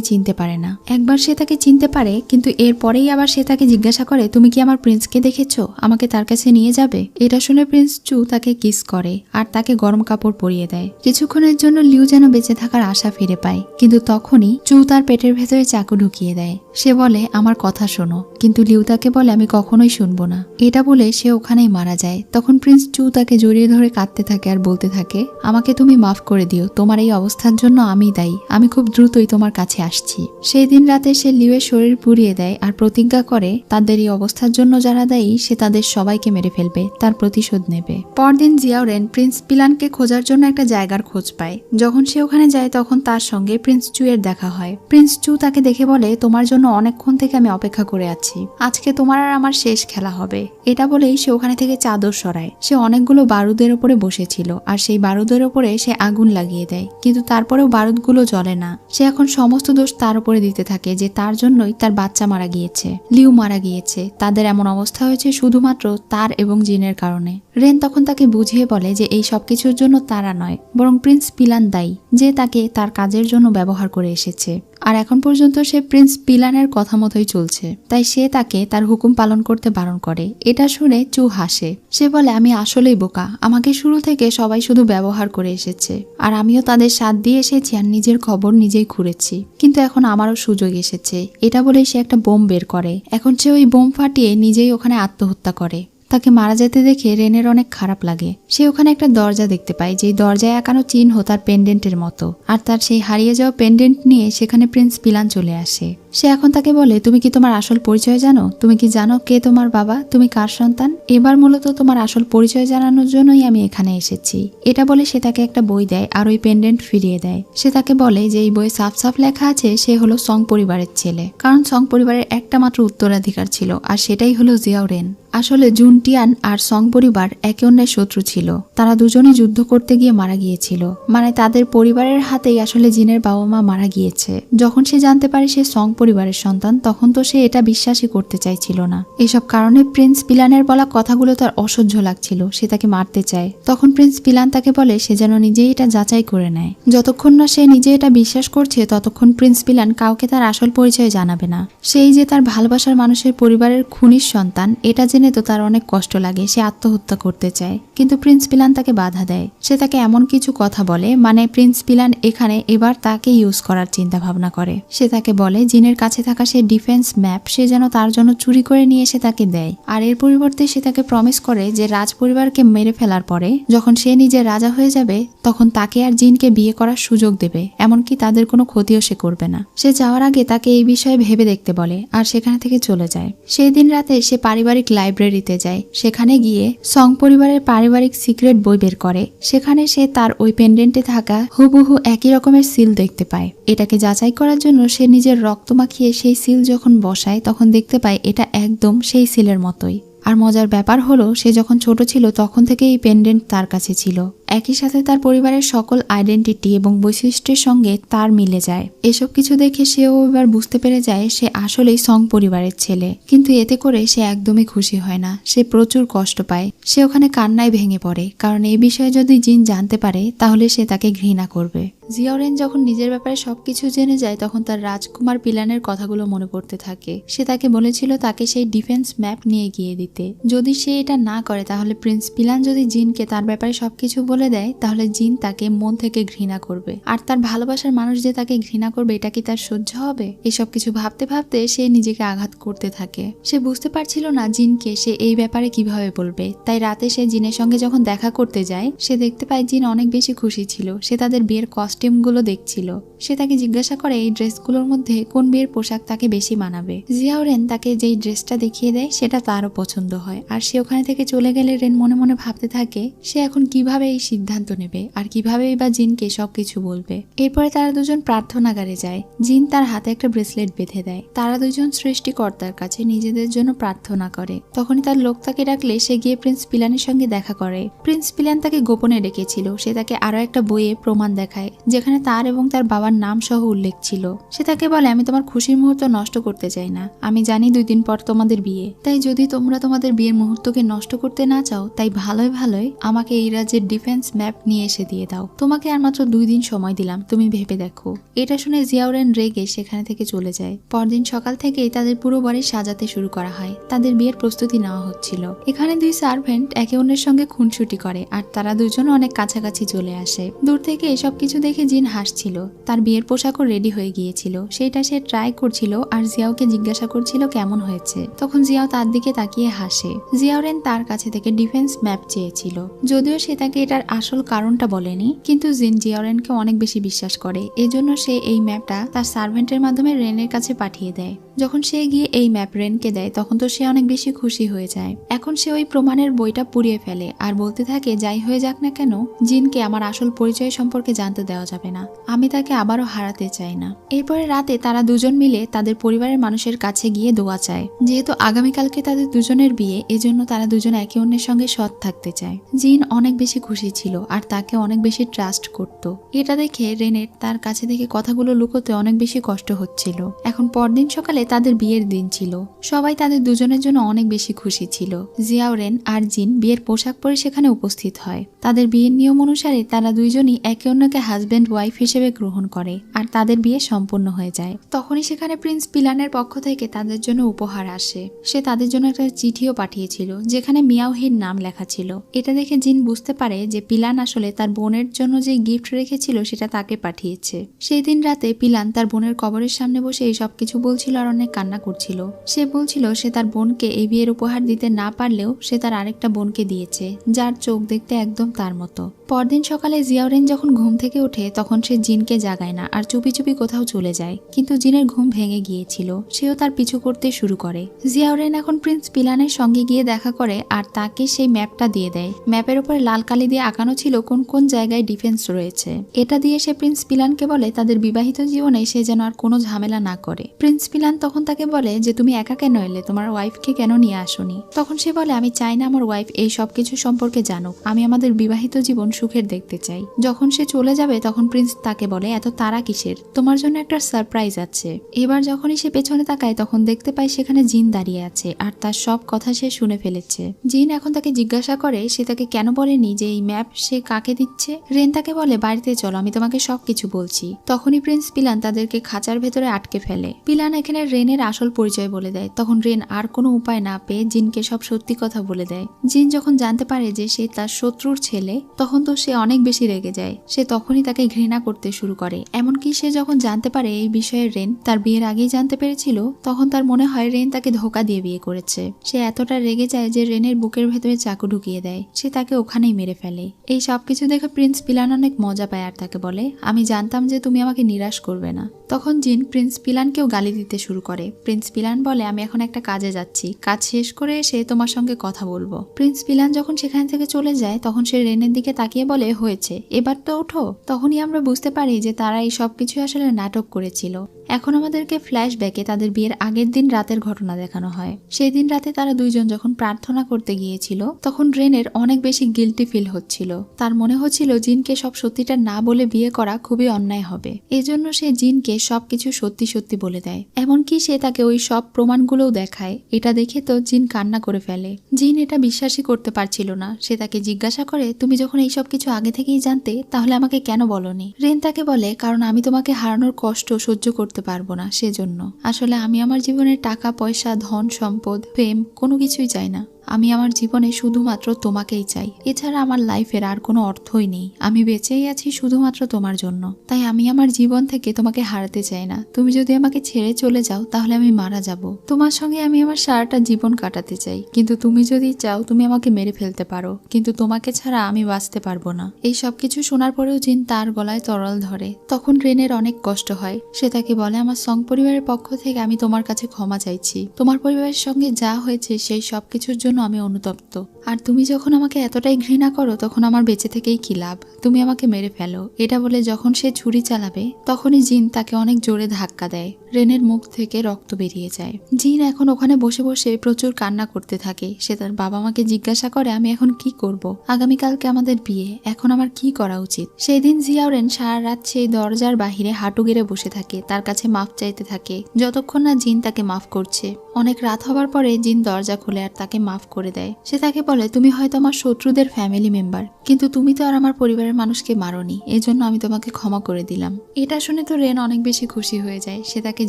চিনতে পারে না। একবার সে তাকে চিনতে পারে, কিন্তু এরপরেই আবার সে তাকে জিজ্ঞাসা করে, তুমি কি আমার প্রিন্সকে দেখেছো, আমাকে তার কাছে নিয়ে যাবে? এটা শুনে প্রিন্স চু তাকে কিস করে আর তাকে গরম কাপড় পরিয়ে দেয়। কিছুক্ষণের জন্য লিউ যেন বেঁচে থাকার আশা ফিরে পায়, কিন্তু তখনই চু তার পেটের ভেতরে চাকু ঢুকিয়ে দেয়। সে বলে, আমার কথা শোনো, কিন্তু লিউ তাকে বলে, আমি কখনোই শুনবো না। এটা বলে সে ওখানেই মারা যায়। তখন প্রিন্স চু তাকে জড়িয়ে ধরে কাঁদতে থাকে আর বলতে থাকে, আমাকে তুমি মাফ করে দিও, তোমার এই অবস্থার জন্য আমি দায়ী, আমি খুব দ্রুতই তোমার কাছে আসছি। সেই দিন রাতে সে লিউয়ের শরীর পুড়িয়ে দেয় আর প্রতিজ্ঞা করে তাদের এই অবস্থার জন্য যারা দায়ী সে তাদের সবাইকে মেরে ফেলবে, তার প্রতিশোধ নেবে। পরদিন জিয়াওরেন প্রিন্স পিলানকে খোঁজার জন্য একটা জায়গার খোঁজ পায়। যখন সে ওখানে যায় তখন তার সঙ্গে প্রিন্স চু এর দেখা হয়। প্রিন্স চু তাকে দেখে বলে, তোমার জন্য অনেকক্ষণ থেকে আমি অপেক্ষা করে আছি, আজকে তোমার আর আমার শেষ খেলা হবে। এটা বলেই সে ওখানে থেকে চাদর সরায়। সে অনেকগুলো বারুদের উপরে বসেছিল আর সেই বারুদের উপরে সে আগুন লাগিয়ে দেয়, কিন্তু তারপরেও বারুদগুলো জ্বলে না। সে এখন সমস্ত দোষ তার উপরে দিতে থাকে যে তার জন্যই তার বাচ্চা মারা গিয়েছে, লিউ মারা গিয়েছে, তাদের এমন অবস্থা হয়েছে শুধুমাত্র তার এবং জিনের কারণে। রেন তখন তাকে বুঝিয়ে বলে যে এই সবকিছুর জন্য তারা নয়, বরং প্রিন্স পিলান দায়ী, যে তাকে তার কাজের জন্য ব্যবহার করে এসেছে। আর এখন পর্যন্ত সে প্রিন্স পিলানের কথা মতোই চলছে, তাই সে তাকে তার হুকুম পালন করতে বারণ করে। এটা শুনে চু হাসে। সে বলে, আমি আসলেই বোকা, আমাকে শুরু থেকে সবাই শুধু ব্যবহার করে এসেছে, আর আমিও তাদের সাথ দিয়ে এসেছি আর নিজের খবর নিজেই খুঁড়েছি, কিন্তু এখন আমারও সুযোগ এসেছে। এটা বলে সে একটা বোম বের করে। এখন সে ওই বোম ফাটিয়ে নিজেই ওখানে আত্মহত্যা করে। তাকে মারা যেতে দেখে রেনের অনেক খারাপ লাগে। সে ওখানে একটা দরজা দেখতে পায়, যেই দরজায় একানো চিহ্ন তার পেন্ডেন্টের মতো, আর তার সেই হারিয়ে যাওয়া পেন্ডেন্ট নিয়ে সেখানে প্রিন্স পিলান চলে আসে। সে এখন তাকে বলে, তুমি কি তোমার আসল পরিচয় জানো? তুমি কি জানো কে তোমার বাবা, তুমি কার সন্তান? এবার মূলত তোমার আসল পরিচয় জানানোর জন্যই আমি এখানে এসেছি। এটা বলে সে তাকে একটা বই দেয় আর ওই পেন্ডেন্ট ফিরিয়ে দেয়। সে তাকে বলে যে এই বইয়ে সাফ সাফ লেখা আছে সে হলো সং পরিবারের ছেলে, কারণ সং পরিবারের একটা মাত্র উত্তরাধিকার ছিল, আর সেটাই হলো জিয়াওরেন। আসলে জুনটিয়ান আর সং পরিবার একে অন্যের শত্রু ছিল। তারা দুজনেই যুদ্ধ করতে গিয়ে মারা গিয়েছিল, মানে তাদের পরিবারের হাতেই আসলে জিনের বাবা মা মারা গিয়েছে। যখন সে জানতে পারে সে সং পরিবারের সন্তান, তখন তো সে এটা বিশ্বাসই করতে চাইছিল না। এসব কারণে প্রিন্স পিলানের বলা কথাগুলো তার অসহ্য লাগছিল, সে তাকে মারতে চায়। তখন প্রিন্স পিলান তাকে বলে সে যেন নিজেই এটা যাচাই করে নেয়। যতক্ষণ না সে নিজে এটা বিশ্বাস করছে ততক্ষণ প্রিন্স পিলান কাউকে তার আসল পরিচয় জানাবে না। সেই যে তার ভালোবাসার মানুষের পরিবারের খুনির সন্তান, এটা জেনে তো তার অনেক কষ্ট লাগে। সে আত্মহত্যা করতে চায়, কিন্তু প্রিন্স পিলান তাকে বাধা দেয়। সে তাকে এমন কিছু কথা বলে, মানে প্রিন্স পিলান এখানে এবার তাকে ইউজ করার চিন্তা ভাবনা করে। সে তাকে বলে জিনের কাছে থাকা সে ডিফেন্স ম্যাপ সে যেন তার জন্য চুরি করে নিয়ে এসে তাকে দেয়, আর এর পরিবর্তে সে তাকে প্রমিস করে যে রাজ পরিবারকে মেরে ফেলার পরে যখন সে নিজে রাজা হয়ে যাবে তখন তাকে আর জিনকে বিয়ে করার সুযোগ দেবে, এমনকি তাদের কোনো ক্ষতিও সে করবে না। সে যাওয়ার আগে তাকে এই বিষয়ে ভেবে দেখতে বলে আর সেখানে থেকে চলে যায়। সেই দিন রাতে সে পারিবারিক লাইব্রেরিতে যায়। সেখানে গিয়ে সং পরিবারের পারিবারিক সিক্রেট বই বের করে। সেখানে সে তার ওই পেন্ডেন্টে থাকা হুবহু একই রকমের সিল দেখতে পায়। এটাকে যাচাই করার জন্য সে নিজের রক্ত মাখিয়ে সেই সিল যখন বসায় তখন দেখতে পায় এটা একদম সেই সিলের মতোই। আর মজার ব্যাপার হলো সে যখন ছোট ছিল তখন থেকে এই পেন্ডেন্ট তার কাছে ছিল। একই সাথে তার পরিবারের সকল আইডেন্টিটি এবং বৈশিষ্ট্যের সঙ্গে তার মিলে যায়। এসব কিছু দেখে সেও এবার বুঝতে পেরে যায় সে আসলেই সং পরিবারের ছেলে, কিন্তু এতে করে সে একদমই খুশি হয় না। সে প্রচুর কষ্ট পায়। সে ওখানে কান্নায় ভেঙে পড়ে, কারণ এই বিষয়ে যদি জিন জানতে পারে তাহলে সে তাকে ঘৃণা করবে। জিয়াওরেন যখন নিজের ব্যাপারে সবকিছু জেনে যায় তখন তার রাজকুমার পিলানের কথাগুলো মনে পড়তে থাকে। সে তাকে বলেছিল তাকে সেই ডিফেন্স ম্যাপ নিয়ে গিয়ে দিতে। যদি সে এটা না করে তাহলে প্রিন্স পিলান যদি জিনকে তার ব্যাপারে সবকিছু বলে দেয় তাহলে জিন তাকে মন থেকে ঘৃণা করবে, আর তার ভালোবাসার মানুষ যে তাকে ঘৃণা করবে এটা কি তার সহ্য হবে? এসব কিছু ভাবতে ভাবতে সে নিজেকে আঘাত করতে থাকে। সে বুঝতে পারছিল না জিনকে সে এই ব্যাপারে কিভাবে বলবে। তাই রাতে সে জিনের সঙ্গে যখন দেখা করতে যায় সে দেখতে পায় জিন অনেক বেশি খুশি ছিল। সে তাদের বিয়ের কস্টিউমগুলো দেখছিল। সে তাকে জিজ্ঞাসা করে এই ড্রেসগুলোর মধ্যে কোন বিয়ের পোশাক তাকে বেশি মানাবে। জিয়াওরেন তাকে যেই ড্রেসটা দেখিয়ে দেয় সেটা তারও পছন্দ হয়, আর সে ওখানে থেকে চলে গেলে রেন মনে মনে ভাবতে থাকে সে এখন কিভাবে এই সিদ্ধান্ত নেবে আর কিভাবেই বা জিনকে সবকিছু বলবে। এরপরে তারা দুজন প্রার্থনাগারে যায়। জিন তার হাতে একটা ব্রেসলেট বেঁধে দেয়। তারা দুজন সৃষ্টিকর্তার কাছে নিজেদের জন্য প্রার্থনা করে। তখনই তার লোক তাকে ডাকলে সে গিয়ে প্রিন্স পিলানের সঙ্গে দেখা করে। প্রিন্স পিলান তাকে গোপনে ডেকেছিল। সে তাকে আরো একটা বইয়ে প্রমাণ দেখায় যেখানে তার এবং তার বাবার নাম সহ উল্লেখ ছিল। সে তাকে বলে, আমি তোমার খুশির মুহূর্ত নষ্ট করতে চাই না। আমি জানি 2 দিন পর তোমাদের বিয়ে, তাই যদি তোমরা তোমাদের বিয়ের মুহূর্তকে নষ্ট করতে না চাও, তাই ভালোই ভালোই আমাকে এই রাজ্যের ডিফেন্স ম্যাপ নিয়ে এসে দিয়ে দাও। তোমাকে আর মাত্র 2 দিন সময় দিলাম, তুমি ভেবে দেখো। এটা শুনে জিয়াউরেন রেগে সেখানে থেকে চলে যায়। পরদিন সকাল থেকেই তাদের পুরো বাড়ি সাজাতে শুরু করা হয়। তাদের বিয়ের প্রস্তুতি নেওয়া হচ্ছিল। এখানে 2 সার্ভেন্ট একে অন্যের সঙ্গে খুনসুটি করে আর তারা দুজন অনেক কাছাকাছি চলে আসে। দূর থেকে এসব কিছু দেখে জিন হাসছিল। তার বিয়ের পোশাকও রেডি হয়ে গিয়েছিল, সেটা সে ট্রাই করছিল আর জিয়াওকে জিজ্ঞাসা করছিল কেমন হয়েছে। তখন জিয়াও তার দিকে তাকিয়ে হাসে। জিয়াওরেন তার কাছে থেকে ডিফেন্স ম্যাপ চেয়েছিল, যদিও সে তাকে এটার আসল কারণটা বলেনি, কিন্তু জিন জিয়াওরেনকে অনেক বেশি বিশ্বাস করে। এজন্য সে এই ম্যাপটা তার সার্ভেন্টের মাধ্যমে রেনের কাছে পাঠিয়ে দেয়। যখন সে গিয়ে এই ম্যাপ রেনকে দেয় তখন তো সে অনেক বেশি খুশি হয়ে যায়। এখন সে ওই প্রমাণের বইটা পুড়িয়ে ফেলে আর বলতে থাকে, যাই হয়ে যাক না কেন, জিনকে আমার আসল পরিচয় সম্পর্কে জানতে দেওয়া যাবে না। আমি তাকে আবারও হারাতে চাই না। এরপরে রাতে তারা দুজন মিলে তাদের পরিবারের মানুষের কাছে গিয়ে দোয়া চায়। যেহেতু আগামীকালকে তাদের দুজনের বিয়ে, এজন্য তারা দুজন একে অন্যের সঙ্গে সৎ থাকতে চায়। জিন অনেক বেশি খুশি ছিল আর তাকে অনেক বেশি ট্রাস্ট করত। এটা দেখে রেনের তার কাছে থেকে কথাগুলো লুকোতে অনেক বেশি কষ্ট হচ্ছিল। এখন পরদিন সকালে তাদের বিয়ের দিন ছিল। সবাই তাদের দুজনের জন্য অনেক বেশি খুশি ছিল। জিয়াওরেন আর জিন বিয়ের পোশাক পরে সেখানে উপস্থিত হয়। তাদের বিয়ের নিয়ম অনুসারে তারা দুইজনই একে অন্যকে হাজব্যান্ড ওয়াইফ হিসেবে গ্রহণ করে আর তাদের বিয়ে সম্পূর্ণ হয়ে যায়। তখনই সেখানে প্রিন্স পিলানের পক্ষ থেকে তাদের জন্য উপহার আসে। সে তাদের জন্য একটা চিঠিও পাঠিয়েছিল যেখানে মিয়াওহির নাম লেখা ছিল। এটা দেখে জিন বুঝতে পারে যে পিলান আসলে তার বোনের জন্য যে গিফট রেখেছিল সেটা তাকে পাঠিয়েছে। সেই দিন রাতে পিলান তার বোনের কবরের সামনে বসে এই সবকিছু বলছিল আর অনেক কান্না করছিল। সে বলছিল সে তার বোনকে এই বিয়ের উপহার দিতে না পারলেও সে তার আরেকটা বোনকে দিয়েছে যার চোখ দেখতে একদম তার মতো। পরদিন সকালে জিয়াওরেন যখন ঘুম থেকে ওঠে তখন সে জিনকে জাগায় না আর চুপি চুপি কোথাও চলে যায়, কিন্তু জিনের ঘুম ভেঙে গিয়েছিল। সেও তার পিছু করতে শুরু করে। জিয়াওরেন এখন প্রিন্স পিলানের সঙ্গে গিয়ে দেখা করে আর তাকে সেই ম্যাপটা দিয়ে দেয়। ম্যাপের উপরে লাল কালি দিয়ে আঁকানো ছিল কোন কোন জায়গায় ডিফেন্স রয়েছে। এটা দিয়ে সে প্রিন্স পিলানকে বলে তাদের বিবাহিত জীবনে সে যেন আর কোনো ঝামেলা না করে। প্রিন্স পিলান তখন তাকে বলে যে তুমি একা কেন এলে, তোমার ওয়াইফকে কেন নিয়ে আসোনি? তখন সে বলে, আমি চাই না আমার ওয়াইফ এই সবকিছু সম্পর্কে জানুক, আমি আমাদের বিবাহিত জীবন সুখের দেখতে চাই। যখন সে চলে যাবে তখন প্রিন্স তাকে বলে, এত তাড়া কিসের, তোমার জন্য একটা সারপ্রাইজ আছে। এবার যখনই সে পেছনে তাকায় তখন দেখতে পায় সেখানে জিন দাঁড়িয়ে আছে আর তার সব কথা সে শুনে ফেলেছে। জিন এখন তাকে জিজ্ঞাসা করে সে তাকে কেন বলেনি যে এই ম্যাপ সে কাকে দিচ্ছে। রেন তাকে বলে, বাড়িতে চলো, আমি তোমাকে সবকিছু বলছি। তখনই প্রিন্স পিলান তাদেরকে খাঁচার ভেতরে আটকে ফেলে। পিলান এখানে রেনের আসল পরিচয় বলে দেয়। তখন রেন আর কোনো উপায় না পেয়ে জিনকে সব সত্যি কথা বলে দেয়। জিন যখন জানতে পারে যে সে তার শত্রুর ছেলে তখন তো সে অনেক বেশি রেগে যায়। সে তখনই তাকে ঘৃণা করতে শুরু করে। এমনকি সে যখন জানতে পারে এই বিষয়ে রেন তার বিয়ের আগেই জানতে পেরেছিল তখন তার মনে হয় রেন তাকে ধোঁকা দিয়ে বিয়ে করেছে। সে এতটা রেগে যায় যে রেনের বুকের ভেতরে চাকু ঢুকিয়ে দেয়। সে তাকে ওখানেই মেরে ফেলে। এই সবকিছু দেখে প্রিন্স পিলান অনেক মজা পায় আর তাকে বলে, আমি জানতাম যে তুমি আমাকে নিরাশ করবে না। তখন জিন প্রিন্স পিলানকেও গালি দিতে শুরু করে। প্রিন্স পিলান বলে, আমি এখন একটা কাজে যাচ্ছি, কাজ শেষ করে এসে তোমার সঙ্গে কথা বলবো। প্রিন্স পিলান যখন সেখান থেকে চলে যায় তখন সে রেনের দিকে তাকিয়ে বলে, হয়েছে, এবার তো ওঠো। তখনই আমরা বুঝতে পারি যে তারা এই সবকিছু আসলে নাটক করেছিল। এখন আমাদেরকে ফ্ল্যাশব্যাকে তাদের বিয়ের আগের দিন রাতের ঘটনা দেখানো হয়। সেই দিন রাতে তারা দুইজন যখন প্রার্থনা করতে গিয়েছিল তখন রেনের অনেক বেশি গিল্টি ফিল হচ্ছিল। তার মনে হচ্ছিল জিনকে সব সত্যিটা না বলে বিয়ে করা খুবই অন্যায় হবে। এজন্য সে জিনকে সবকিছু সত্যি সত্যি বলে দেয়। এমনকি সে তাকে ওই সব প্রমাণগুলোও দেখায়। এটা দেখে তো জিন কান্না করে ফেলে। জিন এটা বিশ্বাসই করতে পারছিল না। সে তাকে জিজ্ঞাসা করে, তুমি যখন এই সব কিছু আগে থেকেই জানতে তাহলে আমাকে কেন বলনি? রেন তাকে বলে, কারণ আমি তোমাকে হারানোর কষ্ট সহ্য করতে পারবো না, সেজন্য। আসলে আমি আমার জীবনে টাকা পয়সা ধন সম্পদ প্রেম কোনো কিছুই চাই না। আমি আমার জীবনে শুধুমাত্র তোমাকেই চাই। এছাড়া আমার লাইফের আর কোনো অর্থই নেই। আমি বেঁচেই আছি শুধুমাত্র তোমার জন্য। তাই আমি আমার জীবন থেকে তোমাকে হারাতে চাই না। তুমি যদি আমাকে ছেড়ে চলে যাও তাহলে আমি মারা যাব। তোমার সঙ্গে আমি আমার সারাটা জীবন কাটাতে চাই, কিন্তু তুমি যদি চাও তুমি আমাকে মেরে ফেলতে পারো, কিন্তু তোমাকে ছাড়া আমি বাঁচতে পারবো না। এই সবকিছু শোনার পরেও জিন তার গলায় তরল ধরে। তখন রেনের অনেক কষ্ট হয়। সে তাকে বলে, আমার সং পরিবারের পক্ষ থেকে আমি তোমার কাছে ক্ষমা চাইছি। তোমার পরিবারের সঙ্গে যা হয়েছে সেই সবকিছুর জন্য আমি অনুতপ্ত। আর তুমি যখন আমাকে এতটাই ঘৃণা করো তখন আমার বেঁচে থেকেই কি লাভ, তুমি আমাকে মেরে ফেলো। এটা বলে যখন সে ছুরি চালাবে তখনই জিন তাকে অনেক জোরে ধাক্কা দেয়। রেনের মুখ থেকে রক্ত বেরিয়ে যায়। জিন এখন ওখানে বসে বসে প্রচুর কান্না করতে থাকে। সে তার বাবা মাকে জিজ্ঞাসা করে, আমি এখন কি করব? আগামীকালকে আমাদের বিয়ে, এখন আমার কি করা উচিত? সেই দিন জিয়াওরেন সারা রাত সেই দরজার বাহিরে হাঁটু গেড়ে বসে থাকে, তার কাছে মাফ চাইতে থাকে, যতক্ষণ না জিন তাকে মাফ করছে। অনেক রাত হবার পরে জিন দরজা খুলে আর তাকে মাফ করে দেয়। সে তাকে বলে, তুমি হয়তো আমার শত্রুদের ফ্যামিলি মেম্বার, কিন্তু তুমি তো আর আমার পরিবারের মানুষকে মারোনি, এজন্য আমি তোমাকে ক্ষমা করে দিলাম। এটা শুনে তো রেন অনেক বেশি খুশি হয়ে যায়। সে তাকে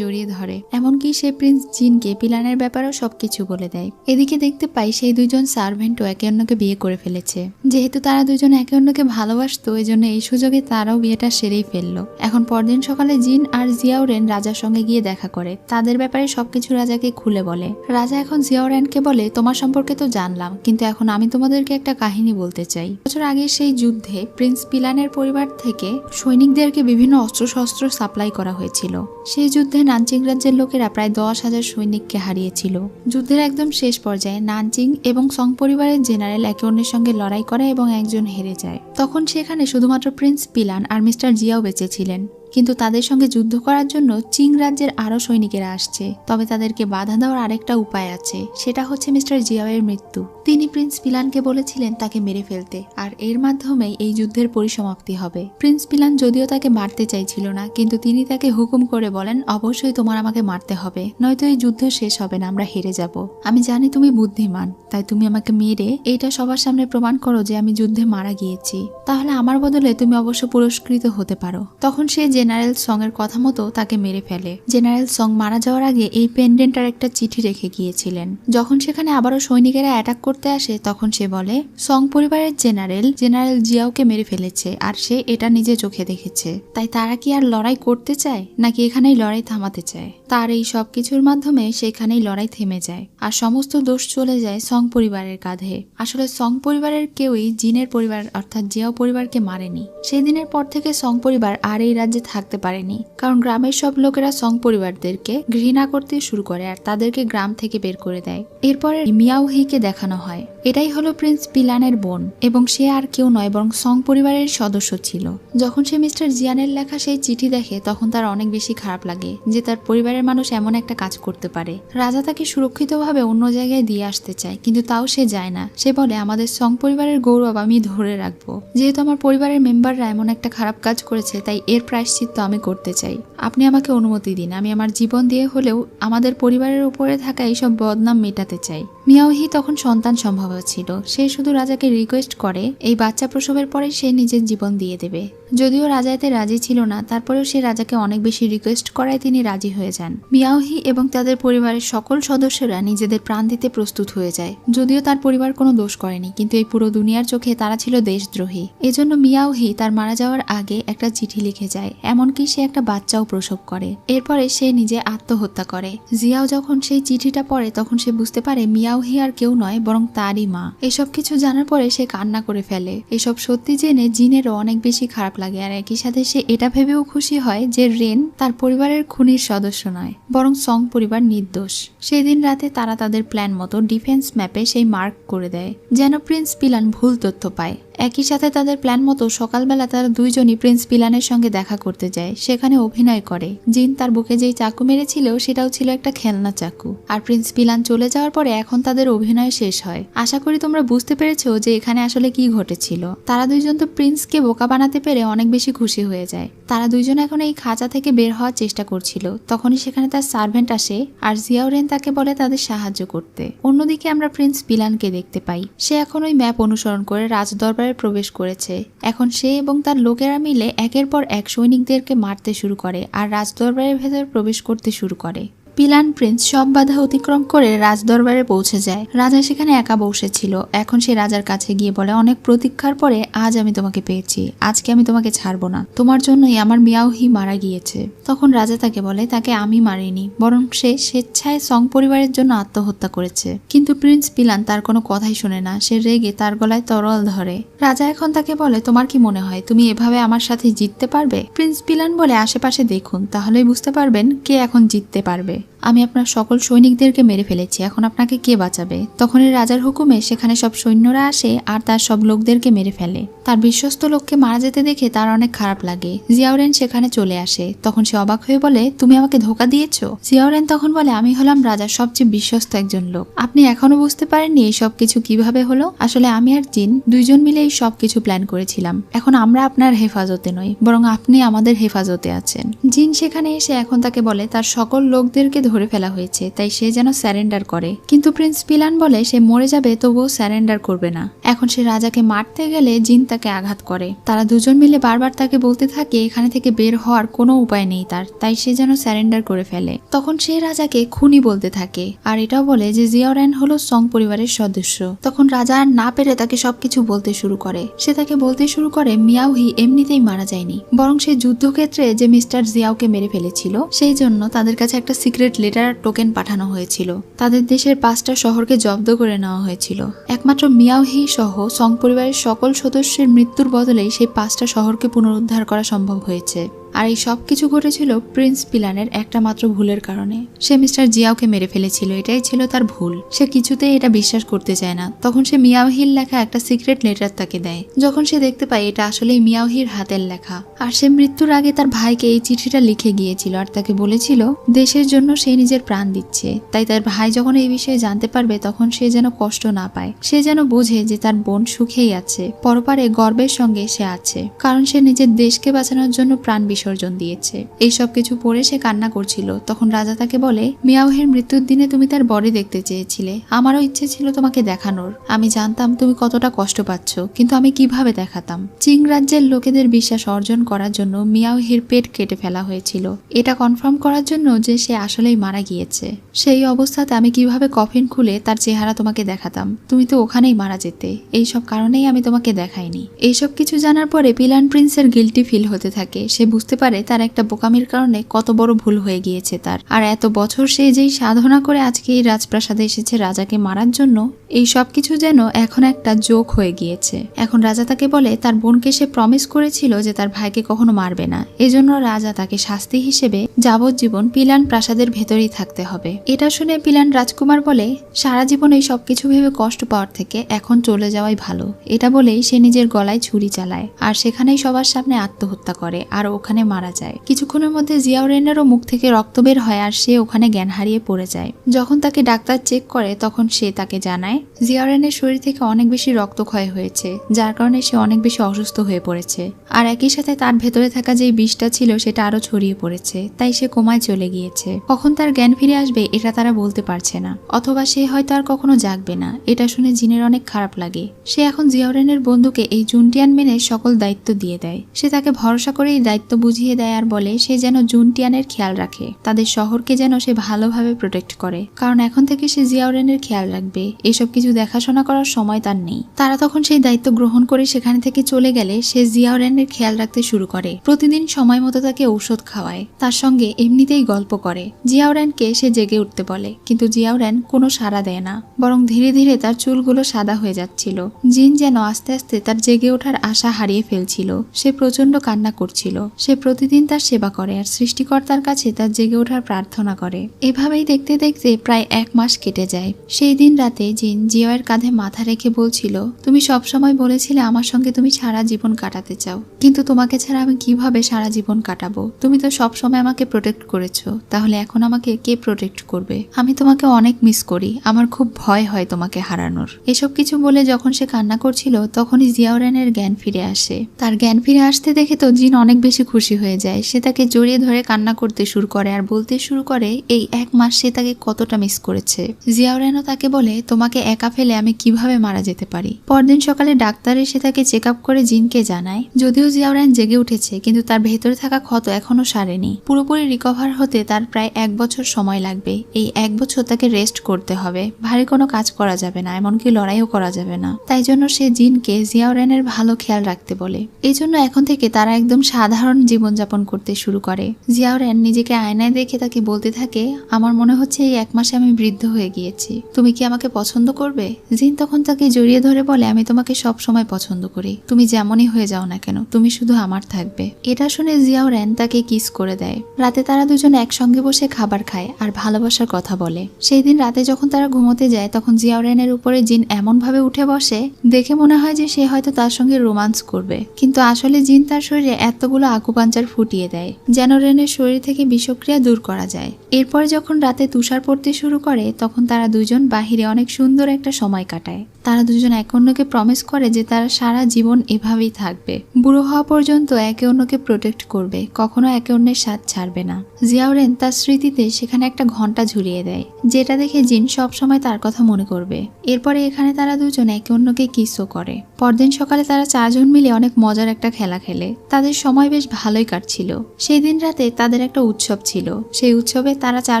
জড়িয়ে ধরে, এমনকি সে প্রিন্স জিনকে পিলানের ব্যাপারেও সবকিছু বলে দেয়। এদিকে দেখতে পাই সেই দুইজন সার্ভেন্টও একে অন্যকে বিয়ে করে ফেলেছে। যেহেতু তারা দুজন একে অন্যকে ভালোবাসতো, এজন্য এই সুযোগে তারাও বিয়েটা সেরেই ফেললো। এখন পরদিন সকালে জিন আর জিয়াওরেন রাজার সঙ্গে গিয়ে দেখা করে, তাদের ব্যাপারে সবকিছু রাজাকে খুলে বলে। রাজা এখন জিয়াওরেনকে বলে, তোমার সম্পর্কে তো জানলাম, কিন্তু এখন আমি তোমাদেরকে একটা কাহিনী বলতে চাই। বছর আগে সেই যুদ্ধে প্রিন্স পিলানের পরিবার থেকে সৈনিকদেরকে বিভিন্ন অস্ত্রশস্ত্র সাপ্লাই করা হয়েছিল। সেই যুদ্ধে নানচিং রাজ্যের লোকেরা প্রায় 10,000 সৈনিককে হারিয়েছিল। যুদ্ধের একদম শেষ পর্যায়ে নানচিং এবং সং পরিবারের জেনারেল একে অন্যের সঙ্গে লড়াই করে এবং একজন হেরে যায়। তখন সেখানে শুধুমাত্র প্রিন্স পিলান আর মিস্টার জিয়াও বেঁচে ছিলেন। কিন্তু তাদের সঙ্গে যুদ্ধ করার জন্য চিং রাজ্যের আরো সৈনিকেরা আসছে। তবে তাদেরকে বাধা দেওয়ার আরেকটা উপায় আছে, সেটা হচ্ছে মিস্টার জিয়াওয়ের মৃত্যু। তিনি প্রিন্স পিলানকে বলেছিলেন তাকে মেরে ফেলতে, আর এর মাধ্যমেই এই যুদ্ধের পরিসমাপ্তি হবে। প্রিন্স পিলান যদিও তাকে মারতে চাইছিল না, কিন্তু তিনি তাকে হুকুম করে বলেন, অবশ্যই তোমার আমাকে মারতে হবে, নয়তো এই যুদ্ধ শেষ হবে না, আমরা হেরে যাব। আমি জানি তুমি বুদ্ধিমান, তাই তুমি আমাকে মেরে এইটা সবার সামনে প্রমাণ করো যে আমি যুদ্ধে মারা গিয়েছি, তাহলে আমার বদলে তুমি অবশ্য পুরস্কৃত হতে পারো। তখন সে জেনারেল সং এর কথা মতো তাকে মেরে ফেলে। জেনারেল সং মারা যাওয়ার আগে এই পেন্ডেন্ট আর একটা চিঠি রেখে গিয়েছিলেন। যখন সেখানে আবারও সৈনিকেরা অ্যাটাক করতে আসে, তখন সে বলে সং পরিবারের জেনারেল জিয়াওকে মেরে ফেলেছে, আর সে এটা নিজে চোখে দেখেছে। তাই তারা কি আর লড়াই করতে চায়, নাকি এখানেই লড়াই থামাতে চায়? তার এই সব কিছুর মাধ্যমে সেখানেই লড়াই থেমে যায়, আর সমস্ত দোষ চলে যায় সং পরিবারের কাঁধে। আসলে সং পরিবারের কেউই জিনের পরিবার অর্থাৎ জিয়াও পরিবারকে মারেনি। সেদিনের পর থেকে সং পরিবার আর এই রাজ্যে থাকতে পারেনি, কারণ গ্রামের সব লোকেরা সং পরিবারদেরকে ঘৃণা করতে শুরু করে আর তাদেরকে গ্রাম থেকে বের করে দেয়। এরপরে মিয়াওহিকে দেখানো হয়। এটাই হলো প্রিন্স পিলানের বোন, এবং সে আর কেউ নয় বরং সং পরিবারের সদস্য ছিল। যখন সে মিস্টার জিয়ানের লেখা সেই চিঠি দেখে, তখন তার অনেক বেশি খারাপ লাগে যে তার পরিবারের মানুষ এমন একটা কাজ করতে পারে। রাজা তাকে সুরক্ষিতভাবে অন্য জায়গায় দিয়ে আসতে চায়, কিন্তু তাও সে যায় না। সে বলে, আমাদের সং পরিবারের গৌরব আমি ধরে রাখবো। যেহেতু আমার পরিবারের মেম্বাররা এমন একটা খারাপ কাজ করেছে, তাই এর প্রায়শ্চিত্ত আমি করতে চাই। আপনি আমাকে অনুমতি দিন, আমি আমার জীবন দিয়ে হলেও আমাদের পরিবারের উপরে থাকা এইসব বদনাম মেটাতে চাই। মিয়াওহি তখন সন্তান সম্ভব ছিল। সে শুধু রাজাকে রিকোয়েস্ট করে এই বাচ্চা প্রসবের পরে সে নিজের জীবন দিয়ে দেবে। যদিও রাজা এতে রাজি ছিল না, তারপরেও সে রাজাকে অনেক বেশি রিকোয়েস্ট করায় তিনি রাজি হয়ে যান। মিয়াওহি এবং তাদের পরিবারের সকল সদস্যরা নিজেদের প্রাণ দিতে প্রস্তুত হয়ে যায়। যদিও তার পরিবার কোনো দোষ করেনি, কিন্তু এই পুরো দুনিয়ার চোখে তারা ছিল দেশদ্রোহী। এজন্য মিয়াওহি তার মারা যাওয়ার আগে একটা চিঠি লিখে যায়, এমনকি সে একটা বাচ্চাও প্রসব করে। এরপরে সে নিজে আত্মহত্যা করে। জিয়াও যখন সেই চিঠিটা পড়ে, তখন সে বুঝতে পারে মিয়াওহি আর কেউ নয় বরং তারই মা। এসব কিছু জানার পরে সে কান্না করে ফেলে। এসব সত্যি জেনে জিনেরও অনেক বেশি খারাপ লাগে, আর একই সাথে সে এটা ভেবেও খুশি হয় যে রেন তার পরিবারের খুনির সদস্য নয়, বরং সং পরিবার নির্দোষ। সেদিন রাতে তারা তাদের প্ল্যান মতো ডিফেন্স ম্যাপে সেই মার্ক করে দেয়, যেন প্রিন্স পিলান ভুল তথ্য পায়। একই সাথে তাদের প্ল্যান মতো সকালবেলা তারা দুইজনই প্রিন্স পিলানের সঙ্গে দেখা করতে যায়। সেখানে অভিনয় করে জিন তার বুকে যেই চাকু মেরেছিল সেটাও ছিল একটা খেলনা চাকু। আর প্রিন্স পিলান চলে যাওয়ার পরে এখন তাদের অভিনয় শেষ হয়। আশা করি তোমরা বুঝতে পেরেছো যে এখানে আসলে কি ঘটেছিল। তারা দুইজন তো প্রিন্সকে বোকা বানাতে পেরে অনেক বেশি খুশি হয়ে যায়। তারা দুইজন এখন এই খাঁচা থেকে বের হওয়ার চেষ্টা করছিল। তখনই সেখানে তার সার্ভেন্ট আসে আর জিয়াওরেন তাকে বলে তাদের সাহায্য করতে। অন্যদিকে আমরা প্রিন্স পিলানকে দেখতে পাই। সে এখন ওই ম্যাপ অনুসরণ করে রাজদরবারে প্রবেশ করেছে। এখন সে এবং তার লোকেরা মিলে একের পর এক সৈনিকদেরকে মারতে শুরু করে আর রাজদরবারের ভেতর প্রবেশ করতে শুরু করে। পিলান প্রিন্স সব বাধা অতিক্রম করে রাজদরবারে পৌঁছে যায়। রাজা সেখানে একা বসেছিল। এখন সে রাজার কাছে গিয়ে বলে, অনেক প্রতীক্ষার পরে আজ আমি তোমাকে পেয়েছি। আজকে আমি তোমাকে ছাড়বো না। তোমার জন্যই আমার মিয়াওহি মারা গিয়েছে। তখন রাজা তাকে বলে, তাকে আমি মারিনি, বরং সে স্বেচ্ছায় সং পরিবারের জন্য আত্মহত্যা করেছে। কিন্তু প্রিন্স পিলান তার কোনো কথাই শোনে না। সে রেগে তার গলায় তরোয়াল ধরে। রাজা এখন তাকে বলে, তোমার কি মনে হয় তুমি এভাবে আমার সাথে জিততে পারবে? প্রিন্স পিলান বলে, আশেপাশে দেখুন, তাহলেই বুঝতে পারবেন কে এখন জিততে পারবে। আমি আপনার সকল সৈনিকদেরকে মেরে ফেলেছি, এখন আপনাকে কে বাঁচাবে? তখনই রাজার হুকুমে সেখানে সব সৈন্যরা আসে আর তার সব লোকদেরকে মেরে ফেলে। তার বিশ্বস্ত লোককে মারা যেতে দেখে তার অনেক খারাপ লাগে। জিয়াউরেন সেখানে চলে আসে। তখন সে অবাক হয়ে বলে, তুমি আমাকে ধোকা দিয়েছো? জিয়াউরেন তখন বলে, আমি হলাম রাজার সবচেয়ে বিশ্বস্ত একজন লোক। আপনি এখনো বুঝতে পারেননি এই সব কিছু কিভাবে হলো? আসলে আমি আর জিন দুইজন মিলে এই সব কিছু প্ল্যান করেছিলাম। এখন আমরা আপনার হেফাজতে নই, বরং আপনি আমাদের হেফাজতে আছেন। জিন সেখানে এসে এখন তাকে বলে তার সকল লোকদেরকে ধরে ফেলা হয়েছে, তাই সে যেন স্যারেন্ডার করে। কিন্তু প্রিন্স পিলান বলে সে মরে যাবে তবুও স্যারেন্ডার করবে না। এখন সে রাজাকে মারতে গেলে জিন তাকে আঘাত করে। তারা দুজন মিলে বারবার তাকে বলতে থাকে এখানে থেকে বের হওয়ার কোনো উপায় নেই তার, তাই সে যেন স্যারেন্ডার করে ফেলে। তখন সে রাজাকে খুনি বলতে থাকে আর এটাও বলে যে জিয়াওরেন হলো সং পরিবারের সদস্য। তখন রাজা আর না পেরে তাকে সবকিছু বলতে শুরু করে। সে তাকে বলতে শুরু করে মিয়াওহি এমনিতেই মারা যায়নি, বরং সে যুদ্ধক্ষেত্রে যে মিস্টার জিয়াওকে মেরে ফেলেছিল সেই জন্য তাদের কাছে একটা সিক্রেট লেটার টোকেন পাঠানো হয়েছিল। তাদের দেশের 5টা শহরকে জব্দ করে নেওয়া হয়েছিল। একমাত্র মিয়াওহি সহ সং পরিবারের সকল সদস্যের মৃত্যুর বদলেই সেই 5টা শহরকে পুনরুদ্ধার করা সম্ভব হয়েছে। আর এই সবকিছু ঘটেছিল প্রিন্স পিলানের একটা মাত্র ভুলের কারণে। সে মিস্টার জিয়াওকে মেরে ফেলেছিল, এটাই ছিল তার ভুল। সে কিছুতেই এটা বিশ্বাস করতে চায় না। তখন সে মিয়াওহির লেখা একটা সিক্রেট লেটার তাকে দেয়। যখন সে দেখতে পায় এটা আসলেই মিয়াওহির হাতের লেখা, আর সে মৃত্যুর আগে তার ভাইকে এই চিঠিটা লিখে গিয়েছিল আর তাকে বলেছিল দেশের জন্য সে নিজের প্রাণ দিচ্ছে। তাই তার ভাই যখন এই বিষয়ে জানতে পারবে তখন সে যেন কষ্ট না পায়। সে যেন বোঝে যে তার বোন সুখেই আছে, পরপারে গর্বের সঙ্গে সে আছে, কারণ সে নিজের দেশকে বাঁচানোর জন্য প্রাণ বিসর্জন দিয়েছে। এই সব কিছু পড়ে সে কান্না করছিল। তখন রাজা তাকে বলে, মিয়াওহের মৃত্যুর দিনে তুমি তার বডি দেখতে চেয়েছিলে, আমারও ইচ্ছে ছিল তোমাকে দেখানোর। আমি জানতাম তুমি কতটা কষ্ট পাচ্ছ, কিন্তু আমি কিভাবে দেখাতাম? চিং রাজ্যের লোকেদের বিশ্বাস অর্জন করার জন্য মিয়াওহির পেট কেটে ফেলা হয়েছিল, এটা কনফার্ম করার জন্য যে সে আসলেই মারা গিয়েছে। সেই অবস্থাতে আমি কিভাবে কফিন খুলে তার চেহারা তোমাকে দেখাতাম? তুমি তো ওখানেই মারা যেতে। এই সব কারণেই আমি তোমাকে দেখাইনি। এইসব কিছু জানার পরে পিলান প্রিন্সের গিল্টি ফিল হতে থাকে। সে বুঝতে পারে তার একটা বোকামির কারণে কত বড় ভুল হয়ে গিয়েছে তার। আর এত বছর সে যেই সাধনা করে আজকে এই রাজপ্রাসাদে এসেছে রাজাকে মারার জন্য, এই সব কিছু যেন এখন একটা জোক হয়ে গিয়েছে। এখন রাজা তাকে বলে তার বোনকে সে প্রমিস করেছিল যে তার ভাইকে কখনো মারবে না, এজন্য রাজা তাকে শাস্তি হিসেবে যাবজ্জীবন পিলান প্রাসাদের ভেতরেই থাকতে হবে। এটা শুনে পিলান রাজকুমার বলে সারা জীবন এই সবকিছু ভেবে কষ্ট পাওয়ার থেকে এখন চলে যাওয়াই ভালো। এটা বলেই সে নিজের গলায় ছুরি চালায় আর সেখানেই সবার সামনে আত্মহত্যা করে আর ওখানে মারা যায়। কিছুক্ষণের মধ্যে জিয়াউরেনেরও মুখ থেকে রক্ত বের হয় আর সে ওখানে জ্ঞান হারিয়ে পড়ে যায়। যখন তাকে ডাক্তার চেক করে তখন সে তাকে জানায় জিয়াউরেনের শরীর থেকে অনেক বেশি রক্তক্ষয় হয়েছে, যার কারণে সে অনেক বেশি অসুস্থ হয়ে পড়েছে। আর একই সাথে তার ভেতরে থাকা যে বিষটা ছিল সেটা আরো ছড়িয়ে পড়েছে, তাই সে কোমায় চলে গিয়েছে। কখন তার জ্ঞান ফিরে আসবে এটা তারা বলতে পারছে না, অথবা সে হয়তো আর কখনো জাগবে না। এটা শুনে জিনের অনেক খারাপ লাগে। সে এখন জিয়াউরেনের বন্ধুকে এই জুনটিয়ান মেনে সকল দায়িত্ব দিয়ে দেয়। সে তাকে ভরসা করে এই দায়িত্ব বুঝিয়ে দেয় আর বলে সে যেন জুনটিয়ানের খেয়াল রাখে, তাদের শহরকে যেন সে ভালোভাবে প্রোটেক্ট করে, কারণ এখন থেকে সে জিয়াউরেনের খেয়াল রাখবে। এসব কিছু দেখাশোনা করার সময় তার নেই। তারা তখন সেই দায়িত্ব গ্রহণ করে সেখানে থেকে চলে গেলে সে জিয়াউরেনের খেয়াল রাখতে শুরু করে। প্রতিদিন সময় মতো তাকে ঔষধ খাওয়ায়, তার সঙ্গে এমনিতেই গল্প করে। জিয়াউরেনকে সে জেগে উঠতে বলে, কিন্তু জিয়াউরেন কোনো সাড়া দেয় না, বরং ধীরে ধীরে তার চুলগুলো সাদা হয়ে যাচ্ছিল। জিন যেন আস্তে আস্তে তার জেগে ওঠার আশা হারিয়ে ফেলছিল। সে প্রচন্ড কান্না করছিল। সে প্রতিদিন তার সেবা করে আর সৃষ্টিকর্তার কাছে তার জেগে ওঠার প্রার্থনা করে। এভাবেই দেখতে দেখতে প্রায় 1 মাস কেটে যায়। সেই দিন রাতে জিন জিয়াওয়ের কাঁধে মাথা রেখে বলছিল, তুমি সব সময় বলেছিলে আমার সঙ্গে তুমি সারা জীবন কাটাতে চাও, কিন্তু তোমাকে ছাড়া আমি কিভাবে সারা জীবন কাটাবো? তুমি তো সব সময় আমাকে প্রোটেক্ট করেছো, তাহলে এখন আমাকে কে প্রোটেক্ট করবে? আমি তোমাকে অনেক মিস করি, আমার খুব ভয় হয় তোমাকে হারানোর। এসব কিছু বলে যখন সে কান্না করছিল তখনই জিয়াউরেনের জ্ঞান ফিরে আসে। তার জ্ঞান ফিরে আসতে দেখে তো জিন অনেক বেশি খুশি হয়ে যায়। সে তাকে জড়িয়ে ধরে কান্না করতে শুরু করে আর বলতে শুরু করে এই 1 মাস সে তাকে কতটা মিস করেছে। জিয়াউরেনও তাকে বলে তোমাকে একা ফেলে আমি কিভাবে মারা যেতে পারি। পরদিন সকালে ডাক্তার এসে তাকে চেক আপ করে জিনকে জানায় যদিও জিয়াউরেন জেগে উঠেছে কিন্তু তার ভেতরে থাকা ক্ষত এখনো সারেনি। পুরোপুরি রিকভার হতে তার প্রায় 1 বছর সময় লাগবে। এই 1 বছর তাকে রেস্ট করতে হবে, ভারী কোনো কাজ করা যাবে না, এমনকি লড়াইও করা যাবে না। তাই জন্য সে জিনকে জিয়াউরেনের ভালো খেয়াল রাখতে বলে। এই জন্য এখন থেকে তারা একদম সাধারণ জীবন জীবনযাপন করতে শুরু করে। জিয়াওরেন নিজেকে আয়নায় দেখে তাকে বলতে থাকে, আমার মনে হচ্ছে এই 1 মাসে আমি বৃদ্ধ হয়ে গিয়েছি, তুমি কি আমাকে পছন্দ করবে? জিন তখন তাকে জড়িয়ে ধরে বলে, আমি তোমাকে সব সময় পছন্দ করি, তুমি যেমনই হয়ে যাও না কেন, তুমি শুধু আমার থাকবে। এটা শুনে জিয়াওরেন তাকে কিস করে দেয়। রাতে তারা দুজন একসঙ্গে বসে খাবার খায় আর ভালোবাসার কথা বলে। সেই দিন রাতে যখন তারা ঘুমোতে যায় তখন জিয়াওরেনের উপরে জিন এমন ভাবে উঠে বসে, দেখে মনে হয় যে সে হয়তো তার সঙ্গে রোমান্স করবে, কিন্তু আসলে জিন তার শরীরে এতগুলো আকুপাঞ্চার ফুটিয়ে দেয় যেন রেনের শরীর থেকে বিষক্রিয়া দূর করা যায়। এরপর যখন রাতে তুষার পড়তে শুরু করে তখন তারা দুজন বাহিরে অনেক সুন্দর একটা সময় কাটায়। তারা দুজন একে অন্যকে প্রমিস করে যে তারা সারা জীবন এভাবেই থাকবে, বুড়ো হওয়া পর্যন্ত একে অন্যকে প্রোটেক্ট করবে, কখনো একে অন্যের সাথ ছাড়বে না। জিয়াওরেন তার স্মৃতিতে সেখানে একটা ঘন্টা ঝুলিয়ে দেয়, যেটা দেখে জিন সব সময় তার কথা মনে করবে। এরপরে এখানে তারা দুজন একে অন্যকে কিসও করে। পরদিন সকালে তারা 4 জন মিলে অনেক মজার একটা খেলা খেলে। তাদের সময় বেশ ভালোই কাটছিল। সেই দিন রাতে তাদের একটা উৎসব ছিল। সেই উৎসবে তারা 4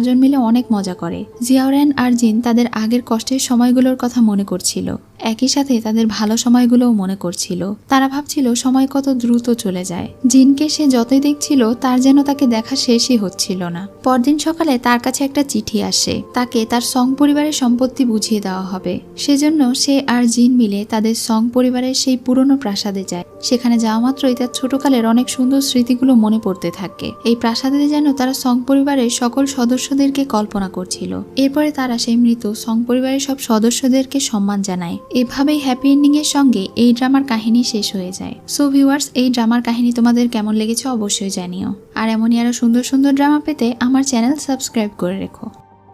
জন মিলে অনেক মজা করে। জিয়াওরেন আর জিন তাদের আগের কষ্টের সময়গুলোর কথা মনে করছিল, একই সাথে তাদের ভালো সময়গুলোও মনে করছিল। তারা ভাবছিল সময় কত দ্রুত চলে যায়। জিনকে সে যতই দেখছিল তার যেন তাকে দেখা শেষই হচ্ছিল না। পরদিন সকালে তার কাছে একটা চিঠি আসে, তাকে তার সং পরিবারের সম্পত্তি বুঝিয়ে দেওয়া হবে। সেজন্য সে আর জিন মিলে তাদের সং পরিবারের সেই পুরনো প্রাসাদে যায়। সেখানে যাওয়া মাত্রই তার ছোটকালের অনেক সুন্দর স্মৃতিগুলো মনে পড়তে থাকে। এই প্রাসাদে যেন তারা সং পরিবারের সকল সদস্যদেরকে কল্পনা করছিল। এরপরে তারা সেই মৃত সং পরিবারের সব সদস্যদেরকে সম্মান জানায়। এভাবেই হ্যাপি এন্ডিং এর সঙ্গে এই ড্রামার কাহিনী শেষ হয়ে যায়। সো ভিউয়ার্স, এই ড্রামার কাহিনী তোমাদের কেমন লেগেছে অবশ্যই জানিও। আর এমনই আরো সুন্দর সুন্দর ড্রামা পেতে আমার চ্যানেল সাবস্ক্রাইব করে রেখো।